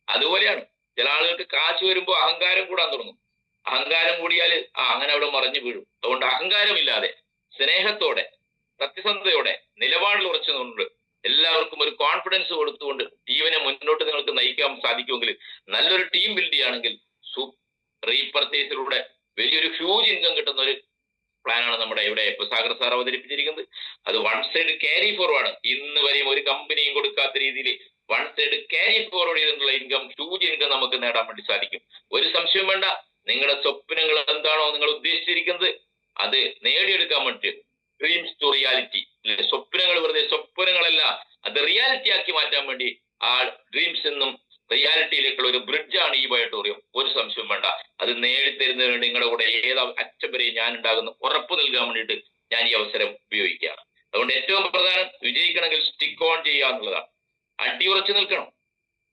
അതുപോലെയാണ് ചില ആളുകൾക്ക് കാശ് വരുമ്പോ അഹങ്കാരം കൂടാൻ തുടങ്ങും. അഹങ്കാരം കൂടിയാൽ അങ്ങനെ അവിടെ മറഞ്ഞു വീഴും. അതുകൊണ്ട് അഹങ്കാരമില്ലാതെ സ്നേഹത്തോടെ സത്യസന്ധതയോടെ നിലപാടിൽ ഉറച്ചുകൊണ്ട് എല്ലാവർക്കും ഒരു കോൺഫിഡൻസ് കൊടുത്തുകൊണ്ട് ടീമിനെ മുന്നോട്ട് നിങ്ങൾക്ക് നയിക്കാൻ സാധിക്കുമെങ്കിൽ, നല്ലൊരു ടീം ബിൽഡ് ചെയ്യുകയാണെങ്കിൽ റീപർച്ചേസിലൂടെ വലിയൊരു ഹ്യൂജ് ഇൻകം കിട്ടുന്ന ഒരു പ്ലാനാണ് നമ്മുടെ ഇവിടെ സാഗർ സാർ അവതരിപ്പിച്ചിരിക്കുന്നത്. അത് വൺ സൈഡ് ക്യാരി ഫോർവേഡ്, ഇന്ന് വരെയും ഒരു കമ്പനിയും കൊടുക്കാത്ത രീതിയിൽ വൺ സൈഡ് ക്യാരി ഫോർവേഡ് ചെയ്തിട്ടുള്ള ഇൻകം, ഹ്യൂജ് ഇൻകം നമുക്ക് നേടാൻ വേണ്ടി സാധിക്കും. ഒരു സംശയം വേണ്ട. നിങ്ങളുടെ സ്വപ്നങ്ങൾ എന്താണോ നിങ്ങൾ ഉദ്ദേശിച്ചിരിക്കുന്നത് അത് നേടിയെടുക്കാൻ വേണ്ടി ഡ്രീംസ് ടു റിയാലിറ്റി, സ്വപ്നങ്ങൾ വെറുതെ സ്വപ്നങ്ങളല്ല, അത് റിയാലിറ്റി ആക്കി മാറ്റാൻ വേണ്ടി ആ ഡ്രീംസ് എന്നും റിയാലിറ്റിയിലേക്കുള്ള ഒരു ബ്രിഡ്ജാണ് ഈ ബയോട്ടോറിയം. ഒരു സംശയം വേണ്ട. അത് നേടിത്തരുന്നതിന് വേണ്ടി നിങ്ങളുടെ കൂടെ ഏത് അറ്റം വരെയും ഞാൻ ഉണ്ടാകുന്ന ഉറപ്പ് നൽകാൻ വേണ്ടിയിട്ട് ഞാൻ ഈ അവസരം ഉപയോഗിക്കുകയാണ്. അതുകൊണ്ട് ഏറ്റവും പ്രധാനം വിജയിക്കണമെങ്കിൽ സ്റ്റിക്ക് ഓൺ ചെയ്യുക എന്നുള്ളതാണ്. അടിയുറച്ചു നിൽക്കണം,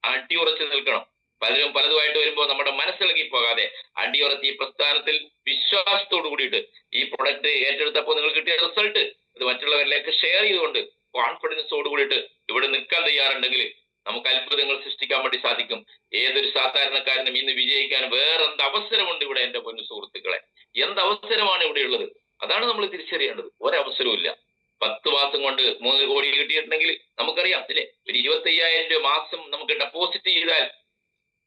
അടിയുറച്ചു നിൽക്കണം. പലരും പലതുമായിട്ട് വരുമ്പോൾ നമ്മുടെ മനസ്സിളകി പോകാതെ അടിയുറച്ച് ഈ പ്രസ്ഥാനത്തിൽ വിശ്വാസത്തോടു കൂടിയിട്ട് ഈ പ്രൊഡക്റ്റ് ഏറ്റെടുത്തപ്പോൾ നിങ്ങൾ കിട്ടിയ റിസൾട്ട് ഇത് മറ്റുള്ളവരിലേക്ക് ഷെയർ ചെയ്തുകൊണ്ട് കോൺഫിഡൻസോട് കൂടിയിട്ട് ഇവിടെ നിൽക്കാൻ തയ്യാറുണ്ടെങ്കിൽ നമുക്ക് അത്ഭുതങ്ങൾ സൃഷ്ടിക്കാൻ വേണ്ടി സാധിക്കും. ഏതൊരു സാധാരണക്കാരനും ഇന്ന് വിജയിക്കാൻ വേറെന്ത് അവസരമുണ്ട് ഇവിടെ? എന്റെ പൊന്നു സുഹൃത്തുക്കളെ, എന്ത് അവസരമാണ് ഇവിടെ ഉള്ളത്? അതാണ് നമ്മൾ തിരിച്ചറിയേണ്ടത്. ഒരവസരവും ഇല്ല. 10 മാസം കൊണ്ട് 3 കോടി കിട്ടിയിട്ടുണ്ടെങ്കിൽ നമുക്കറിയാം അല്ലേ, ഒരു 25,000 രൂപ മാസം നമുക്ക് ഡെപ്പോസിറ്റ് ചെയ്താൽ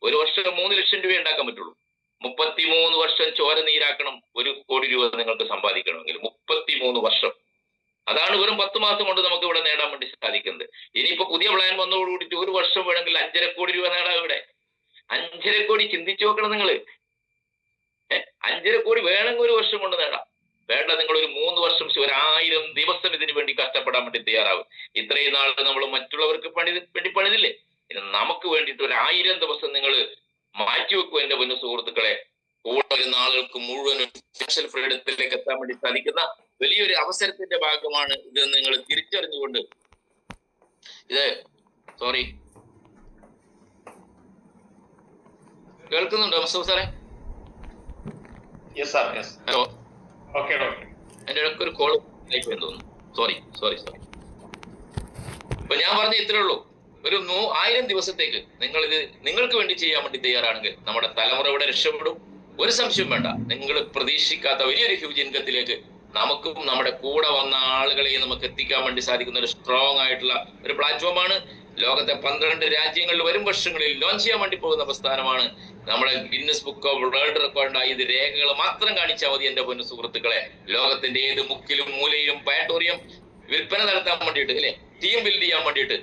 ഒരു വർഷം 3 ലക്ഷം രൂപ ഉണ്ടാക്കാൻ പറ്റുള്ളൂ. 33 വർഷം ചോര നീരാക്കണം 1 കോടി രൂപ നിങ്ങൾക്ക് സമ്പാദിക്കണമെങ്കിൽ. 33 വർഷം. അതാണ് വെറും 10 മാസം കൊണ്ട് നമുക്ക് ഇവിടെ നേടാൻ വേണ്ടി സാധിക്കുന്നത്. ഇനിയിപ്പോ പുതിയ പ്ലാൻ വന്നതോടുകൂടിയിട്ട് 1 വർഷം വേണമെങ്കിൽ 5.5 കോടി രൂപ നേടാം ഇവിടെ. 5.5 കോടി ചിന്തിച്ചു നോക്കണം നിങ്ങൾ. 5.5 കോടി വേണമെങ്കിൽ 1 വർഷം കൊണ്ട് നേടാം. വേണ്ട, നിങ്ങൾ ഒരു 3 വർഷം 1000 ദിവസം ഇതിനു വേണ്ടി കഷ്ടപ്പെടാൻ വേണ്ടി തയ്യാറാവും. ഇത്രയും നാൾ നമ്മൾ മറ്റുള്ളവർക്ക് വേണ്ടി പണിതില്ലേ, നമുക്ക് വേണ്ടിയിട്ട് 1000 ദിവസം നിങ്ങൾ മാറ്റിവെക്കും എന്റെ പൊന്നു സുഹൃത്തുക്കളെ. കൂടെ വരുന്ന ആളുകൾക്ക് മുഴുവനും ഫിനാൻഷ്യൽ ഫ്രീഡത്തിലേക്ക് എത്താൻ വേണ്ടി സാധിക്കുന്ന വലിയൊരു അവസരത്തിന്റെ ഭാഗമാണ് ഇത്. നിങ്ങൾ തിരിച്ചറിഞ്ഞുകൊണ്ട് ഇത് കേൾക്കുന്നുണ്ടോ മസൂദ് സാറേ? ഹലോ, എന്റെ ഇടയ്ക്ക് ഒരു കോൾ തോന്നുന്നു. സോറി. അപ്പൊ ഞാൻ പറഞ്ഞ ഇത്രേ ഉള്ളൂ. ഒരു 1000 ദിവസത്തേക്ക് നിങ്ങൾക്ക് വേണ്ടി ചെയ്യാൻ വേണ്ടി തയ്യാറാണെങ്കിൽ നമ്മുടെ തലമുറ ഇവിടെ രക്ഷപ്പെടും. ഒരു സംശയം വേണ്ട. നിങ്ങൾ പ്രതീക്ഷിക്കാത്ത വലിയൊരു ഹ്യൂജ് ഇൻകത്തിലേക്ക് നമുക്കും നമ്മുടെ കൂടെ വന്ന ആളുകളെയും നമുക്ക് എത്തിക്കാൻ വേണ്ടി സാധിക്കുന്ന ഒരു സ്ട്രോങ് ആയിട്ടുള്ള ഒരു പ്ലാറ്റ്ഫോമാണ്. ലോകത്തെ 12 രാജ്യങ്ങളിൽ വരും വർഷങ്ങളിൽ ലോഞ്ച് ചെയ്യാൻ വേണ്ടി പോകുന്ന പ്രസ്ഥാനമാണ്. നമ്മുടെ ഗിന്നസ് ബുക്ക് ഓഫ് വേൾഡ് റെക്കോർഡായി ഇത് രേഖകൾ മാത്രം കാണിച്ചാൽ മതി എന്റെ പൊന്നു സുഹൃത്തുക്കളെ. ലോകത്തിന്റെ ഏത് മുക്കിലും മൂലയിലും ബയോട്ടോറിയം വിൽപ്പന നടത്താൻ വേണ്ടിയിട്ട് അല്ലെ, ടീം ബിൽഡ് ചെയ്യാൻ വേണ്ടിയിട്ട്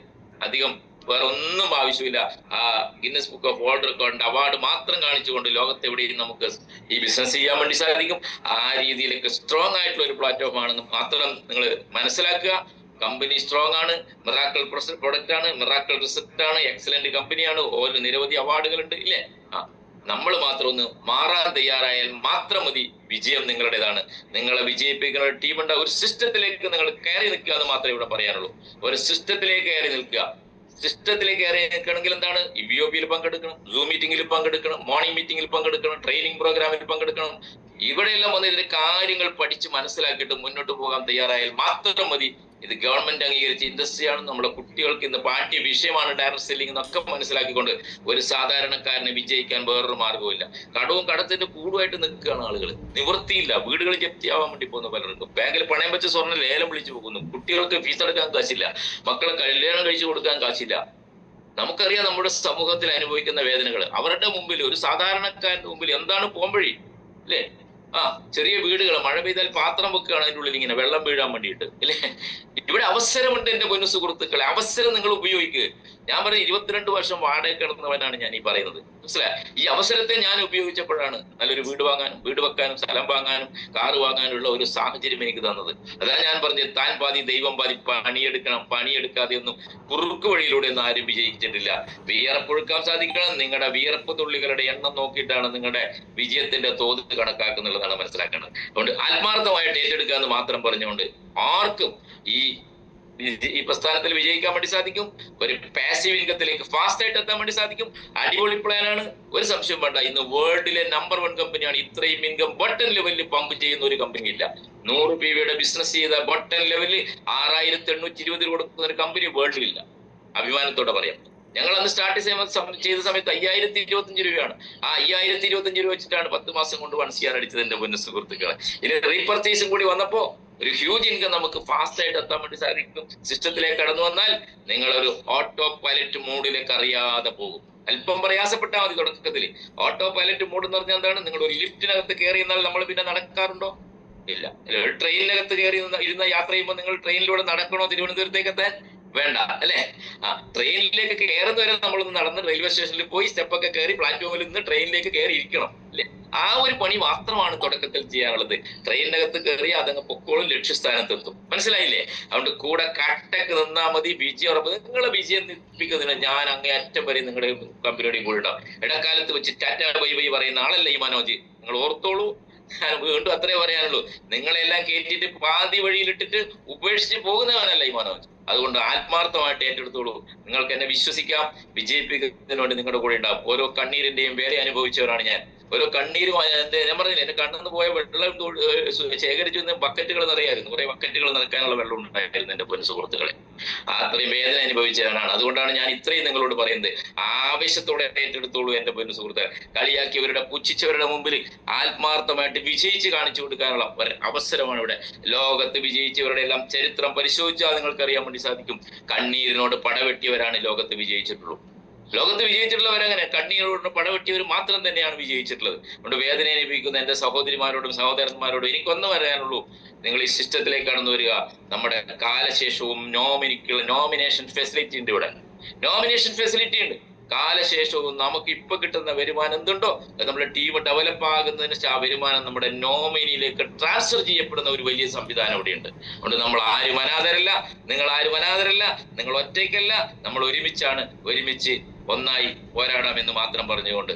അധികം വേറെ ഒന്നും ആവശ്യമില്ല. ആ ഗിന്നസ് ബുക്ക് ഓഫ് വേൾഡ് റെക്കോർഡിന്റെ അവാർഡ് മാത്രം കാണിച്ചുകൊണ്ട് ലോകത്ത് എവിടെയും നമുക്ക് ഈ ബിസിനസ് ചെയ്യാൻ വേണ്ടി സാധിക്കും. ആ രീതിയിലേക്ക് സ്ട്രോങ് ആയിട്ടുള്ള ഒരു പ്ലാറ്റ്ഫോം ആണെന്ന് മാത്രം നിങ്ങൾ മനസ്സിലാക്കുക. കമ്പനി സ്ട്രോങ് ആണ്, മിറാക്കിൾ പ്രൊഡക്റ്റ് ആണ്, മിറാക്കിൾ റിസൾട്ട് ആണ്, എക്സലന്റ് കമ്പനിയാണ്, നിരവധി അവാർഡുകളുണ്ട് ഇല്ലേ. നമ്മൾ മാത്രം ഒന്ന് മാറാൻ തയ്യാറായാൽ മാത്രം മതി, വിജയം നിങ്ങളുടേതാണ്. നിങ്ങളെ വിജയിപ്പിക്കുന്ന ഒരു ടീമുണ്ട്. ഒരു സിസ്റ്റത്തിലേക്ക് നിങ്ങൾ കയറി നിൽക്കുക എന്ന് മാത്രമേ ഇവിടെ പറയാനുള്ളൂ. ഒരു സിസ്റ്റത്തിലേക്ക് കയറി നിൽക്കുക. സിസ്റ്റത്തിലേക്ക് കയറി നിൽക്കണമെങ്കിൽ എന്താണ്? VOP-യിൽ പങ്കെടുക്കണം, സൂം മീറ്റിംഗിൽ പങ്കെടുക്കണം, മോർണിംഗ് മീറ്റിംഗിൽ പങ്കെടുക്കണം, ട്രെയിനിങ് പ്രോഗ്രാമിൽ പങ്കെടുക്കണം. ഇവിടെയെല്ലാം വന്ന് ഇതിന്റെ കാര്യങ്ങൾ പഠിച്ച് മനസ്സിലാക്കിയിട്ട് മുന്നോട്ട് പോകാൻ തയ്യാറായാൽ മാത്രം മതി. ഇത് ഗവൺമെന്റ് അംഗീകരിച്ച ഇൻഡസ്ട്രിയാണ്. നമ്മുടെ കുട്ടികൾക്ക് ഇന്ന് പാഠ്യ വിഷയമാണ് ഡയറക്ട് സെല്ലിംഗ് എന്നൊക്കെ മനസ്സിലാക്കിക്കൊണ്ട് ഒരു സാധാരണക്കാരനെ വിജയിക്കാൻ വേറൊരു മാർഗവുമില്ല. കടവും കടത്തിന്റെ കൂടുമായിട്ട് നിൽക്കുകയാണ് ആളുകൾ. നിവൃത്തിയില്ല. വീടുകൾ ജപ്തിയാവാൻ വേണ്ടി പോകുന്ന പലർക്കും. ബാങ്കിൽ പണയം വെച്ച സ്വർണ്ണം ലേലം വിളിച്ചു പോകുന്നു. കുട്ടികൾക്ക് ഫീസ് അടക്കാൻ കാശില്ല. മക്കളെ കല്യാണം കഴിച്ചു കൊടുക്കാൻ കാശില്ല. നമുക്കറിയാം നമ്മുടെ സമൂഹത്തിൽ അനുഭവിക്കുന്ന വേദനകൾ. അവരുടെ മുമ്പിൽ, ഒരു സാധാരണക്കാരന്റെ മുമ്പിൽ എന്താണ് പോംവഴി അല്ലേ? ചെറിയ വീടുകൾ, മഴ പെയ്താൽ പാത്രം വെക്കുകയാണ് അതിൻ്റെ ഉള്ളിൽ ഇങ്ങനെ വെള്ളം വീഴാൻ വേണ്ടിയിട്ട് അല്ലേ. ഇവിടെ അവസരമുണ്ട് എന്റെ പൊന്നു സുഹൃത്തുക്കളെ. അവസരം നിങ്ങൾ ഉപയോഗിക്കുക. ഞാൻ പറഞ്ഞ 22 വർഷം വാടക കിടന്നവനാണ് ഞാൻ ഈ പറയുന്നത്. മനസ്സിലായി? ഈ അവസരത്തെ ഞാൻ ഉപയോഗിച്ചപ്പോഴാണ് നല്ലൊരു വീട് വാങ്ങാനും, വീട് വെക്കാനും, സ്ഥലം വാങ്ങാനും, കാറ് വാങ്ങാനുള്ള ഒരു സാഹചര്യം എനിക്ക് തന്നത്. അതാണ് ഞാൻ പറഞ്ഞത്, താൻ പാതി ദൈവം പാതി. പണിയെടുക്കണം. പണിയെടുക്കാതെ ഒന്നും കുറുക്ക് വഴിയിലൂടെ ഒന്നും ആരും വിജയിച്ചിട്ടില്ല. വിയർപ്പൊഴുക്കാൻ സാധിക്കണം. നിങ്ങളുടെ വിയർപ്പ് തുള്ളികളുടെ എണ്ണം നോക്കിയിട്ടാണ് നിങ്ങളുടെ വിജയത്തിന്റെ തോത് കണക്കാക്കുന്നുള്ളതാണ് മനസ്സിലാക്കേണ്ടത്. അതുകൊണ്ട് ആത്മാർത്ഥമായിട്ട് ഏറ്റെടുക്കുക എന്ന് മാത്രം പറഞ്ഞുകൊണ്ട് ആർക്കും ഈ ഈ പ്രസ്ഥാനത്തിൽ വിജയിക്കാൻ വേണ്ടി സാധിക്കും. ഒരു പാസീവ് ഇൻകത്തിലേക്ക് ഫാസ്റ്റ് ആയിട്ട് എത്താൻ വേണ്ടി സാധിക്കും. അടിപൊളി പ്ലാനാണ്, ഒരു സംശയം വേണ്ട. ഇന്ന് വേൾഡിലെ നമ്പർ 1 കമ്പനിയാണ്. ഇത്രയും ഇൻകം ബട്ടൺ ലെവലിൽ പമ്പ് ചെയ്യുന്ന ഒരു കമ്പനി ഇല്ല. 100 PV ബിസിനസ് ചെയ്ത ബട്ടൺ ലെവലിൽ 6820 കൊടുക്കുന്ന ഒരു കമ്പനി വേൾഡിലില്ല. അഭിമാനത്തോടെ പറയാം. ഞങ്ങൾ അന്ന് സ്റ്റാർട്ട് ചെയ്ത സമയത്ത് 5025 രൂപയാണ്. ആ 5025 രൂപ വെച്ചിട്ടാണ് 10 മാസം കൊണ്ട് 1 CR അടിച്ചത് എന്റെ പൊന്നു സുഹൃത്തുക്കളെ. ഇനി റീപർച്ചേസും കൂടി വന്നപ്പോ ഒരു ഹ്യൂജ് ഇൻകം നമുക്ക് ഫാസ്റ്റ് ആയിട്ട് എത്താൻ വേണ്ടി സാധിക്കും. സിസ്റ്റത്തിലേക്ക് കടന്നു വന്നാൽ നിങ്ങളൊരു ഓട്ടോ പൈലറ്റ് മോഡിലേക്ക് അറിയാതെ പോകും. അല്പം പ്രയാസപ്പെട്ടാൽ മതി തുടക്കത്തിൽ. ഓട്ടോ പൈലറ്റ് മോഡ് എന്ന് പറഞ്ഞാൽ എന്താണ്? നിങ്ങൾ ഒരു ലിഫ്റ്റിനകത്ത് കയറി എന്നാൽ നമ്മൾ പിന്നെ നടക്കാറുണ്ടോ? ഇല്ല. ട്രെയിനിനകത്ത് കയറി ഇരുന്ന യാത്ര ചെയ്യുമ്പോൾ നിങ്ങൾ ട്രെയിനിലൂടെ നടക്കണോ തിരുവനന്തപുരത്തേക്ക് എത്താൻ? വേണ്ട അല്ലെ? ട്രെയിനിലേക്ക് കയറുന്നവരെ നമ്മളൊന്ന് നടന്ന് റെയിൽവേ സ്റ്റേഷനിൽ പോയി സ്റ്റെപ്പൊക്കെ കയറി പ്ലാറ്റ്ഫോമിൽ നിന്ന് ട്രെയിനിലേക്ക് കയറി ഇരിക്കണം അല്ലെ? ആ ഒരു പണി മാത്രമാണ് തുടക്കത്തിൽ ചെയ്യാനുള്ളത്. ട്രെയിനിനകത്ത് കയറി അതങ്ങ് പൊക്കോളും, ലക്ഷ്യസ്ഥാനത്തെത്തും. മനസ്സിലായില്ലേ? അതുകൊണ്ട് കൂടെ കട്ടക്ക് നിന്നാ മതി. വിജയം ഉറപ്പ്. നിങ്ങളെ വിജയം നിൽപ്പിക്കുന്നതിന് ഞാൻ അങ്ങേ അറ്റം വരെ നിങ്ങളുടെ കമ്പനിയോടെയും കൂടെ ഉണ്ടാവും. ഇടക്കാലത്ത് വെച്ച് ടാറ്റ ബൈ ബൈ പറയുന്ന ആളല്ല ഈ മനോജ്. നിങ്ങൾ ഓർത്തോളൂ. ഞാൻ വീണ്ടും അത്രേ പറയാനുള്ളൂ. നിങ്ങളെല്ലാം കയറ്റിയിട്ട് പാതി വഴിയിലിട്ടിട്ട് ഉപേക്ഷിച്ച് പോകുന്നവനല്ല ഈ മനോജ്. അതുകൊണ്ട് ആത്മാർത്ഥമായിട്ട് ഏറ്റെടുത്തോളൂ. നിങ്ങൾക്ക് എന്നെ വിശ്വസിക്കാം. വിജയിപ്പിക്കുന്നതിന് വേണ്ടി നിങ്ങളുടെ കൂടെ ഉണ്ടാവും. ഓരോ കണ്ണീരിന്റെയും വേല അനുഭവിച്ചവരാണ് ഞാൻ. ഓരോ കണ്ണീരും ഞാൻ പറഞ്ഞില്ല, എന്റെ കണ്ണെന്ന് പോയ വെള്ളം ശേഖരിച്ചു ബക്കറ്റുകൾ നിറയായിരുന്നു. കുറെ ബക്കറ്റുകൾ നിറക്കാനുള്ള വെള്ളം ഉണ്ടായിരുന്നു എന്റെ പൊന്നു സുഹൃത്തുക്കളെ. അത്രയും വേദന അനുഭവിച്ചവരാണ്. അതുകൊണ്ടാണ് ഞാൻ ഇത്രയും നിങ്ങളോട് പറയുന്നത്. ആവേശത്തോടെ ഏറ്റെടുത്തോളൂ എന്റെ പൊന്നു സുഹൃത്ത്. കളിയാക്കിയവരുടെ പുച്ഛിച്ചവരുടെ മുമ്പിൽ ആത്മാർത്ഥമായിട്ട് വിജയിച്ച് കാണിച്ചു കൊടുക്കാനുള്ള അവസരമാണ് ഇവിടെ. ലോകത്ത് വിജയിച്ചവരുടെ എല്ലാം ചരിത്രം പരിശോധിച്ചാൽ നിങ്ങൾക്ക് അറിയാൻ വേണ്ടി സാധിക്കും. കണ്ണീരിനോട് പടവെട്ടിയവരാണ് ലോകത്ത് വിജയിച്ചിട്ടുള്ളൂ. ലോകത്ത് വിജയിച്ചിട്ടുള്ളവരങ്ങനെ കണ്ണീരോട് പടവെട്ടിയവർ മാത്രം തന്നെയാണ് വിജയിച്ചിട്ടുള്ളത്. അതുകൊണ്ട് വേദന അനുഭവിക്കുന്ന എന്റെ സഹോദരിമാരോടും സഹോദരന്മാരോടും എനിക്കൊന്നു പറയാനുള്ളൂ. നിങ്ങൾ ഈ സിസ്റ്റത്തിലേക്ക് കടന്നു വരിക. നമ്മുടെ കാലശേഷവും നോമിനേഷൻ ഫെസിലിറ്റി ഉണ്ട് ഇവിടെ. നോമിനേഷൻ ഫെസിലിറ്റി ഉണ്ട്. കാലശേഷവും നമുക്ക് ഇപ്പൊ കിട്ടുന്ന വരുമാനം എന്തുണ്ടോ നമ്മുടെ ടീം ഡെവലപ്പ് ആകുന്നതിന് ആ വരുമാനം നമ്മുടെ നോമിനിയിലേക്ക് ട്രാൻസ്ഫർ ചെയ്യപ്പെടുന്ന ഒരു വലിയ സംവിധാനം ഇവിടെയുണ്ട്. അതുകൊണ്ട് നമ്മൾ ആരും അനാഥരല്ല, നിങ്ങൾ ആരും അനാഥരല്ല, നിങ്ങൾ ഒറ്റയ്ക്കല്ല, നമ്മൾ ഒരുമിച്ചാണ്. ഒരുമിച്ച് ഒന്നായി പോരാടാമെന്ന് മാത്രം പറഞ്ഞുകൊണ്ട്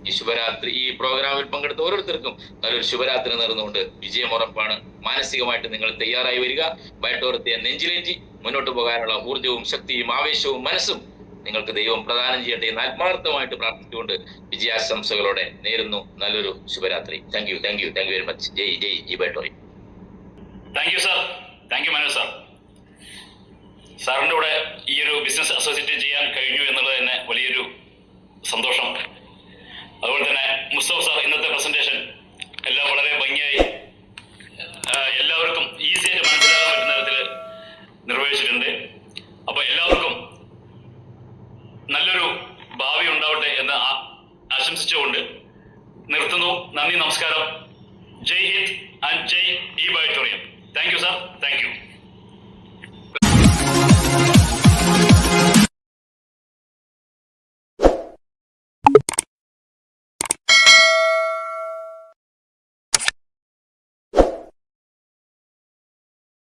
ഈ ശുഭരാത്രി ഈ പ്രോഗ്രാമിൽ പങ്കെടുത്ത ഓരോരുത്തർക്കും നല്ലൊരു ശുഭരാത്രി നേർന്നുകൊണ്ട് വിജയം ഉറപ്പാണ്. മാനസികമായിട്ട് നിങ്ങൾ തയ്യാറായി വരിക. ബയട്ടോറത്തെ നെഞ്ചിലേറ്റി മുന്നോട്ട് പോകാനുള്ള ഊർജവും ശക്തിയും ആവേശവും മനസ്സും നിങ്ങൾക്ക് ദൈവം പ്രദാനം ചെയ്യട്ടെ എന്ന് ആത്മാർത്ഥമായിട്ട് പ്രാർത്ഥിച്ചുകൊണ്ട് വിജയാശംസകളോടെ നേരുന്നു. നല്ലൊരു ശുഭരാത്രി. Thank you very much. Jai ബയട്ടോറി. Thank you sir. Thank you Manoj sir. സാറിൻ്റെ കൂടെ ഈ ഒരു ബിസിനസ് അസോസിയേറ്റ് ചെയ്യാൻ കഴിഞ്ഞു എന്നുള്ളത് തന്നെ വലിയൊരു സന്തോഷം. അതുപോലെ തന്നെ മുസ്തഫ സാർ ഇന്നത്തെ പ്രസന്റേഷൻ എല്ലാം വളരെ ഭംഗിയായി എല്ലാവർക്കും ഈസി ആയിട്ട് മനസ്സിലാക്കാൻ പറ്റുന്ന തരത്തിൽ നിർവഹിച്ചിട്ടുണ്ട്. അപ്പൊ എല്ലാവർക്കും നല്ലൊരു ഭാവി ഉണ്ടാവട്ടെ എന്ന് ആശംസിച്ചുകൊണ്ട് നിർത്തുന്നു. നന്ദി, നമസ്കാരം. ജയ് ഹിന്ദ് ആൻഡ് ജയ് ഇ ബയോട്ടോറിയം. Thank you sir. Thank U.